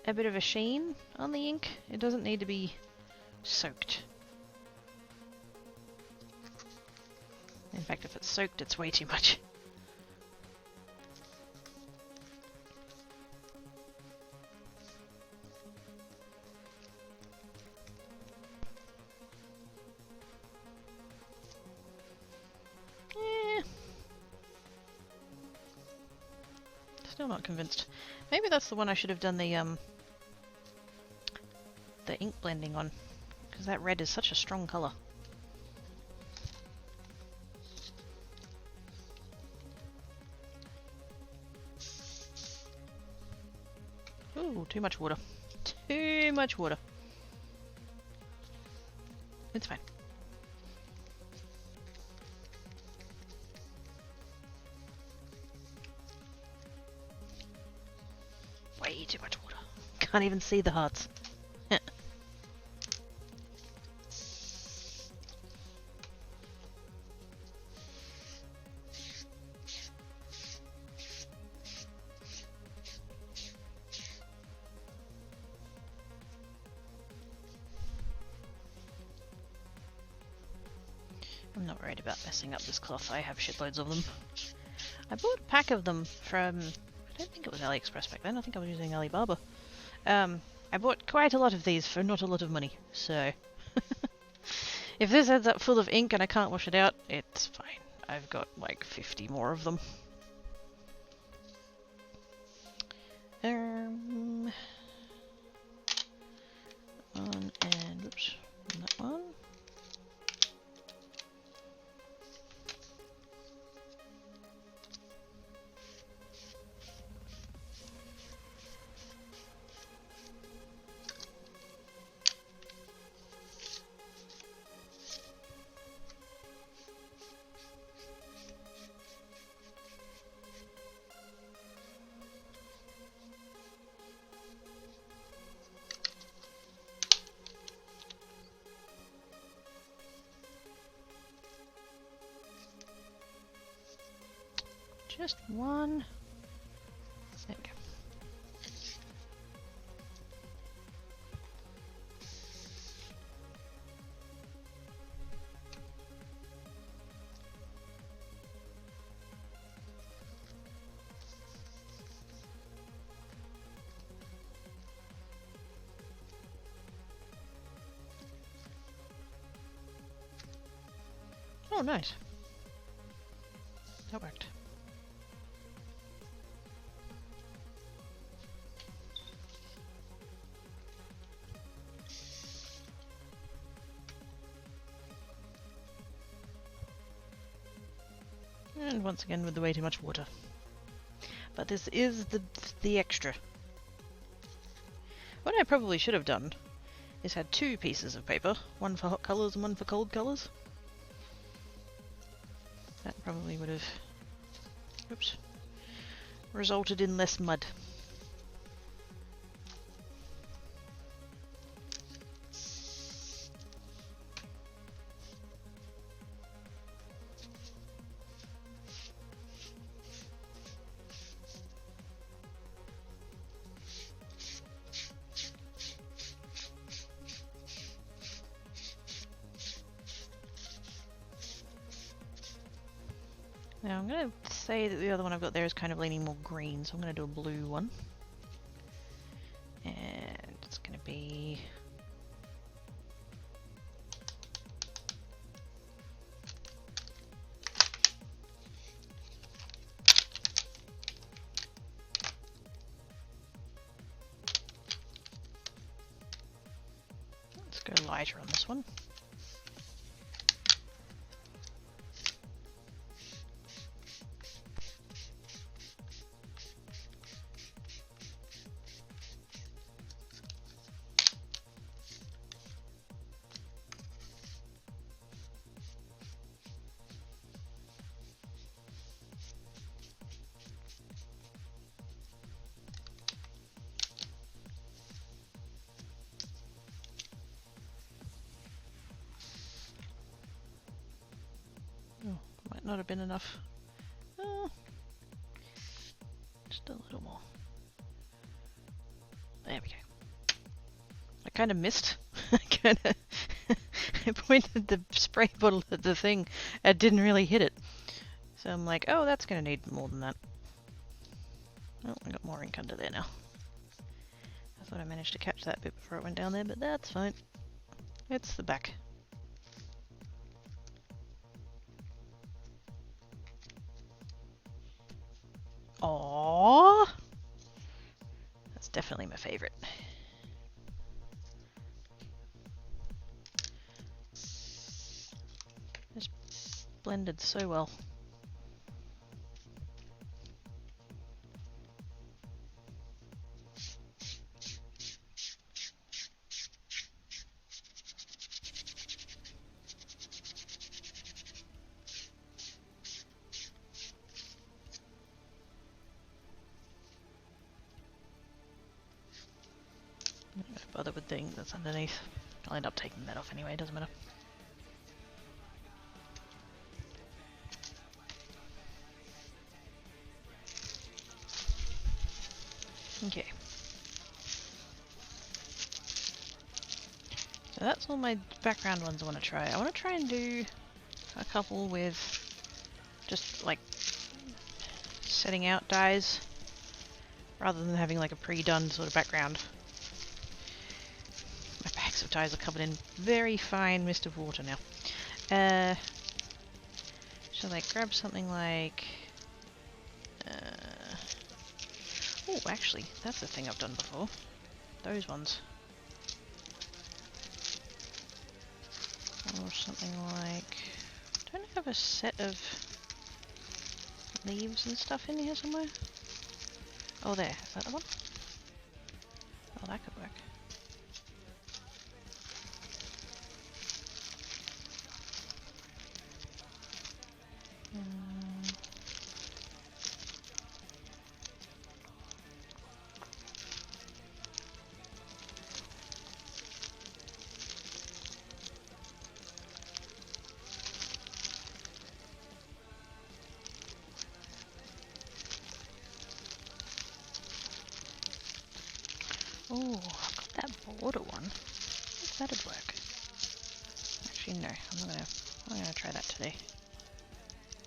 a bit of a sheen on the ink. It doesn't need to be soaked. In fact, if it's soaked, it's way too much. Still not convinced. Maybe that's the one I should have done the ink blending on, because that red is such a strong colour. Ooh, too much water. Too much water. It's fine. Way too much water. Can't even see the hearts. I'm not worried about messing up this cloth. I have shitloads of them. I bought a pack of them from... I don't think it was AliExpress back then. I think I was using Alibaba. I bought quite a lot of these for not a lot of money, so... if this ends up full of ink and I can't wash it out, it's fine. I've got like 50 more of them. One and... oops. And that one. Just one. There we go. Oh, nice. That worked. And once again with the way too much water. But this is the extra. What I probably should have done is had two pieces of paper, one for hot colours and one for cold colours. That probably would have, oops, resulted in less mud. Now I'm going to say that the other one I've got there is kind of leaning more green, so I'm going to do a blue one. And it's going to be... let's go lighter on this one. Not have been enough. Just a little more. There we go. I kind of missed. I pointed the spray bottle at the thing and didn't really hit it. So I'm like, oh, that's going to need more than that. Oh, I got more ink under there now. I thought I managed to catch that bit before it went down there, but that's fine. It's the back. Aww! That's definitely my favourite. Just blended so well. Bother with the ink that's underneath. I'll end up taking that off anyway, doesn't matter. Okay. So that's all my background ones I want to try. I want to try and do a couple with just like setting out dyes rather than having like a pre-done sort of background. My packs of dyes are covered in very fine mist of water now. Shall I grab something like... oh, actually, that's a thing I've done before. Those ones. Or something like... Don't I have a set of leaves and stuff in here somewhere? Oh, there. Is that the one? Oh, that could work. Oh, I've got that border one. If that'd work. Actually, no. I'm gonna try that today.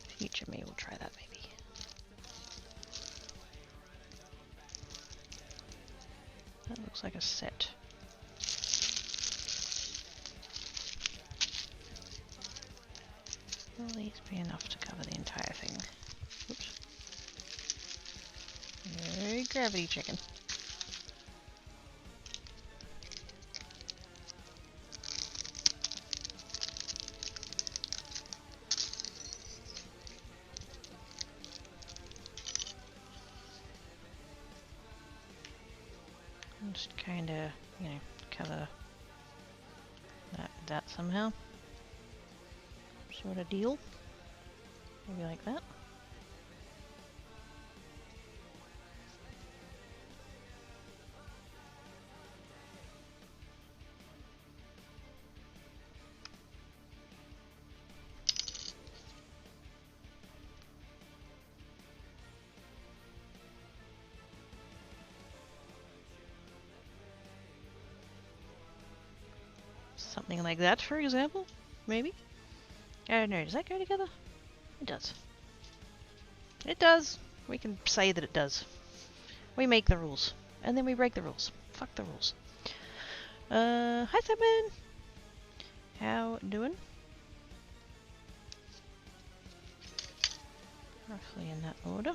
Future me will try that maybe. That looks like a set. Will these be enough to cover the entire thing? Oops. Very gravity checking. Just kind of, you know, cover that somehow. Sort of deal. Maybe like that. Something like that, for example? Maybe? I don't know. Does that go together? It does. It does. We can say that it does. We make the rules. And then we break the rules. Fuck the rules. Hi Simon! How doing? Roughly in that order.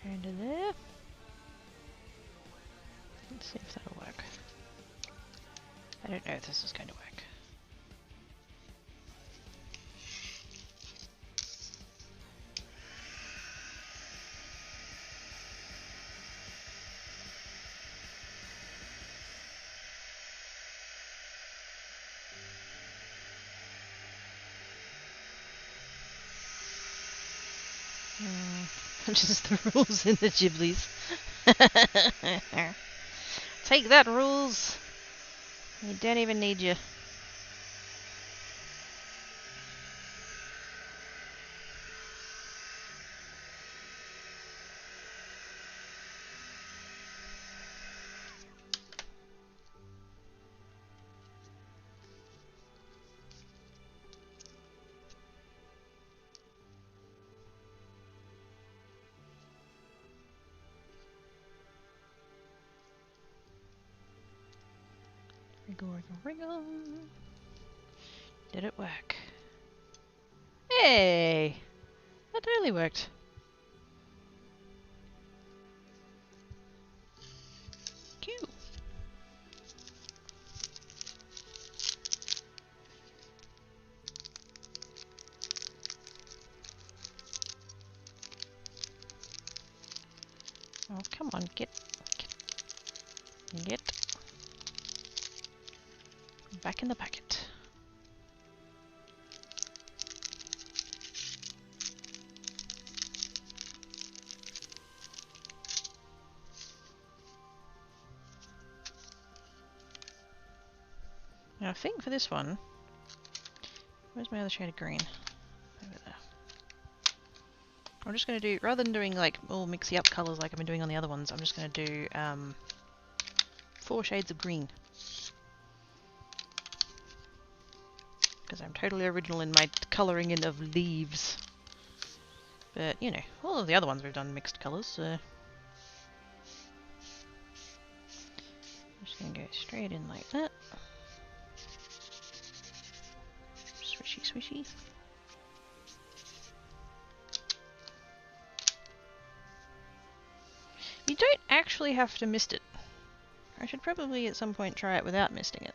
Into there. Let's see if that'll work. I don't know if this is going to work. Just the rules in the Ghiblies. Take that, rules. We don't even need you. Wriggle, wriggle, wriggle. Did it work? Hey! That totally worked. Cool. Oh, come on, get. Back in the packet. Now I think for this one, where's my other shade of green? Over there. I'm just going to do, rather than doing like all mixy up colours like I've been doing on the other ones, I'm just going to do 4 shades of green. Because I'm totally original in my colouring in of leaves. But, you know, all of the other ones we've done mixed colours, so... I'm just going to go straight in like that. Swishy, swishy. You don't actually have to mist it. I should probably at some point try it without misting it.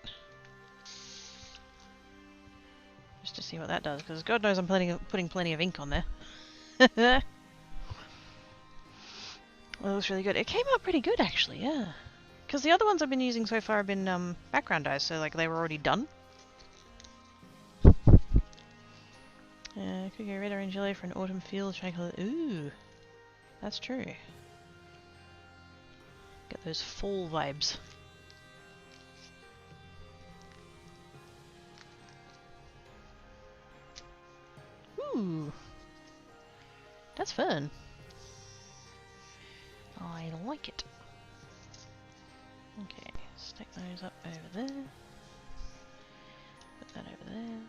Just to see what that does, because God knows I'm putting plenty of ink on there. Well, it looks really good. It came out pretty good actually, yeah. Because the other ones I've been using so far have been background dyes, so like they were already done. Could go red, orange, yellow for an autumn feel. Ooh, that's true. Get those fall vibes. Ooh, that's fun. I like it. Okay, stick those up over there. Put that over there.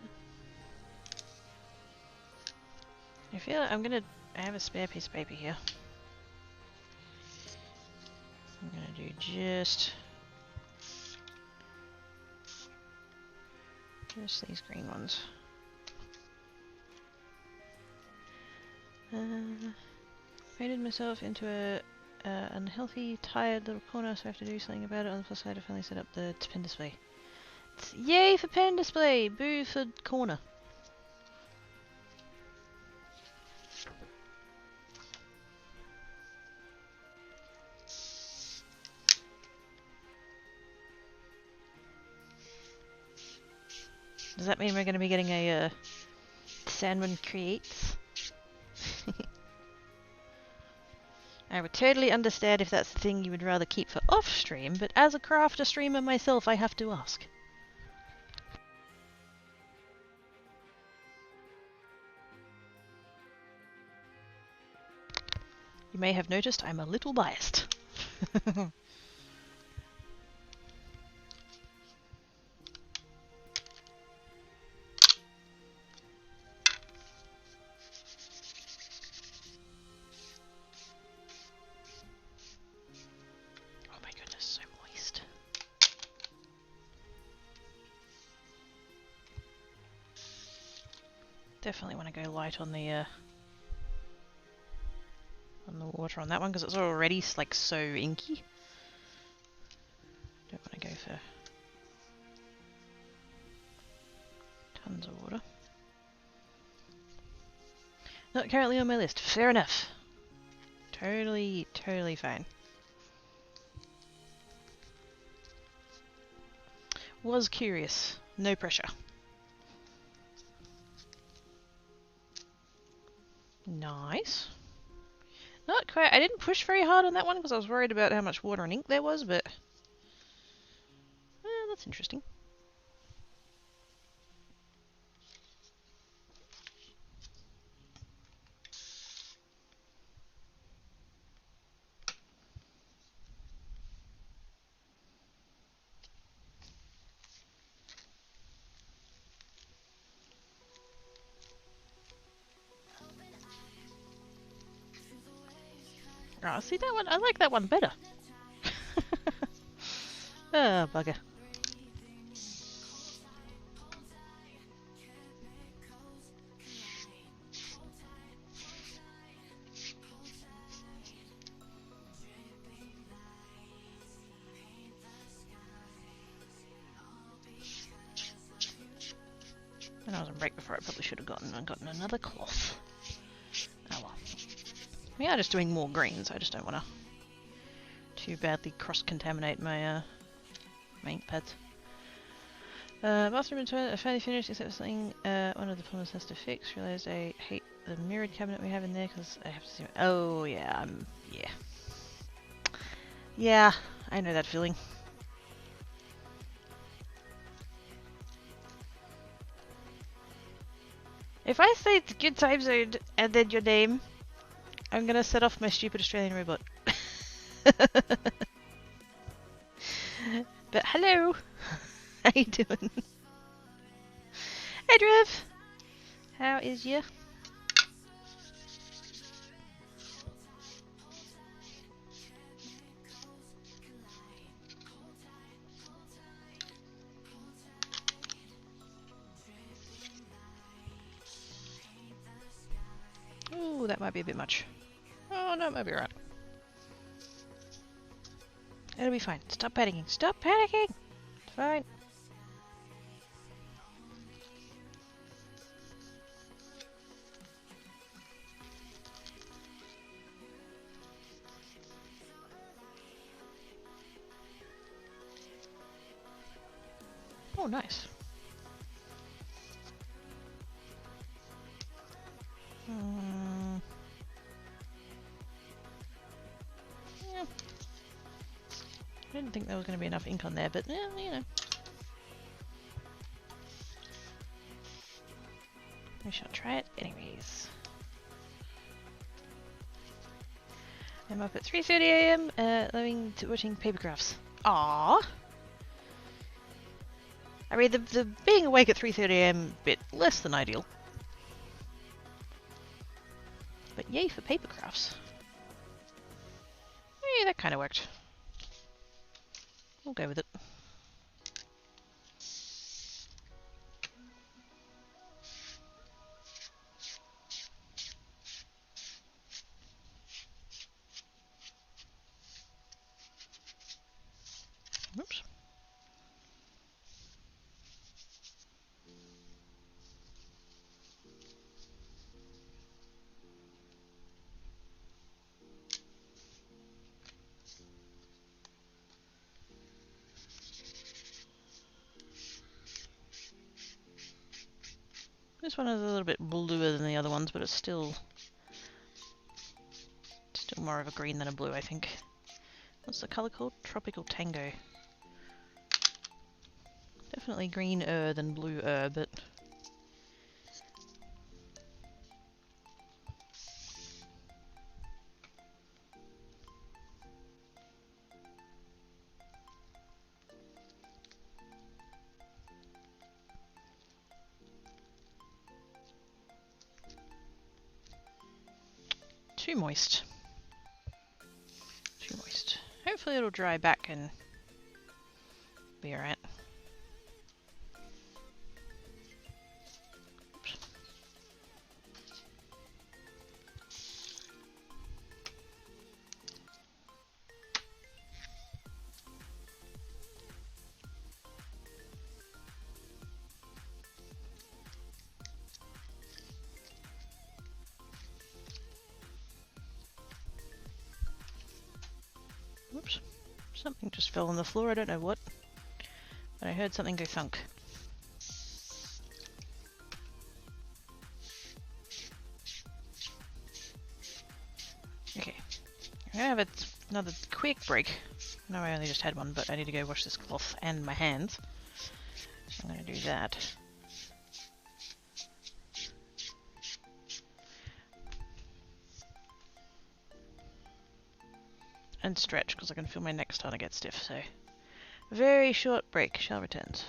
I feel like I have a spare piece of paper here. I'm gonna do just these green ones. Painted myself into a unhealthy, tired little corner, so I have to do something about it. On the plus side, I finally set up the pen display. Yay for pen display! Boo for corner. Does that mean we're going to be getting a Sandman Creates? I would totally understand if that's the thing you would rather keep for off-stream, but as a crafter streamer myself, I have to ask. You may have noticed I'm a little biased. Definitely want to go light on the water on that one because it's already like so inky. Don't want to go for tons of water. Not currently on my list. Fair enough. Totally fine. Was curious. No pressure. Nice. Not quite. I didn't push very hard on that one because I was worried about how much water and ink there was, but that's interesting. Oh, see that one? I like that one better. Oh, bugger. When I was on break before, I probably should have gotten another cloth. Oh well. We are just doing more greens. I just don't want to too badly cross-contaminate my my ink pads. Bathroom and toilet are fairly finished, except for something one of the plumbers has to fix. Realised I hate the mirrored cabinet we have in there because I have to see. Oh yeah, yeah. Yeah, I know that feeling. If I say it's good time zone and then your name, I'm gonna set off my stupid Australian robot. But hello, how you doing? Hey Drev, how is ya? Ooh, that might be a bit much. Oh no, it might be right. It'll be fine. Stop panicking. Stop panicking! It's fine. Oh, nice. Yeah. I didn't think there was going to be enough ink on there, but yeah, you know. We shall try it anyways. I'm up at 3:30 AM, loving watching papercrafts. Aww. I mean, the being awake at 3:30 AM bit less than ideal. But yay for papercrafts. Hey, that kind of worked. We'll go with it. Oops. This one is a little bit bluer than the other ones, but it's still more of a green than a blue, I think. What's the colour called? Tropical Tango. Definitely greener than bluer, but... too moist. Too moist. Hopefully it'll dry back and be alright. Whoops. Something just fell on the floor, I don't know what. But I heard something go thunk. Okay. I'm gonna have another quick break. No, I only just had one, but I need to go wash this cloth and my hands. So I'm gonna do that. And stretch, because I can feel my neck starting to get stiff, so... very short break, shall returns.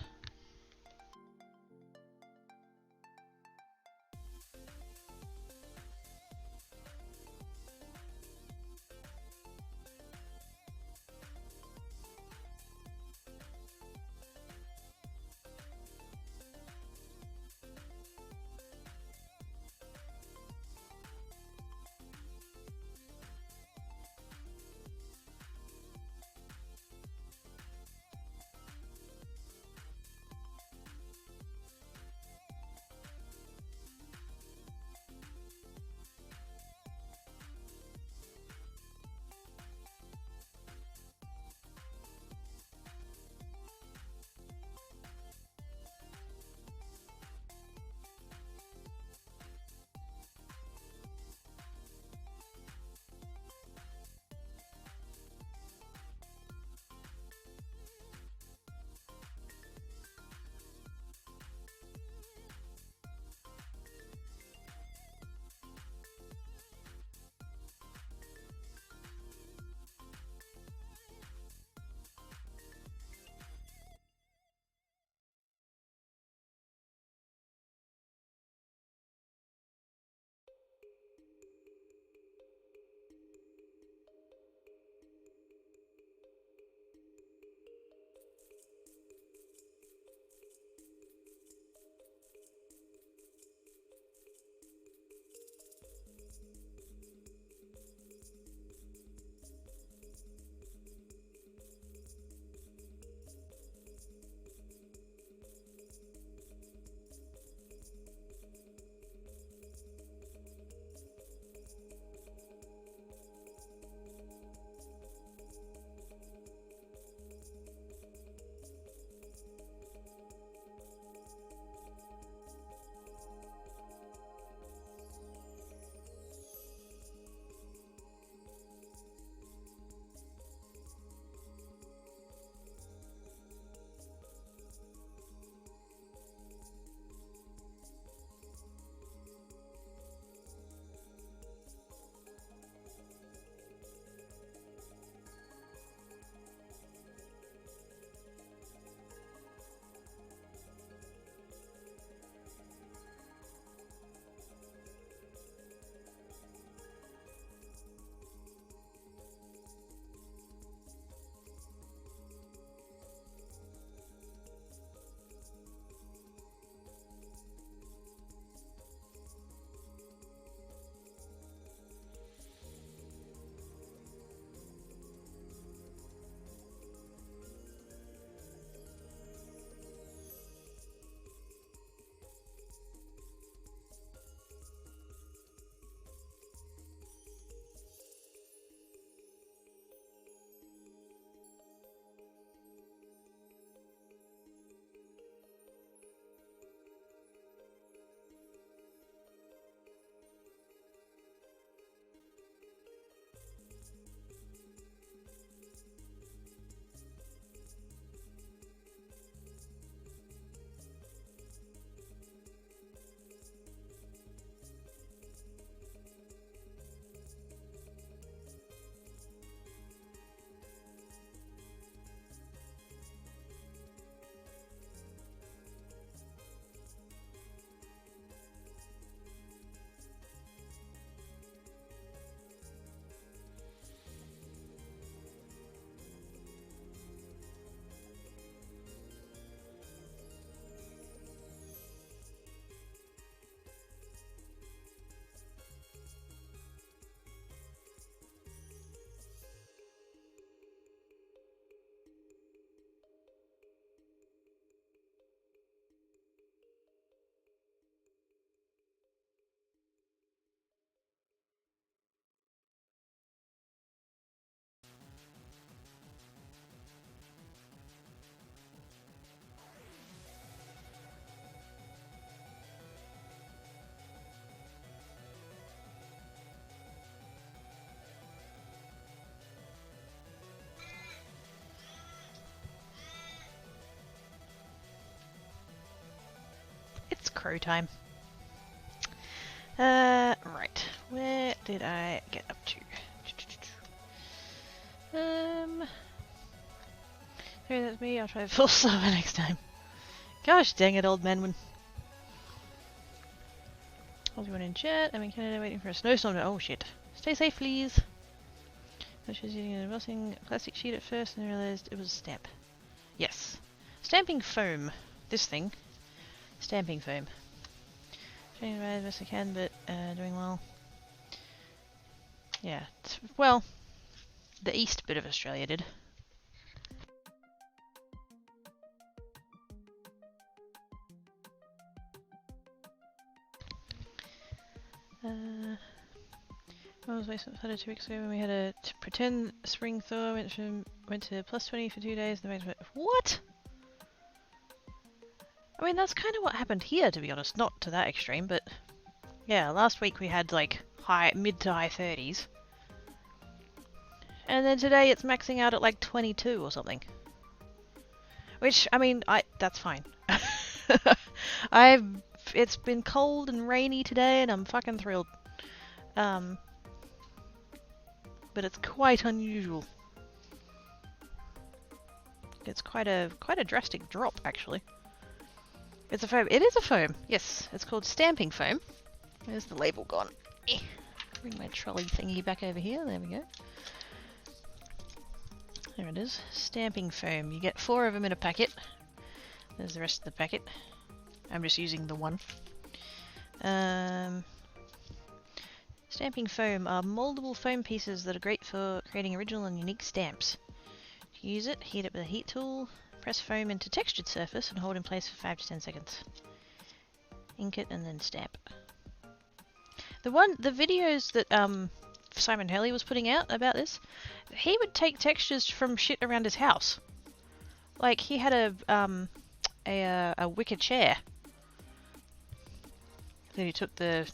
crow time. Right. Where did I get up to? Sorry, that's me. I'll try full server next time. Gosh dang it, old Menwin. How's everyone in chat? I'm in Canada waiting for a snowstorm. Oh shit. Stay safe, please. I was using an embossing plastic sheet at first and I realized it was a stamp. Yes. Stamping foam. This thing. Stamping foam. Trying to ride as best I can, but doing well. Yeah. Well, the east bit of Australia did. I was wasted 2 weeks ago when we had a pretend spring thaw. Went to plus 20 for 2 days. And the what? I mean, that's kind of what happened here, to be honest. Not to that extreme, but yeah. Last week we had like mid to high 30s, and then today it's maxing out at like 22 or something. Which I mean, that's fine. It's been cold and rainy today, and I'm fucking thrilled. But it's quite unusual. It's quite a drastic drop, actually. It's a foam. It is a foam. Yes, it's called stamping foam. There's the label gone. Bring my trolley thingy back over here. There we go. There it is. Stamping foam. You get 4 of them in a packet. There's the rest of the packet. I'm just using the one. Stamping foam are moldable foam pieces that are great for creating original and unique stamps. To use it, heat it with a heat tool, press foam into textured surface and hold in place for 5 to 10 seconds. Ink it and then stamp. The videos that Simon Hurley was putting out about this, he would take textures from shit around his house. Like he had a wicker chair. Then he took the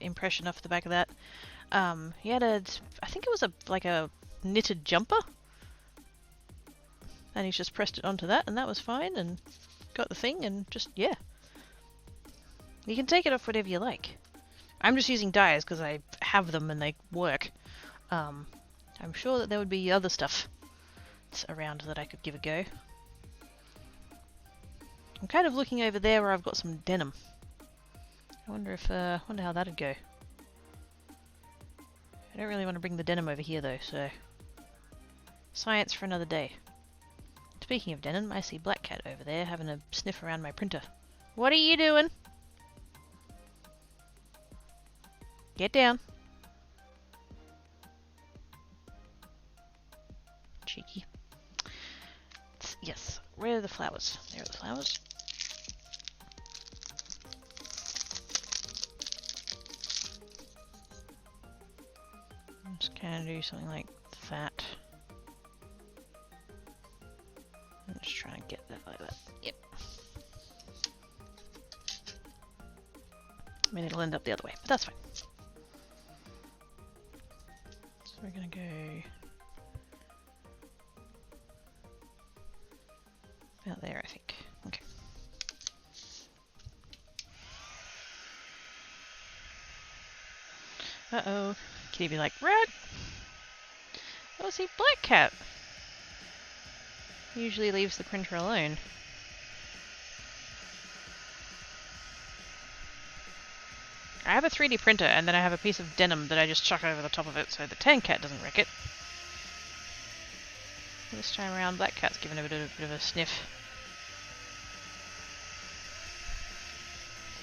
impression off the back of that. He had I think it was like a knitted jumper, and he's just pressed it onto that, and that was fine, and got the thing, and just yeah. You can take it off whatever you like. I'm just using dyes because I have them and they work. I'm sure that there would be other stuff around that I could give a go. I'm kind of looking over there where I've got some denim. I wonder how that'd go. I don't really want to bring the denim over here though, so science for another day. Speaking of denim, I see Black Cat over there having a sniff around my printer. What are you doing? Get down. Cheeky. Yes. Where are the flowers? There are the flowers. I'm just gonna do something like that. I'm just trying to get that like that. Yep. I mean, it'll end up the other way, but that's fine. So we're gonna go about there, I think. Okay. Uh-oh. Kitty be like, Rat! Oh, see, Black Cat! Usually leaves the printer alone. I have a 3D printer, and then I have a piece of denim that I just chuck over the top of it so the Tan Cat doesn't wreck it. This time around, Black Cat's given a bit of a sniff.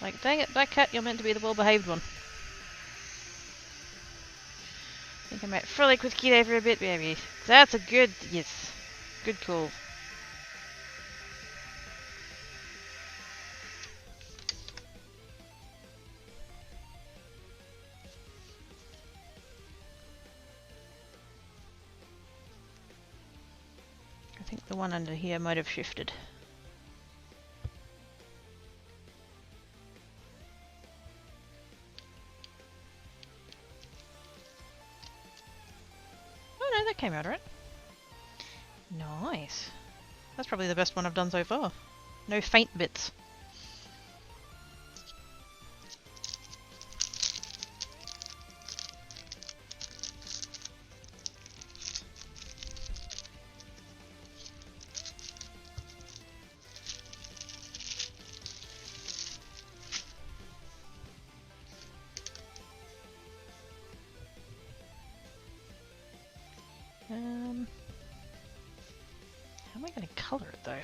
Like, dang it, Black Cat, you're meant to be the well-behaved one. I think I might frolic with Kitty for a bit, baby. That's a good, yes, good call. I think the one under here might have shifted. Oh no, that came out alright. Nice. That's probably the best one I've done so far. No faint bits. though.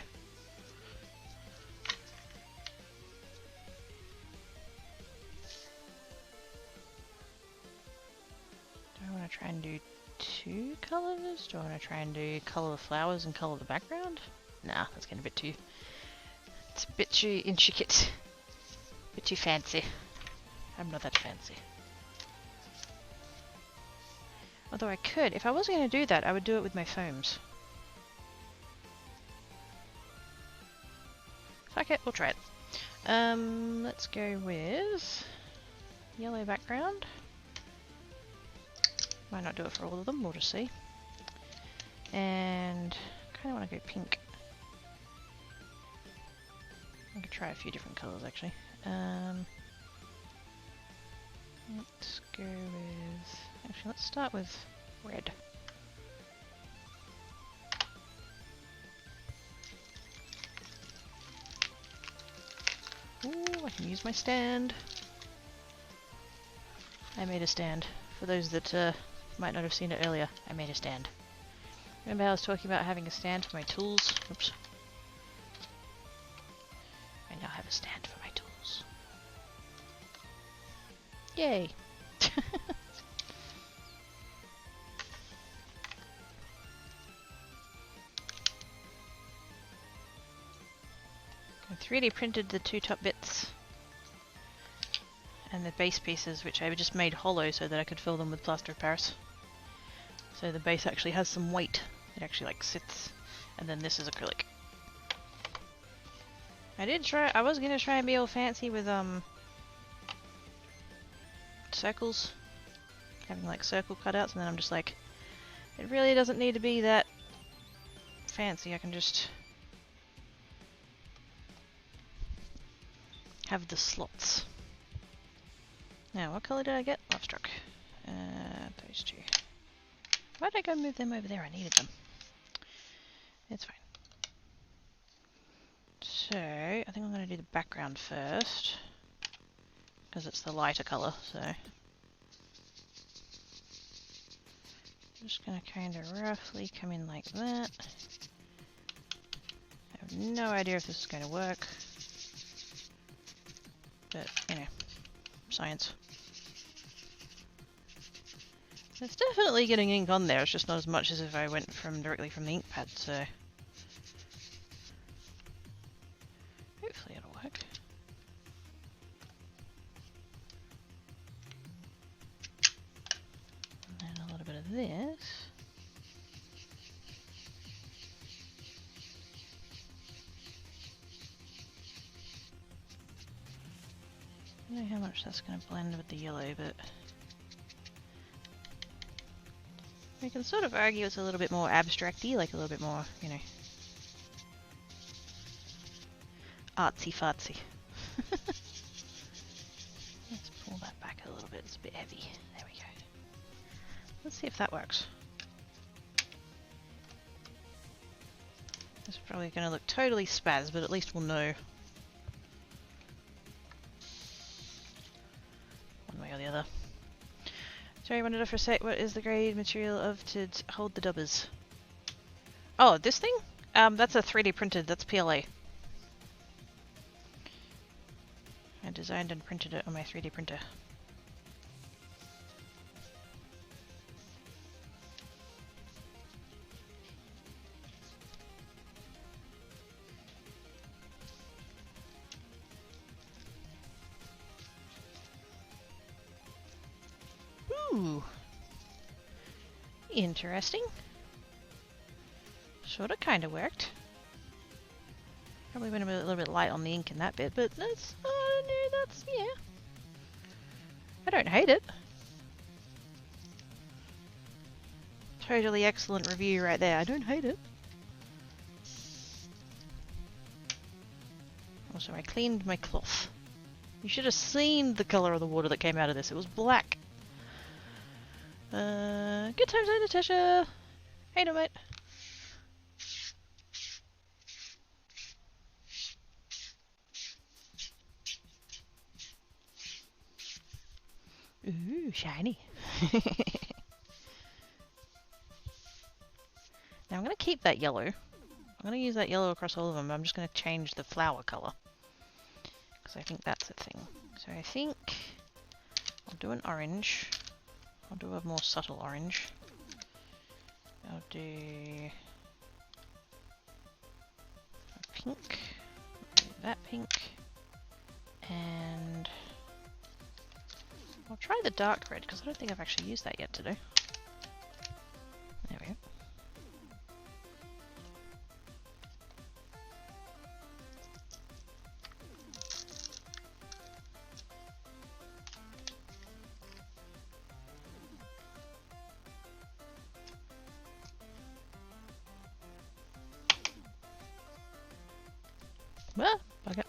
Do I want to try and do 2 colours? Do I want to try and do colour the flowers and colour the background? Nah, that's getting a bit too... It's a bit too intricate. A bit too fancy. I'm not that fancy. Although I could, if I was going to do that, I would do it with my foams. Fuck it, we'll try it. Let's go with yellow background. Might not do it for all of them, we'll just see. And kind of want to go pink. I could try a few different colours actually. Let's go with... Actually, let's start with red. Ooh, I can use my stand. I made a stand. For those that might not have seen it earlier, I made a stand. Remember how I was talking about having a stand for my tools? Oops. I now have a stand for my tools. Yay! I 3D printed the 2 top bits and the base pieces, which I just made hollow so that I could fill them with plaster of Paris. So the base actually has some weight. It actually like sits, and then this is acrylic. I was gonna try and be all fancy with circles, having like circle cutouts, and then I'm just like, it really doesn't need to be that fancy. I can just have the slots. Now, what colour did I get? Love struck. Those 2. Why did I go move them over there? I needed them. It's fine. So, I think I'm going to do the background first, because it's the lighter colour, so... I'm just going to kind of roughly come in like that. I have no idea if this is going to work, but, you know, science. It's definitely getting ink on there, it's just not as much as if I went directly from the ink pad, so... Hopefully it'll work. And then a little bit of this. I don't know how much that's going to blend with the yellow, but... We can sort of argue it's a little bit more abstract-y, like a little bit more, you know, artsy-fartsy. Let's pull that back a little bit, it's a bit heavy. There we go. Let's see if that works. This is probably going to look totally spaz, but at least we'll know one way or the other. Sorry, I wanted to for a sec. What is the grade material of to hold the dubbers? Oh, this thing? That's a 3D printed. That's PLA. I designed and printed it on my 3D printer. Ooh. Interesting. Sorta kinda worked. Probably went a little bit light on the ink in that bit, but that's, no, that's, yeah. I don't hate it. Totally excellent review right there. I don't hate it. Also, I cleaned my cloth. You should have seen the colour of the water that came out of this. It was black. Good times, Natasha. Hey, no, mate. Ooh, shiny. Now I'm going to keep that yellow. I'm going to use that yellow across all of them, but I'm just going to change the flower colour. Because I think that's a thing. So I think I'll do an orange. I'll do a more subtle orange. I'll do a pink. I'll do that pink. And I'll try the dark red, because I don't think I've actually used that yet today. There we go. Ah, bugger.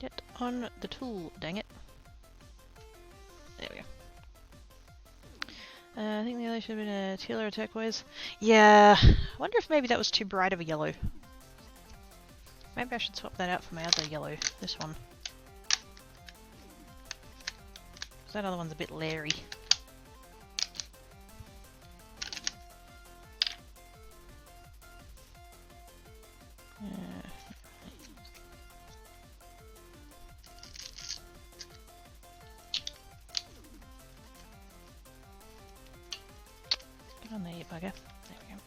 Get on the tool, dang it. There we go. I think the yellow should have been a teal or a turquoise. Yeah, I wonder if maybe that was too bright of a yellow. Maybe I should swap that out for my other yellow, this one. Because that other one's a bit leery. Get on there, you bugger. There we go.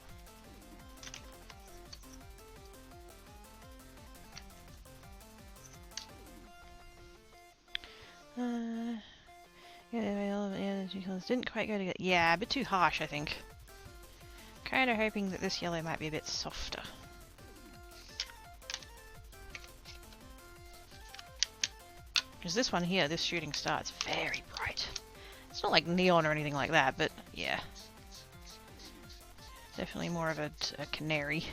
Yeah, the two colours didn't quite go together. Yeah, a bit too harsh, I think. Kind of hoping that this yellow might be a bit softer. Because this one here, this shooting star, it's very bright. It's not like neon or anything like that, but yeah. Definitely more of a canary.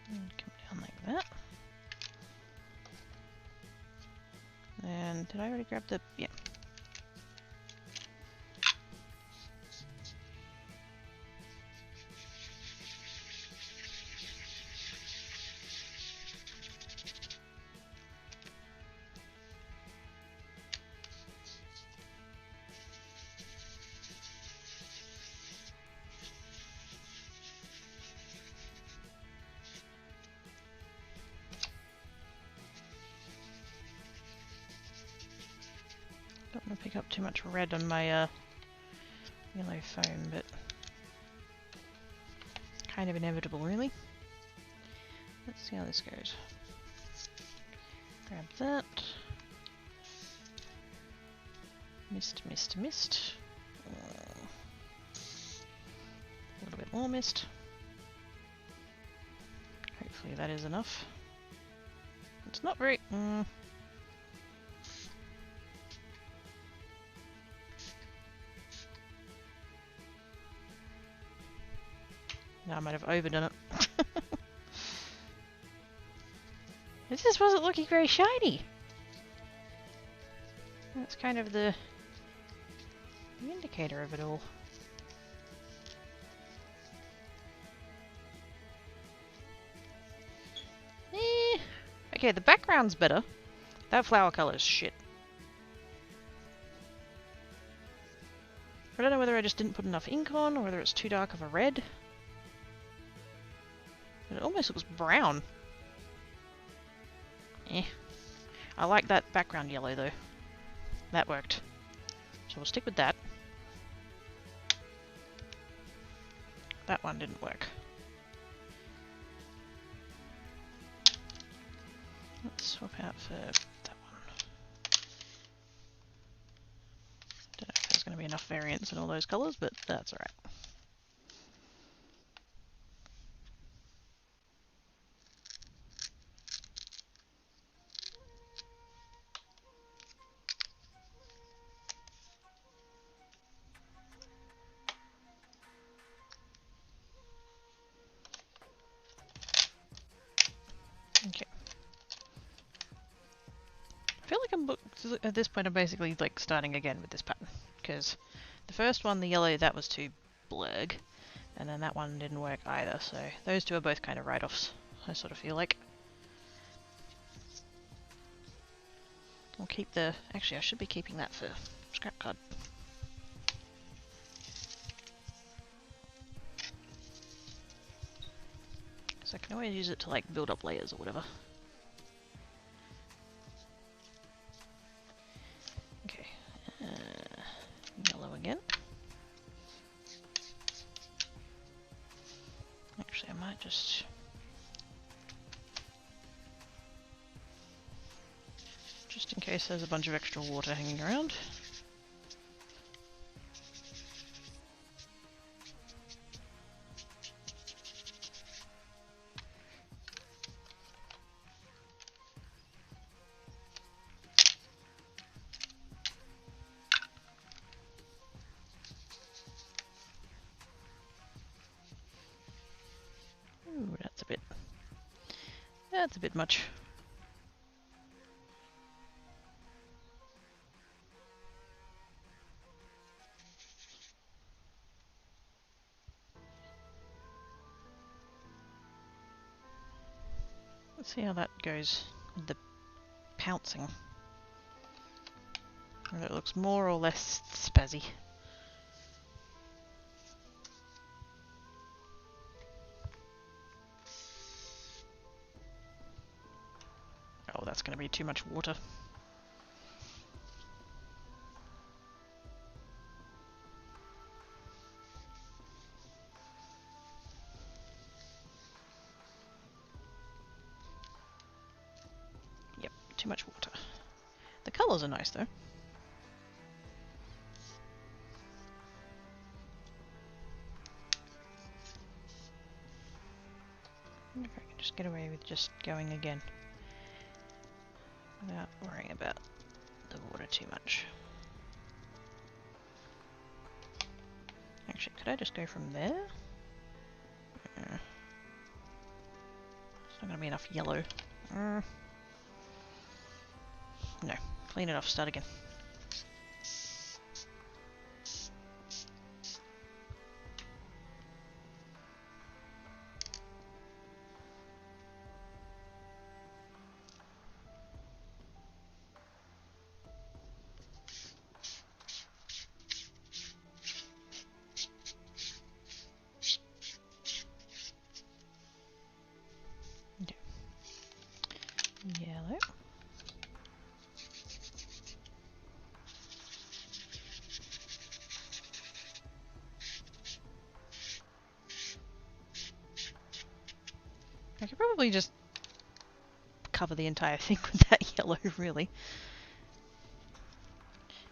Come down like that. And did I already grab the... yeah. Don't want to pick up too much red on my yellow foam, but kind of inevitable, really. Let's see how this goes. Grab that. Mist, mist, mist. A little bit more mist. Hopefully that is enough. It's not very... No, I might have overdone it. It just wasn't looking very shiny. That's kind of the indicator of it all. Okay, the background's better. That flower colour is shit. I don't know whether I just didn't put enough ink on, or whether it's too dark of a red. It almost looks brown. I like that background yellow though. That worked. So we'll stick with that. That one didn't work. Let's swap out for that one. Don't know if there's going to be enough variance in all those colours, but that's alright. Okay. I feel like at this point I'm basically like starting again with this pattern, because the first one, the yellow, that was too blurg. And then that one didn't work either, so those two are both kind of write-offs, I sort of feel like. I'll keep the... Actually, I should be keeping that for scrap card. So I can always use it to like build up layers or whatever. Okay, yellow again. Actually, I might just in case there's a bunch of extra water hanging around. Ooh, that's a bit much. Let's see how that goes with the pouncing. Whether it looks more or less spazzy. Oh, that's going to be too much water. Yep, too much water. The colours are nice though. I wonder if I can just get away with just going again without worrying about the water too much. Actually, could I just go from there? It's not going to be enough yellow. No, clean it off, start again. Okay. Yellow. I could probably just cover the entire thing with that yellow, really.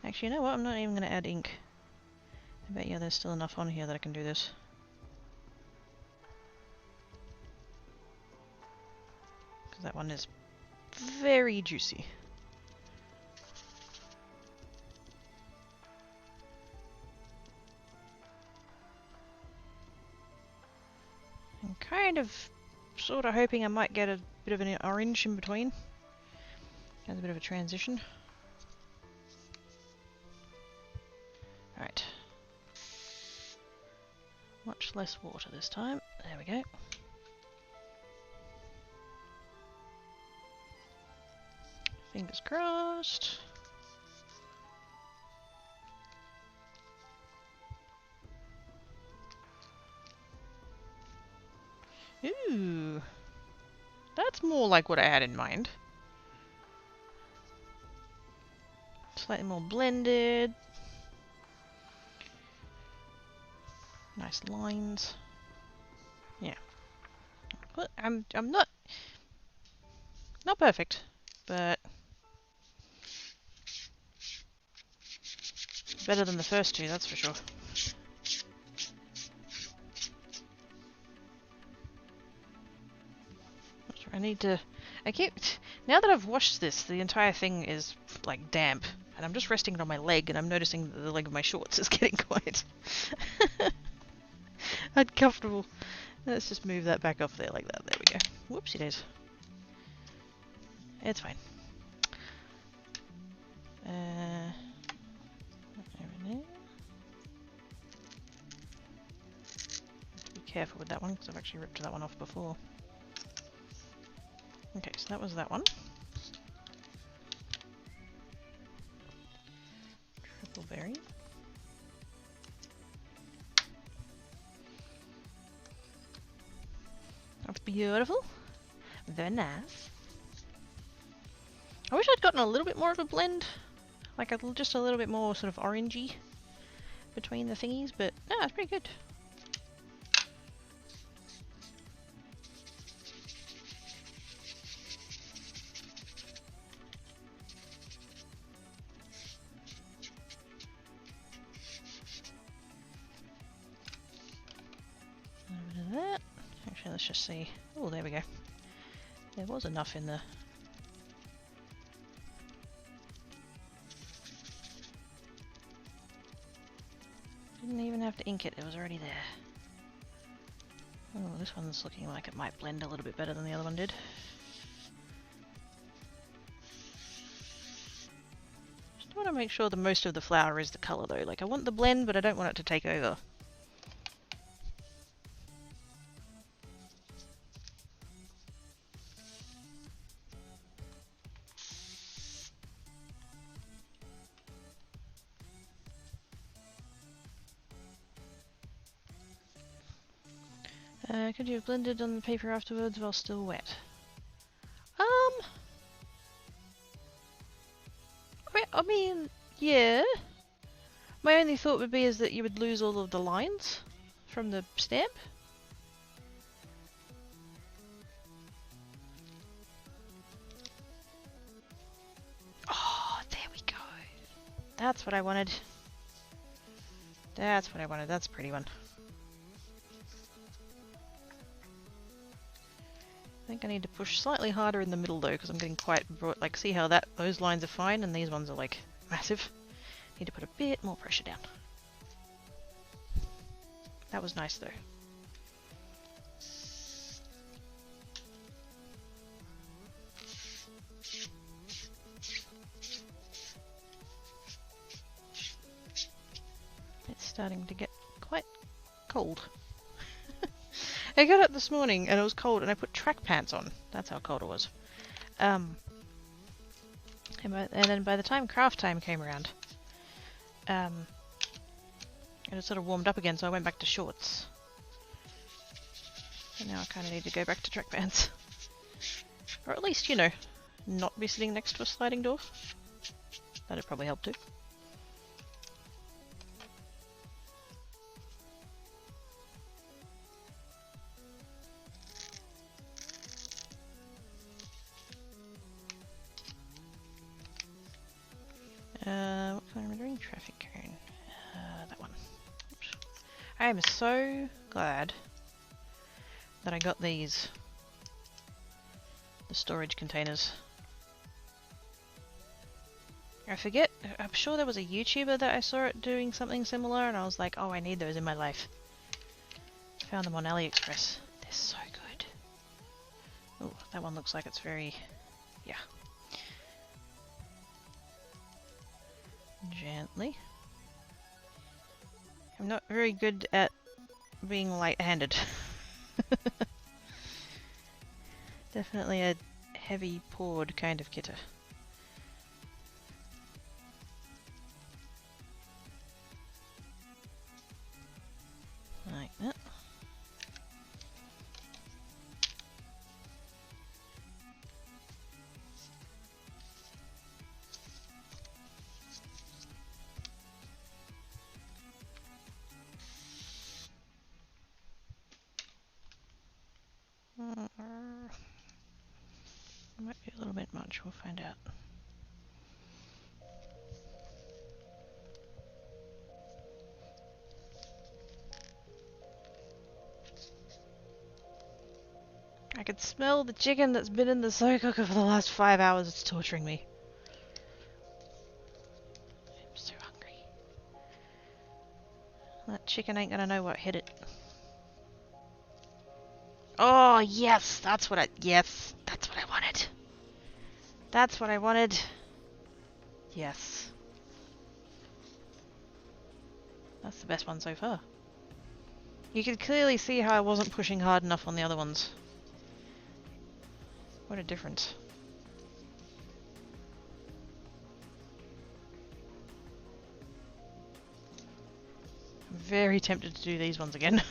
Actually, you know what? I'm not even going to add ink. I bet, yeah, there's still enough on here that I can do this. Because that one is very juicy. I'm kind of, sort of hoping I might get a bit of an orange in between. As a bit of a transition. Right. Much less water this time. There we go. Fingers crossed. Ooh. That's more like what I had in mind. Slightly more blended. Nice lines. Yeah. Well, I'm not perfect, but better than the first two, that's for sure. I need to... now that I've washed this, the entire thing is like damp, and I'm just resting it on my leg, and I'm noticing that the leg of my shorts is getting quite uncomfortable. Let's just move that back off there like that. There we go. Whoopsie days. It's fine. Over there. careful with that one because I've actually ripped that one off before. Okay, so that was that one. Triple berry. That's beautiful. Very nice. I wish I'd gotten a little bit more of a blend. Like just a little bit more sort of orangey between the thingies, but no, it's pretty good. A little bit of that. Actually, let's just see. Oh, there we go. There was enough in the... Didn't even have to ink it, it was already there. Oh, this one's looking like it might blend a little bit better than the other one did. Just want to make sure the most of the flower is the colour though. Like I want the blend, but I don't want it to take over. Could you have blended on the paper afterwards while still wet? I mean, yeah. My only thought would be is that you would lose all of the lines from the stamp. Oh, there we go. That's what I wanted. That's what I wanted. That's a pretty one. I think I need to push slightly harder in the middle though, because I'm getting quite broad. Like, see how those lines are fine, and these ones are like massive. Need to put a bit more pressure down. That was nice though. It's starting to get quite cold. I got up this morning and it was cold and I put track pants on. That's how cold it was. And then by the time craft time came around, it had sort of warmed up again, so I went back to shorts. And now I kind of need to go back to track pants. Or at least, you know, not be sitting next to a sliding door. That'd probably help too. What kind am I doing? Traffic cone. That one. Oops. I am so glad that I got these. The storage containers. I forget, I'm sure there was a YouTuber that I saw it doing something similar and I was like, oh, I need those in my life. Found them on AliExpress. They're so good. Oh, that one looks like it's very... yeah. Gently. I'm not very good at being light-handed. Definitely a heavy poured kind of kitter. Like that. Might be a little bit much, we'll find out. I could smell the chicken that's been in the slow cooker for the last 5 hours. It's torturing me. I'm so hungry. That chicken ain't gonna know what hit it. Oh, yes! That's what I wanted. That's what I wanted. Yes. That's the best one so far. You could clearly see how I wasn't pushing hard enough on the other ones. What a difference. I'm very tempted to do these ones again.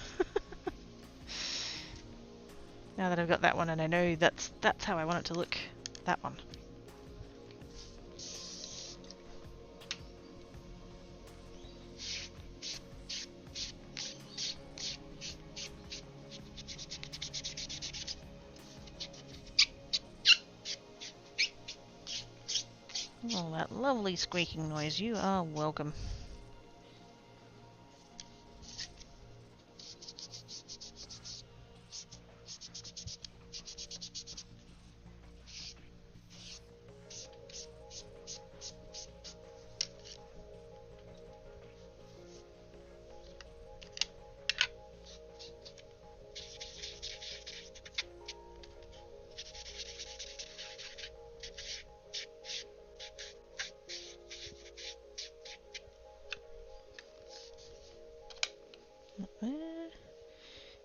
Now that I've got that one and I know that's how I want it to look. That one. Oh, that lovely squeaking noise. You are welcome.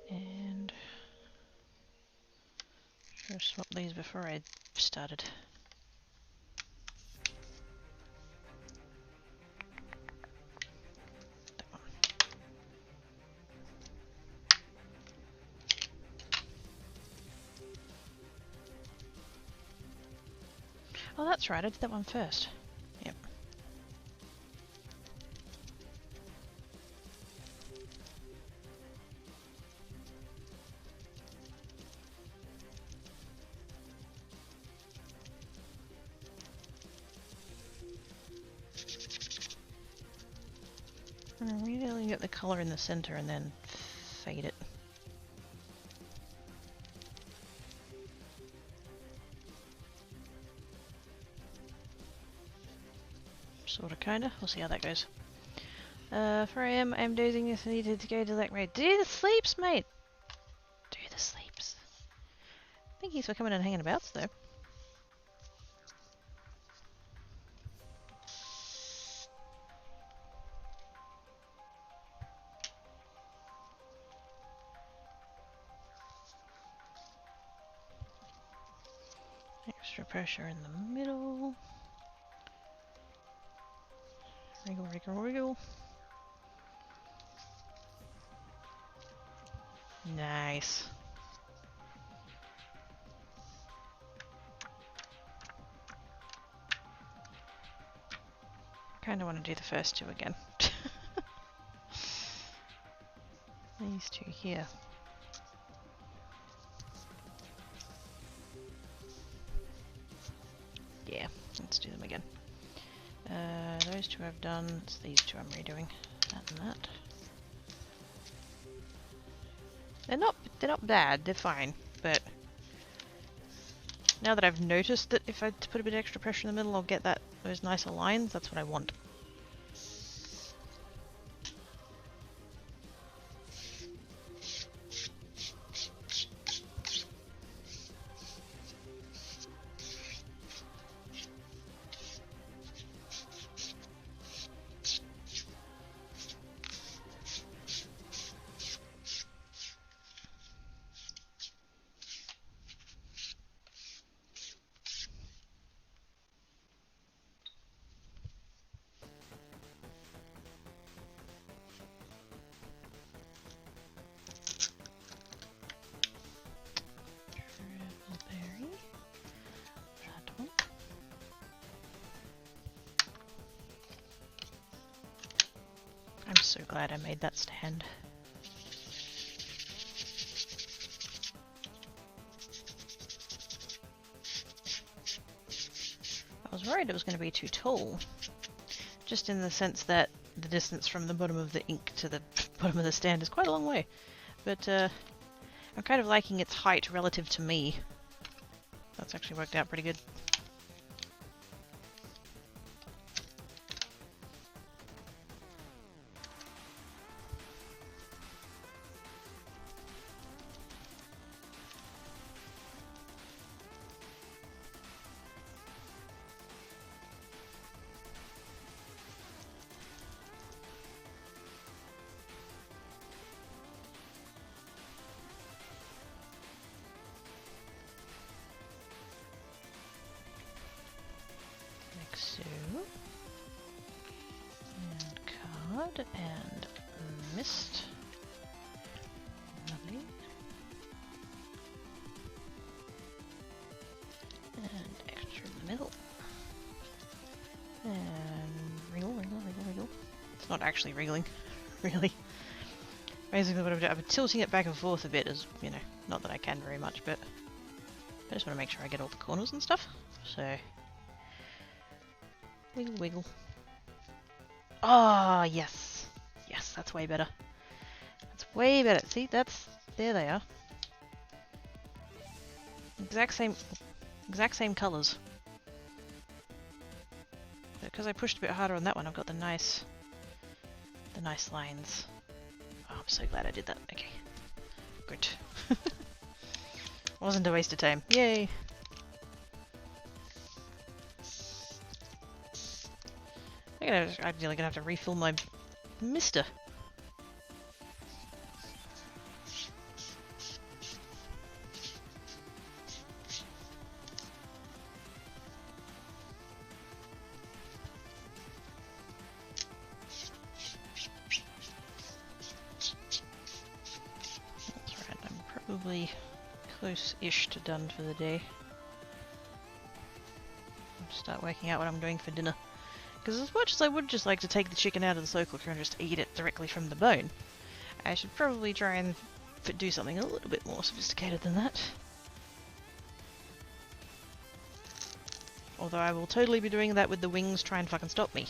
And should have swapped these before I started. That one. Oh, that's right. I did that one first. Yep. And really get the color in the center and then fade it. Sorta, kinda. We'll see how that goes. 4 AM, I'm dozing. Yes, I needed to go to that rate. Do the sleeps, mate! Do the sleeps. Thank you for coming and hanging about, though. Extra pressure in the middle. Wriggle, wriggle, wriggle. Nice. Kinda want to do the first two again. These two here. Yeah, let's do them again. Those two I've done. It's these two I'm redoing. That and that. They're not bad. They're fine. But now that I've noticed that if I put a bit of extra pressure in the middle, I'll get those nicer lines. That's what I want. I'm so glad I made that stand. I was worried it was going to be too tall, just in the sense that the distance from the bottom of the ink to the bottom of the stand is quite a long way. But I'm kind of liking its height relative to me. That's actually worked out pretty good. and mist. Lovely. And extra in the middle. And wriggle, wriggle, wriggle, wriggle. It's not actually wriggling, really. Basically what I'm tilting it back and forth a bit, as you know, not that I can very much, but I just want to make sure I get all the corners and stuff. So, wiggle, wiggle. Oh, yes. Yes, that's way better. That's way better. See, there they are. Exact same colours. Because I pushed a bit harder on that one, I've got the nice lines. Oh, I'm so glad I did that. Okay, good. Wasn't a waste of time. Yay! I'm ideally gonna have to refill my mister. That's right, I'm probably close-ish to done for the day. I'll start working out what I'm doing for dinner. Because as much as I would just like to take the chicken out of the slow cooker and just eat it directly from the bone, I should probably try and do something a little bit more sophisticated than that. Although I will totally be doing that with the wings, try and fucking stop me.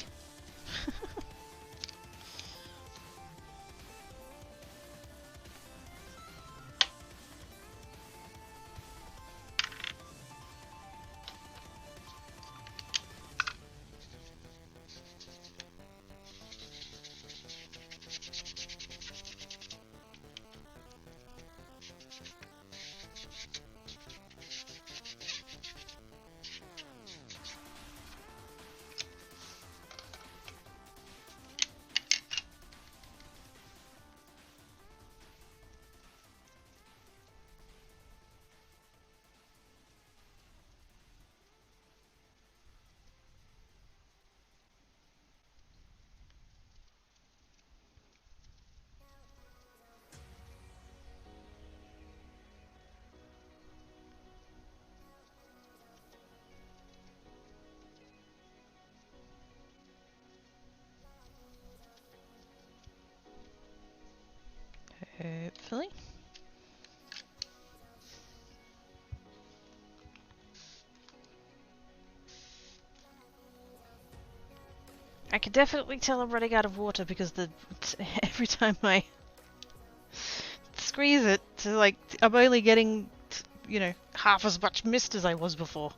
Hopefully. I can definitely tell I'm running out of water because every time I squeeze it, I'm only getting, you know, half as much mist as I was before.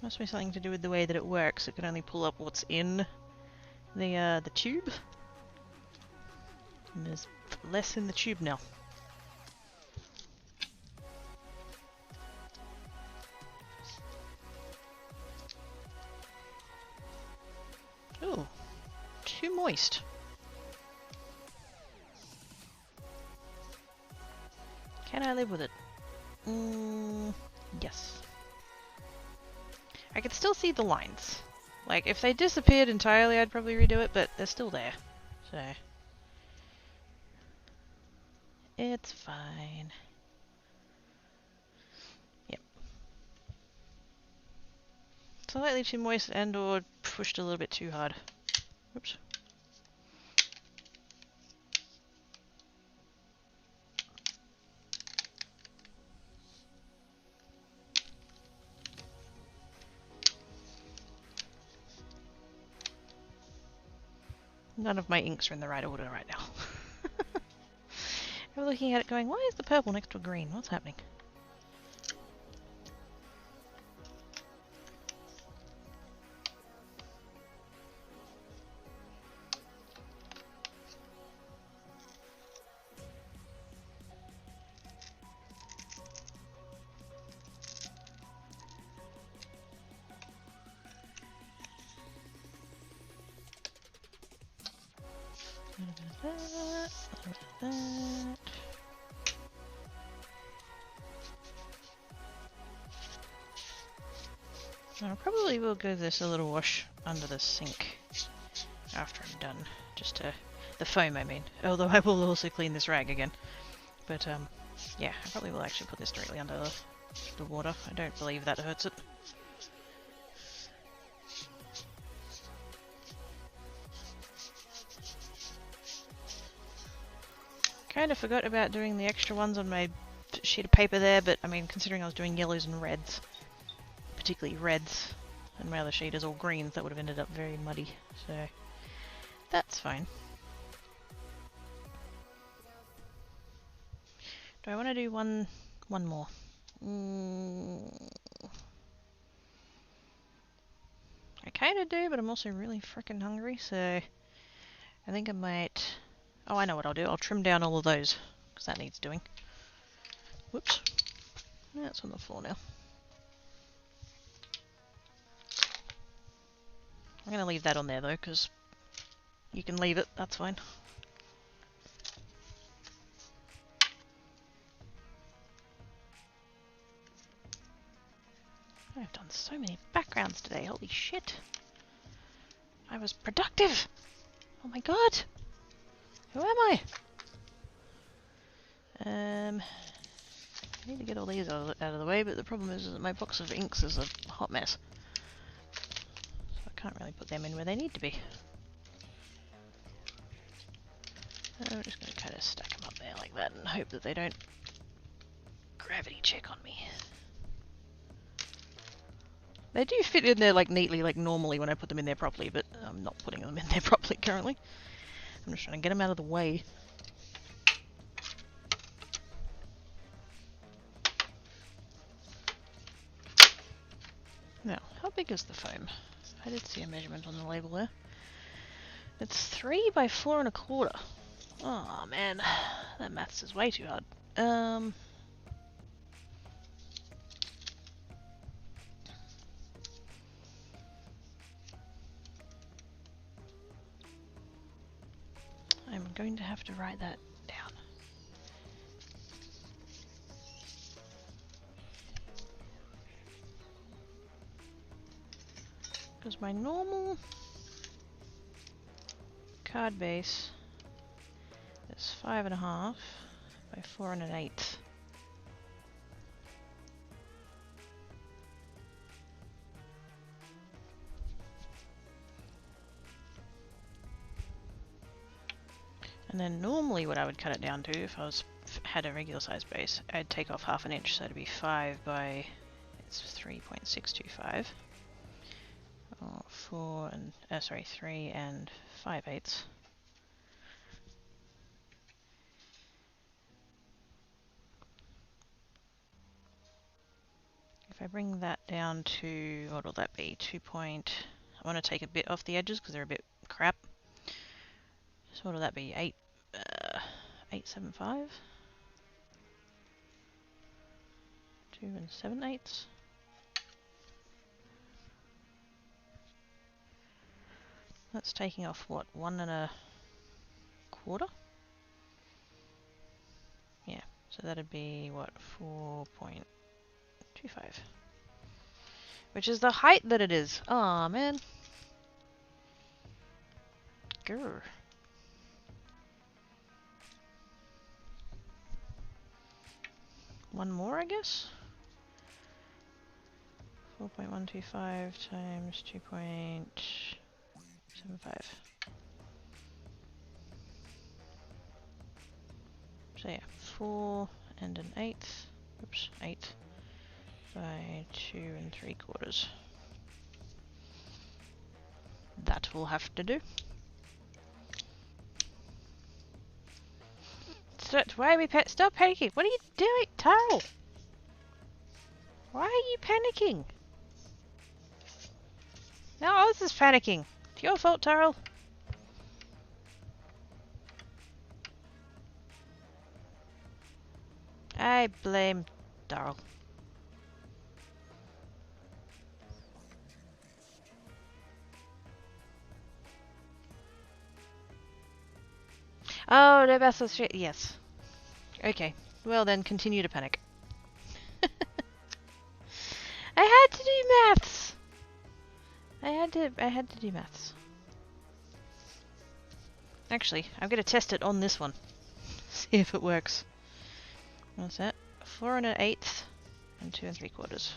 Must be something to do with the way that it works. It can only pull up what's in the tube. And there's less in the tube now. Ooh, too moist. Can I live with it? Yes. I can still see the lines. Like, if they disappeared entirely, I'd probably redo it, but they're still there. So... it's fine. Yep. Slightly too moist and or pushed a little bit too hard. Oops. None of my inks are in the right order right now. I'm looking at it going, why is the purple next to a green? What's happening? little bit of that, a little bit of that. I probably will give this a little wash under the sink after I'm done, just to the foam I mean, although I will also clean this rag again. But yeah, I probably will actually put this directly under the water. I don't believe that hurts it. Kind of forgot about doing the extra ones on my sheet of paper there, but I mean, considering I was doing yellows and reds, particularly reds, and my other sheet is all greens, that would have ended up very muddy, so that's fine. Do I want to do one more? I kind of do, but I'm also really freaking hungry, so I think I might... Oh, I know what I'll do. I'll trim down all of those, because that needs doing. Whoops. That's on the floor now. I'm going to leave that on there, though, because you can leave it. That's fine. I've done so many backgrounds today. Holy shit. I was productive. Oh my god. Who am I? I need to get all these out of the way, but the problem is that my box of inks is a hot mess. So I can't really put them in where they need to be. I'm just going to kind of stack them up there like that and hope that they don't gravity check on me. They do fit in there like neatly, like normally when I put them in there properly, but I'm not putting them in there properly currently. I'm just trying to get them out of the way. Now, how big is the foam? I did see a measurement on the label there. It's 3 by 4 1/4. Oh man, that maths is way too hard. I'm going to have to write that down. Because my normal card base is 5.5 by 4 1/8. And then normally what I would cut it down to, if I had a regular size base, I'd take off 1/2 inch, so it'd be 5 by, it's 3.625. Or 3 and 5/8. If I bring that down to, what will that be, I want to take a bit off the edges because they're a bit crap. So what will that be, 8.75? 2 7/8. That's taking off what, 1 1/4? Yeah, so that'd be what, 4.25. Which is the height that it is. Aw, man. Grr. One more, I guess? 4.125 times 2.75. So yeah, 4 1/8. Oops, 8 by 2 3/4. That will have to do. Why are we stop panicking? What are you doing, Tarl? Why are you panicking? No, I was just panicking. It's your fault, Tarl. I blame Darl. Oh, no maths shit. Yes. Okay. Well then, continue to panic. I had to do maths. I had to do maths. Actually, I'm gonna test it on this one. See if it works. What's that? 4 1/8 and 2 3/4.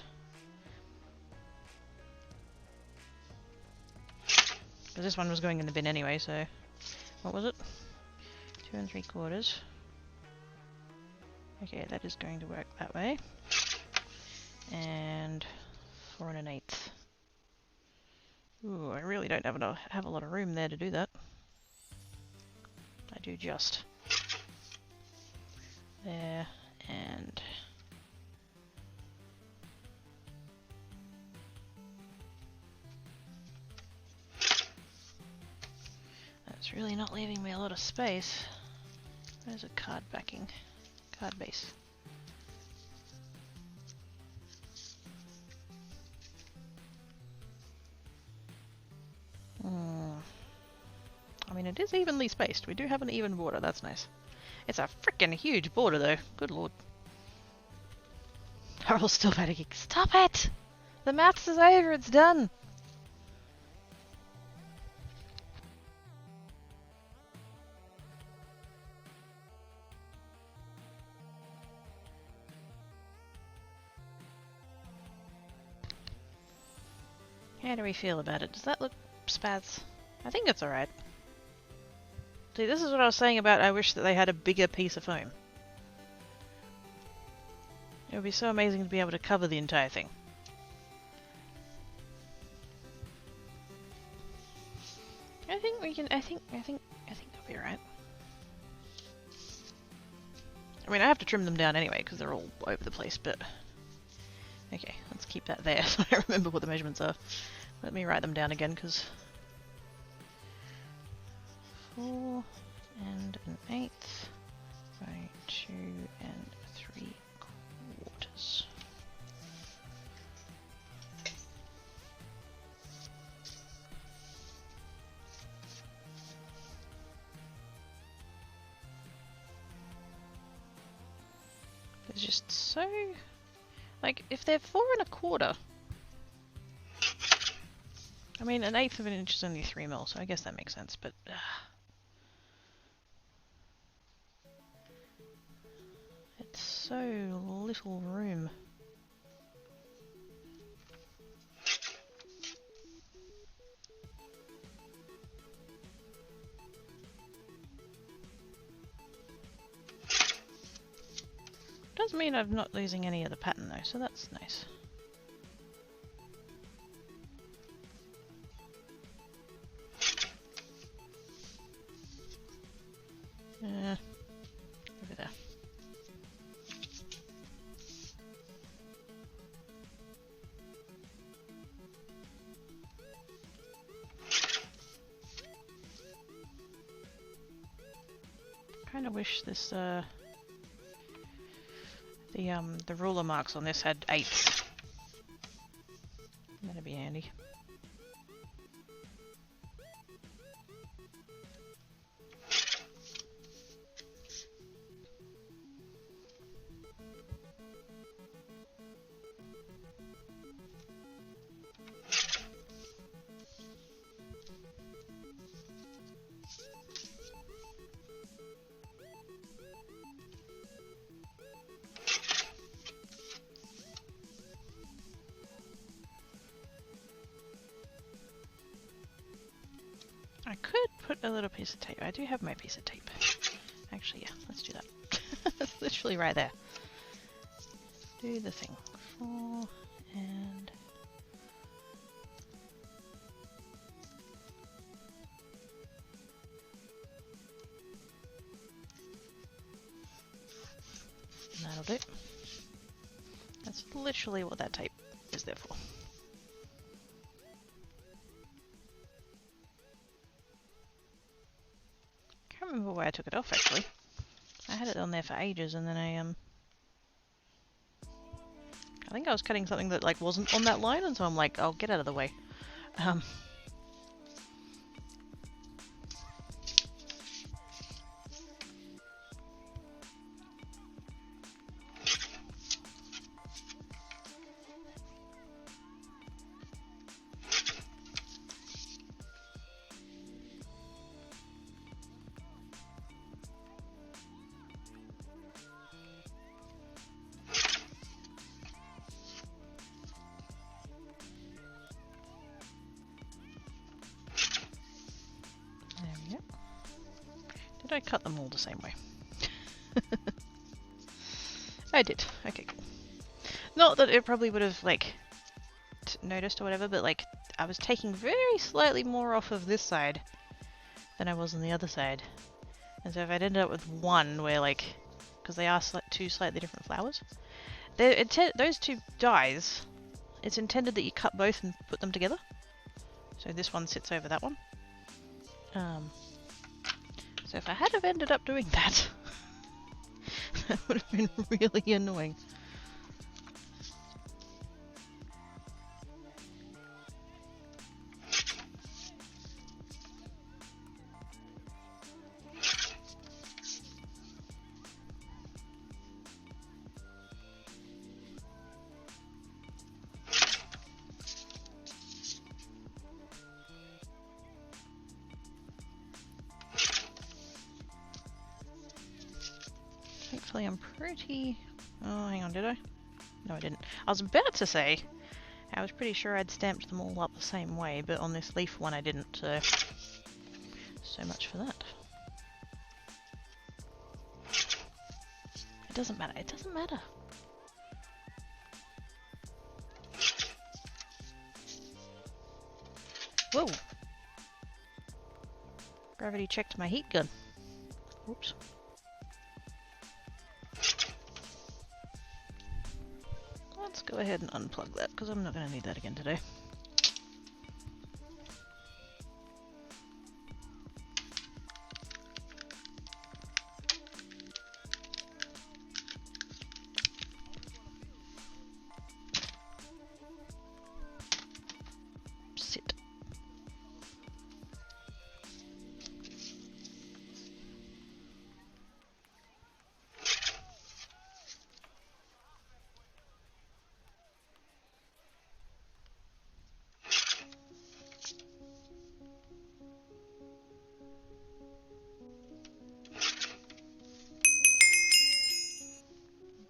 Because this one was going in the bin anyway, so what was it? 2 3/4. Okay, that is going to work that way. And 4 1/8. Ooh, I really don't have a lot of room there to do that. I do just there and that's really not leaving me a lot of space. There's a card backing, card base. I mean, it is evenly spaced. We do have an even border, that's nice. It's a freaking huge border though, good lord. Harold's still panicking. Stop it! The maths is over, it's done! How do we feel about it? Does that look spaz? I think it's alright. See, this is what I was saying about I wish that they had a bigger piece of foam. It would be so amazing to be able to cover the entire thing. I think we can, I think it'll be alright. I mean, I have to trim them down anyway, because they're all over the place, but... Okay, let's keep that there so I remember what the measurements are. Let me write them down again, because... 4 1/8 by 2 3/4. It's just so... Like, if they're 4 1/4... I mean, 1/8 of an inch is only 3 mil, so I guess that makes sense, but... It's so little room. Does mean I'm not losing any of the pattern though, so that's nice. Over there. Kind of wish this the ruler marks on this had 8s. That'd be handy. I could put a little piece of tape. I do have my piece of tape. Actually, yeah, let's do that. It's literally right there. Do the thing. 4 and... That'll do. That's literally what that tape is there for. Can't remember why I took it off actually. I had it on there for ages and then I think I was cutting something that like wasn't on that line and so I'm like, I'll get out of the way. did I cut them all the same way? I did. Okay, cool. Not that it probably would have, like, noticed or whatever, but, like, I was taking very slightly more off of this side than I was on the other side. And so if I'd ended up with one where, like, because they are two slightly different flowers, those two dies, it's intended that you cut both and put them together. So this one sits over that one. So if I had have ended up doing that, that would have been really annoying. Thankfully I'm pretty... Oh, hang on, did I? No, I didn't. I was about to say, I was pretty sure I'd stamped them all up the same way, but on this leaf one I didn't, so much for that. It doesn't matter, it doesn't matter. Whoa! Gravity checked my heat gun. Whoops. Let's go ahead and unplug that, because I'm not going to need that again today. Sit.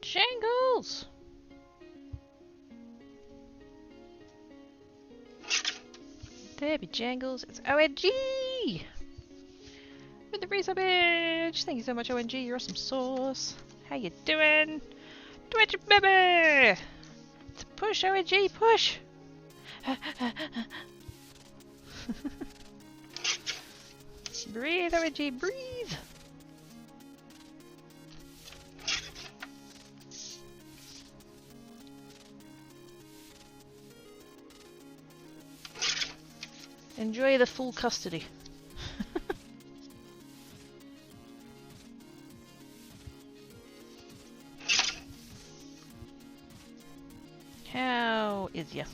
Jangles! There be Jangles. It's ONG! With the resubage! Thank you so much, ONG. You're awesome sauce. How you doing? Twitch baby! It's a push, ONG, push! Breathe, ONG, breathe! Enjoy the full custody. How is ya?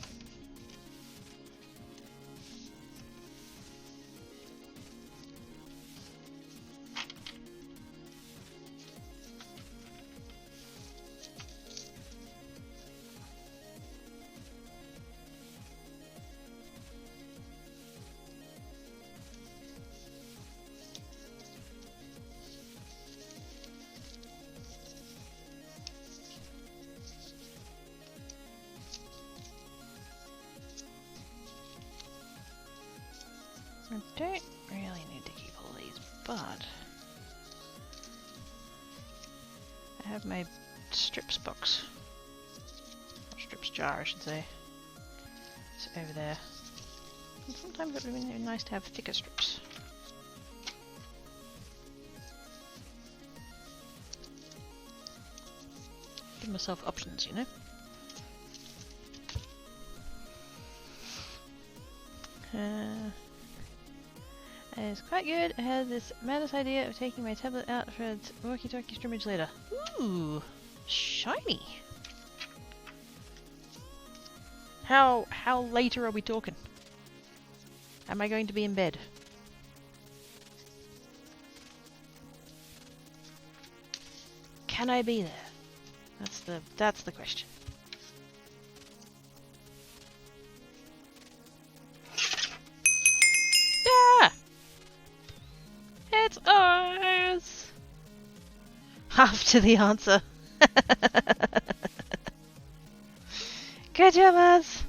I don't really need to keep all these, but I have my strips box, or strips jar I should say. It's over there. And sometimes it would be nice to have thicker strips. Give myself options, you know? It's quite good. I had this madness idea of taking my tablet out for its walkie-talkie scrimmage later. Ooh, shiny. How later are we talking? Am I going to be in bed? Can I be there? That's the question. It's ours! Half to the answer. Good job, us!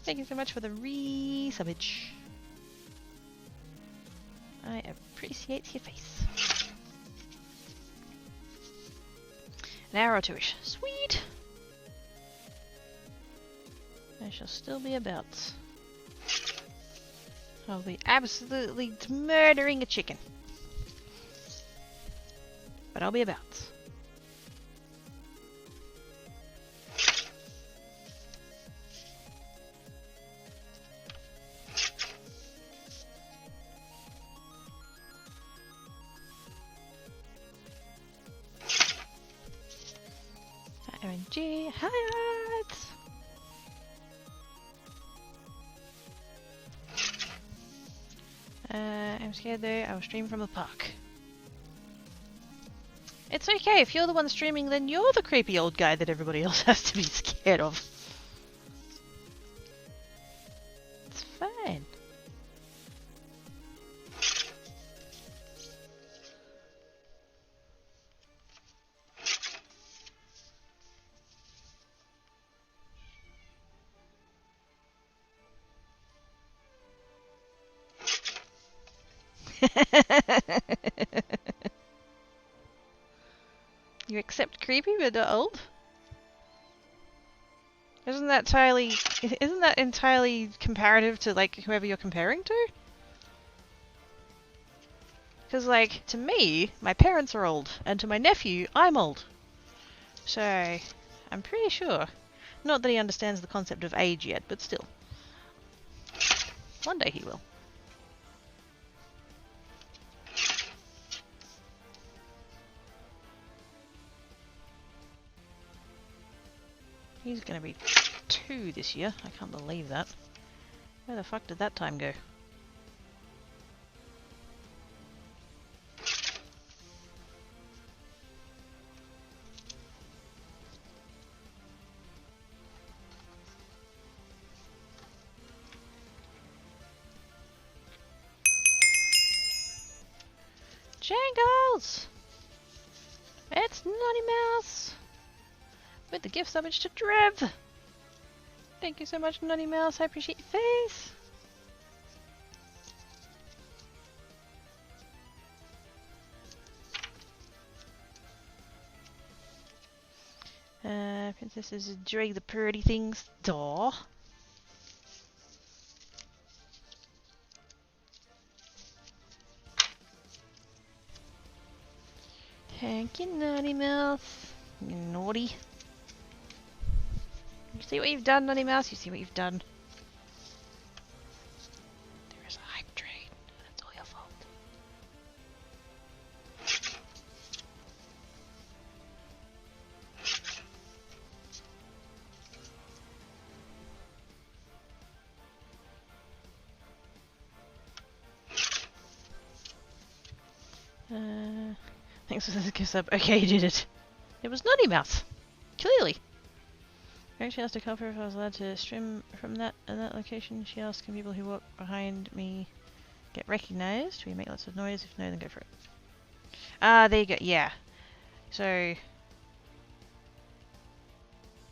Thank you so much for the re-subbage. I appreciate your face. An hour or two-ish. Sweet! I shall still be about. I'll be absolutely murdering a chicken. But I'll be about. OMG, highlights! I'm scared though, I'll stream from the park. It's okay, if you're the one streaming, then you're the creepy old guy that everybody else has to be scared of. It's fine. You accept creepy but not old? Isn't that entirely comparative to like whoever you're comparing to? Because like to me, my parents are old, and to my nephew, I'm old. So I'm pretty sure. Not that he understands the concept of age yet, but still. One day he will. He's gonna be 2 this year. I can't believe that. Where the fuck did that time go? Jangles! It's Nutty Mouse! With the gift summage to Drev! Thank you so much, Nutty Mouse. I appreciate your face. Princess is enjoying the pretty things. Daw. Thank you, Nutty Mouse. You naughty. You see what you've done, Nutty Mouse? You see what you've done? There is a hype train. That's all your fault. Thanks for the kiss up. Okay, you did it. It was Nutty Mouse. Clearly. She asked to cover if I was allowed to stream from that location. She asked, can people who walk behind me get recognized? We make lots of noise. If no, then go for it. Ah, there you go. Yeah. So,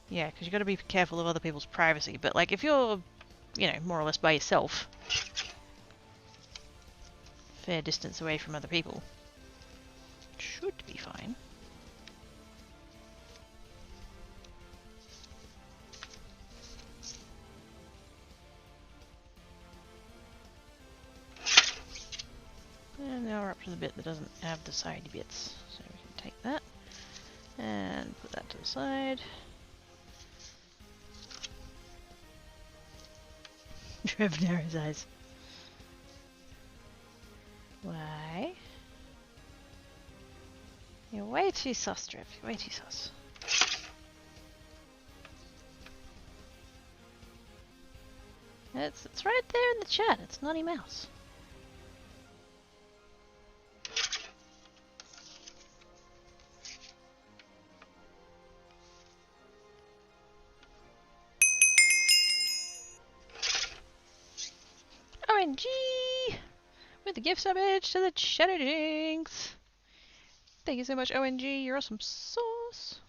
yeah, because you got to be careful of other people's privacy. But like, if you're, you know, more or less by yourself, fair distance away from other people, should be fine. And now we're up to the bit that doesn't have the sidey bits. So we can take that and put that to the side. Trev narrows eyes. Why? You're way too sus, Trev. You're way too sus. It's right there in the chat. It's Nutty Mouse. OMG! With the gift summage to the Cheddar Jinx! Thank you so much, OMG. You're awesome sauce.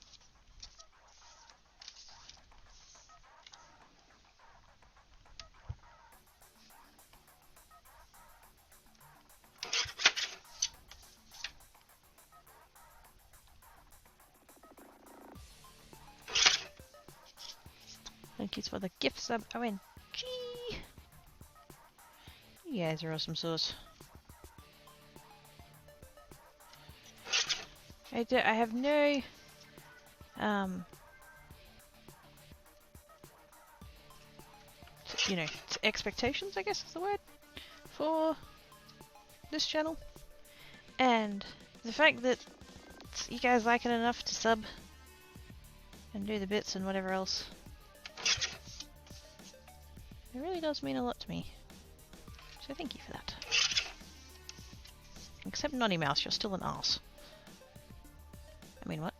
Thank you for the gift sub, OMG! You guys are awesome sauce. I have no you know, expectations, I guess is the word, for this channel. And the fact that you guys like it enough to sub and do the bits and whatever else, it really does mean a lot to me. So thank you for that. Except Nonny Mouse, you're still an arse. I mean, what?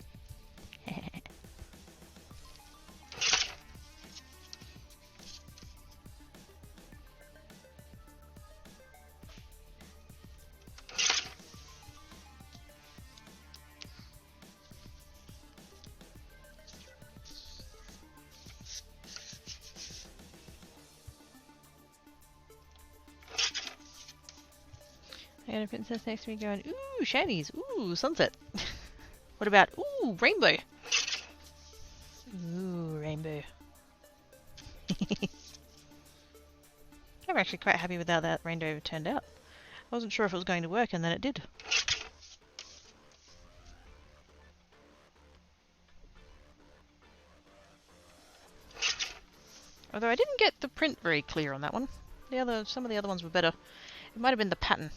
I got a princess next to me going, ooh, shinies, ooh, sunset. What about, ooh, rainbow? Ooh, rainbow. I'm actually quite happy with how that rainbow turned out. I wasn't sure if it was going to work, and then it did. Although I didn't get the print very clear on that one. Some of the other ones were better. It might have been the pattern.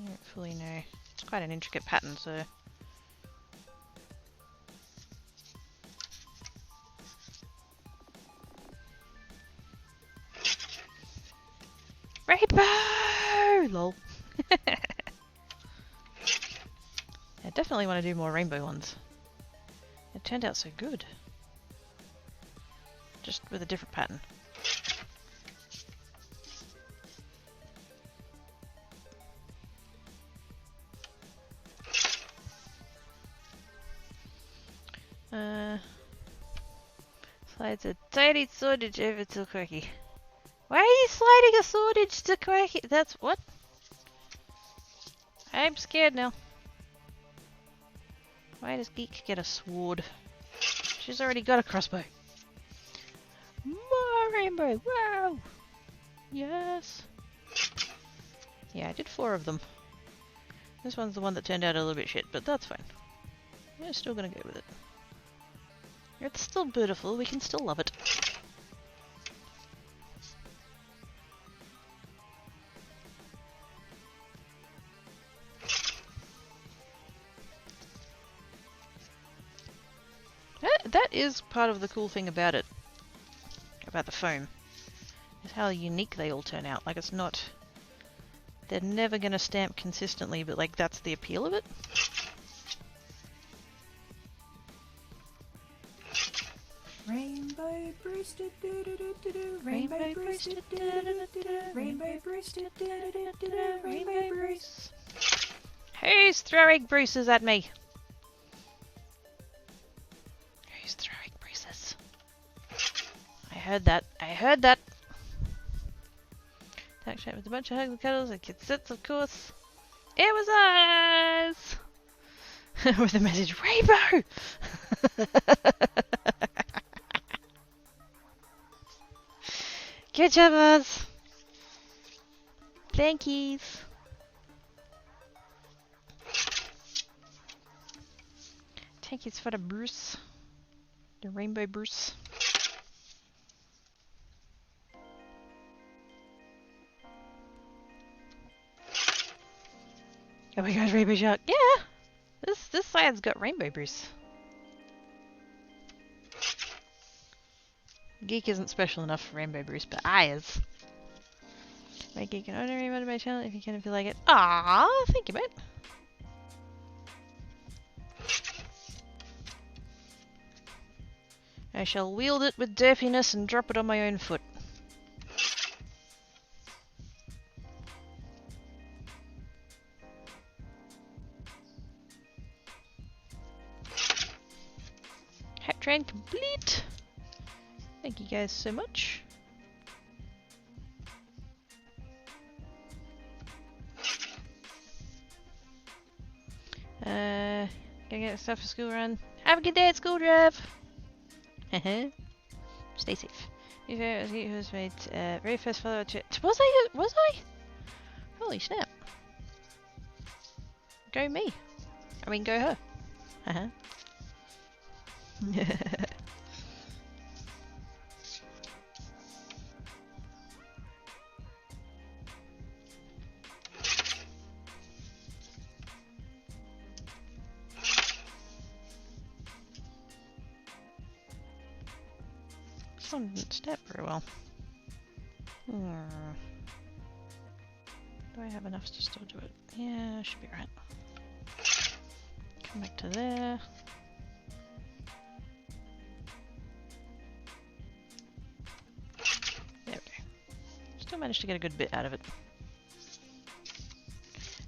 I don't fully know. It's quite an intricate pattern, so... Rainbow! Lol. I definitely want to do more rainbow ones. It turned out so good. Just with a different pattern. Slides a tiny swordage over to Quirky. Why are you sliding a swordage to Quirky? That's what? I'm scared now. Why does Geek get a sword? She's already got a crossbow. More rainbow! Wow! Yes! Yeah, I did 4 of them. This one's the one that turned out a little bit shit, but that's fine. We're still gonna go with it. It's still beautiful, we can still love it. That is part of the cool thing about it. About the foam. Is how unique they all turn out. Like, it's not... They're never gonna stamp consistently, but like, that's the appeal of it. Rainbow Bruce, do do do do do do. Rainbow Bruce, do do do do do. Rainbow Bruce, do do do do do. Rainbow Bruce. Who's throwing Bruces at me? Who's throwing Bruces? I heard that. I heard that. Attack shape with a bunch of hugs and cuddles and kid sits, of course. It was us! With the message, Rainbow! Good job, Oz. Thank yous. Thank yous for the Bruce. The Rainbow Bruce. Oh my gosh, Rainbow Shark. Yeah! This side's got Rainbow Bruce. Geek isn't special enough for Rainbow Bruce, but I is. My Geek can only remember my channel if you can and feel like it. Aww, thank you, mate. I shall wield it with derpiness and drop it on my own foot. Hat train complete. Thank you guys so much. Gonna get stuff for school run. Have a good day at school, Trev. Stay safe. He was made very first follower to. Was I? Was I? Holy snap! Go me. I mean, go her. This one didn't step very well. Do I have enough to still do it? Yeah, should be right. Come back to there. There we go. Still managed to get a good bit out of it.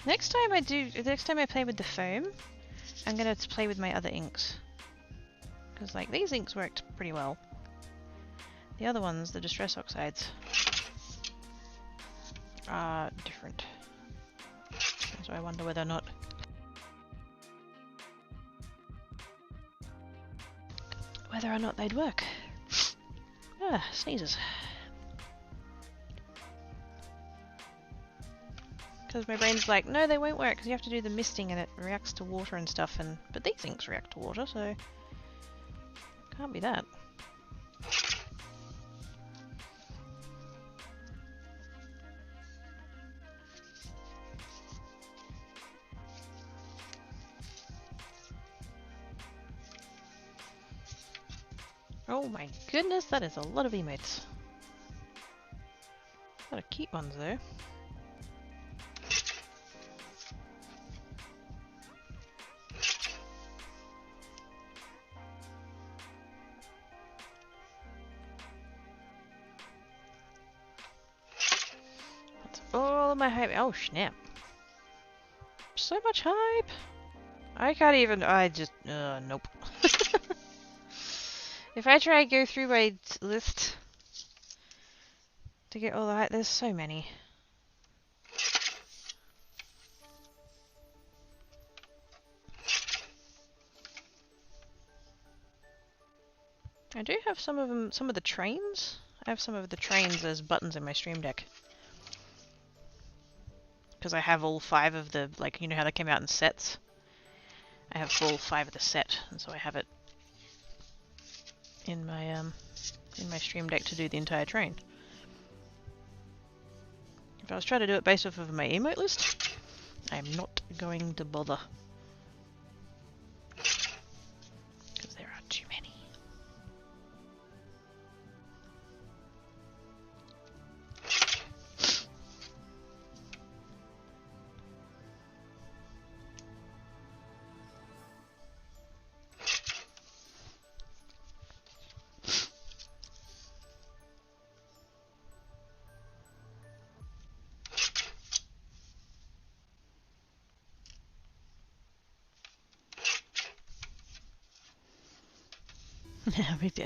Next time I play with the foam, I'm gonna play with my other inks. Because like these inks worked pretty well. The other ones, the distress oxides, are different. So I wonder whether or not they'd work. Ah, sneezes. Because my brain's like, no, they won't work because you have to do the misting and it reacts to water and stuff. But these inks react to water, so can't be that. Oh my goodness, that is a lot of emotes. A lot of cute ones though. That's all of my hype. Oh snap. So much hype. I can't even, nope. If I try and go through my list to get all the hype, there's so many. I do have some of them, some of the trains. I have some of the trains as buttons in my stream deck. Because I have all 5 of the, like, you know how they came out in sets? I have all 5 of the set, and so I have it in my stream deck to do the entire train. If I was trying to do it based off of my emote list, I'm not going to bother. Because there are too many.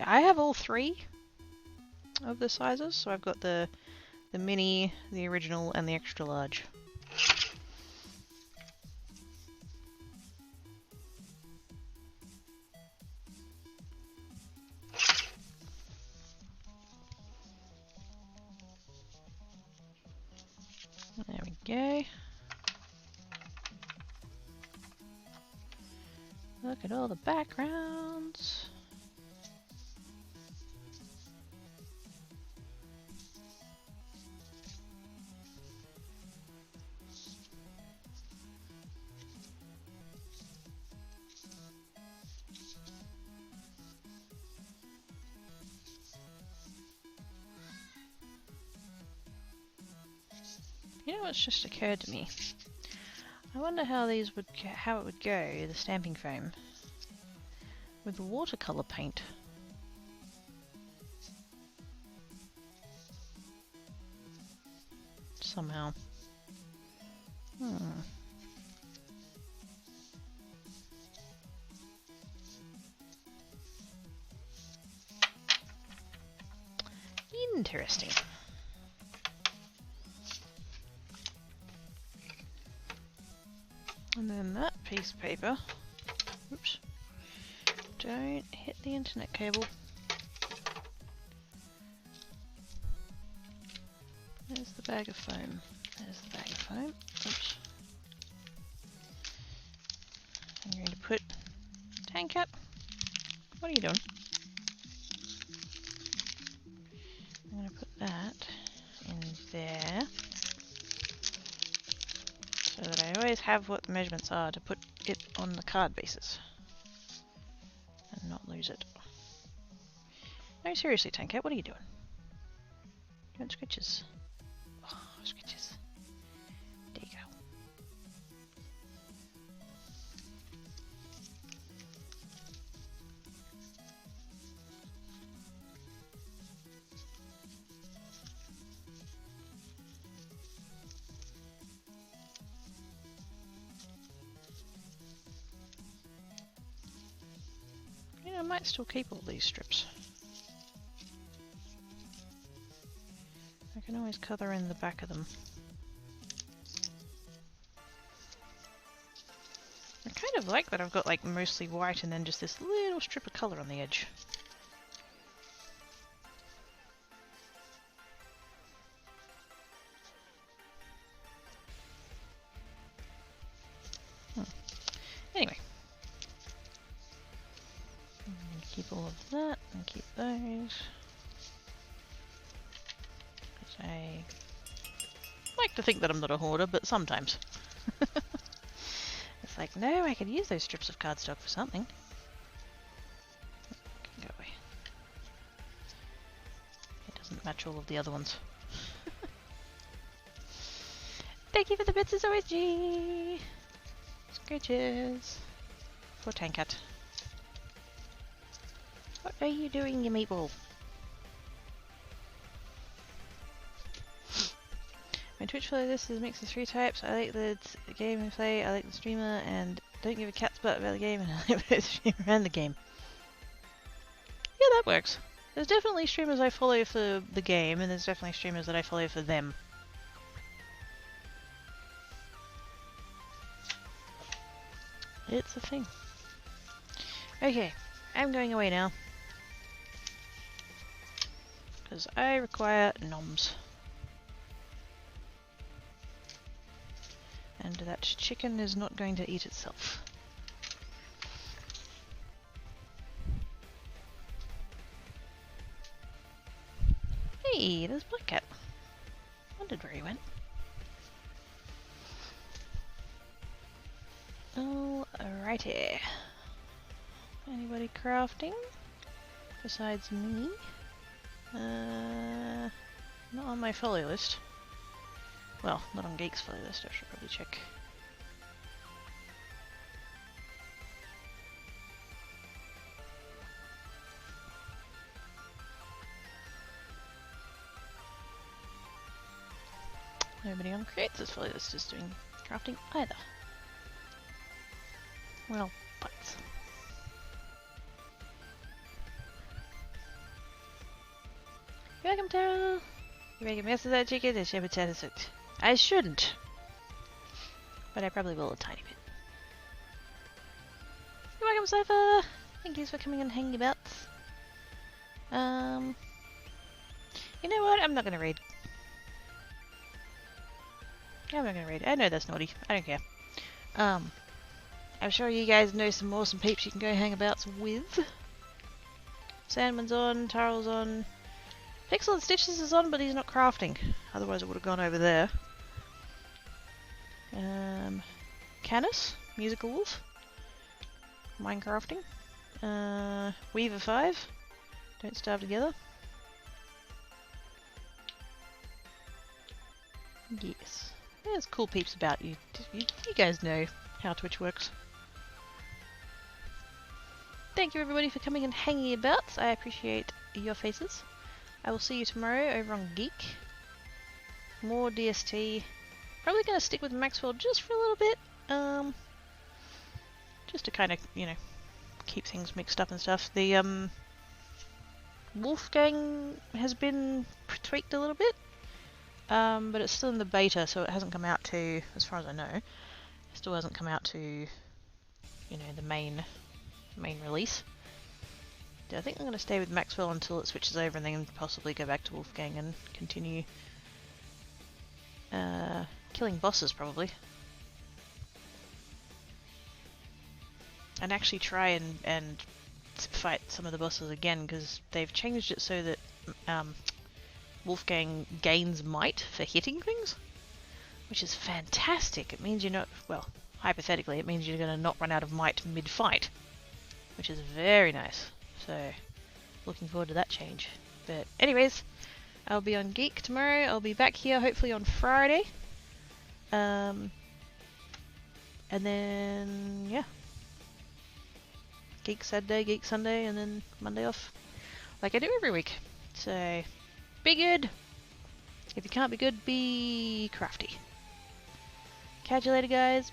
I have all 3 of the sizes, so I've got the mini, the original, and the extra large. There we go. Look at all the backgrounds. You know what's just occurred to me? I wonder how it would go, the stamping foam, with watercolor paint. Somehow. Interesting. And then that piece of paper, oops, don't hit the internet cable. There's the bag of foam. There's the bag of foam. Oops. I'm going to put... Tankat, what are you doing? I'm going to put that in there so that I always have what the measurements are to put it on the card bases and not lose it. No, seriously, Tankat, what are you doing? Doing scratches. Oh, scratches. There you go. Yeah, I might still keep all these strips. I can always colour in the back of them. I kind of like that I've got like mostly white and then just this little strip of colour on the edge. Anyway. I'm going to keep all of that and keep those. Because I like to think that I'm not a hoarder, but sometimes. It's like, no, I could use those strips of cardstock for something. Go away. It doesn't match all of the other ones. Thank you for the bits as always, G. Scratches. For Tankat. What are you doing, you meatball? My Twitch follow this is a mix of 3 types. I like the game and play, I like the streamer, and don't give a cat's butt about the game, and I like both the streamer and the game. Yeah, that works. There's definitely streamers I follow for the game, and there's definitely streamers that I follow for them. It's a thing. Okay, I'm going away now. Because I require noms. And that chicken is not going to eat itself. Hey, there's Black Cat. Wondered where he went. Alrighty. Anybody crafting? Besides me? Not on my follow list. Well, not on Geek's follow list, I should probably check. Nobody on Creates' follow list is doing crafting either. Well, butts. You're welcome, Tara! You make a mess of that chicken and shove it out of it. I shouldn't. But I probably will a tiny bit. You're welcome, Cypher! Thank you for coming and hanging about. You know what? I'm not gonna raid. I'm not gonna raid. I know that's naughty. I don't care. I'm sure you guys know some awesome peeps you can go hangabouts with. Sandman's on, Tarl's on. Pixel and Stitches is on, but he's not crafting. Otherwise I would have gone over there. Canis, Musical Wolf. Minecrafting. Weaver 5. Don't Starve Together. Yes. There's cool peeps about you. You guys know how Twitch works. Thank you everybody for coming and hanging about. I appreciate your faces. I will see you tomorrow over on Geek. More DST. Probably going to stick with Maxwell just for a little bit. Just to kind of, you know, keep things mixed up and stuff. The Wolfgang has been tweaked a little bit. But it's still in the beta, so it hasn't come out to, as far as I know, it still hasn't come out to, you know, the main release. I think I'm going to stay with Maxwell until it switches over and then possibly go back to Wolfgang and continue killing bosses probably. And actually try and fight some of the bosses again, because they've changed it so that Wolfgang gains might for hitting things, which is fantastic. It means you're not, well, hypothetically, it means you're going to not run out of might mid-fight, which is very nice. So, looking forward to that change. But anyways, I'll be on Geek tomorrow. I'll be back here hopefully on Friday. And then, yeah. Geek Saturday, Geek Sunday, and then Monday off. Like I do every week. So, be good. If you can't be good, be crafty. Catch you later, guys.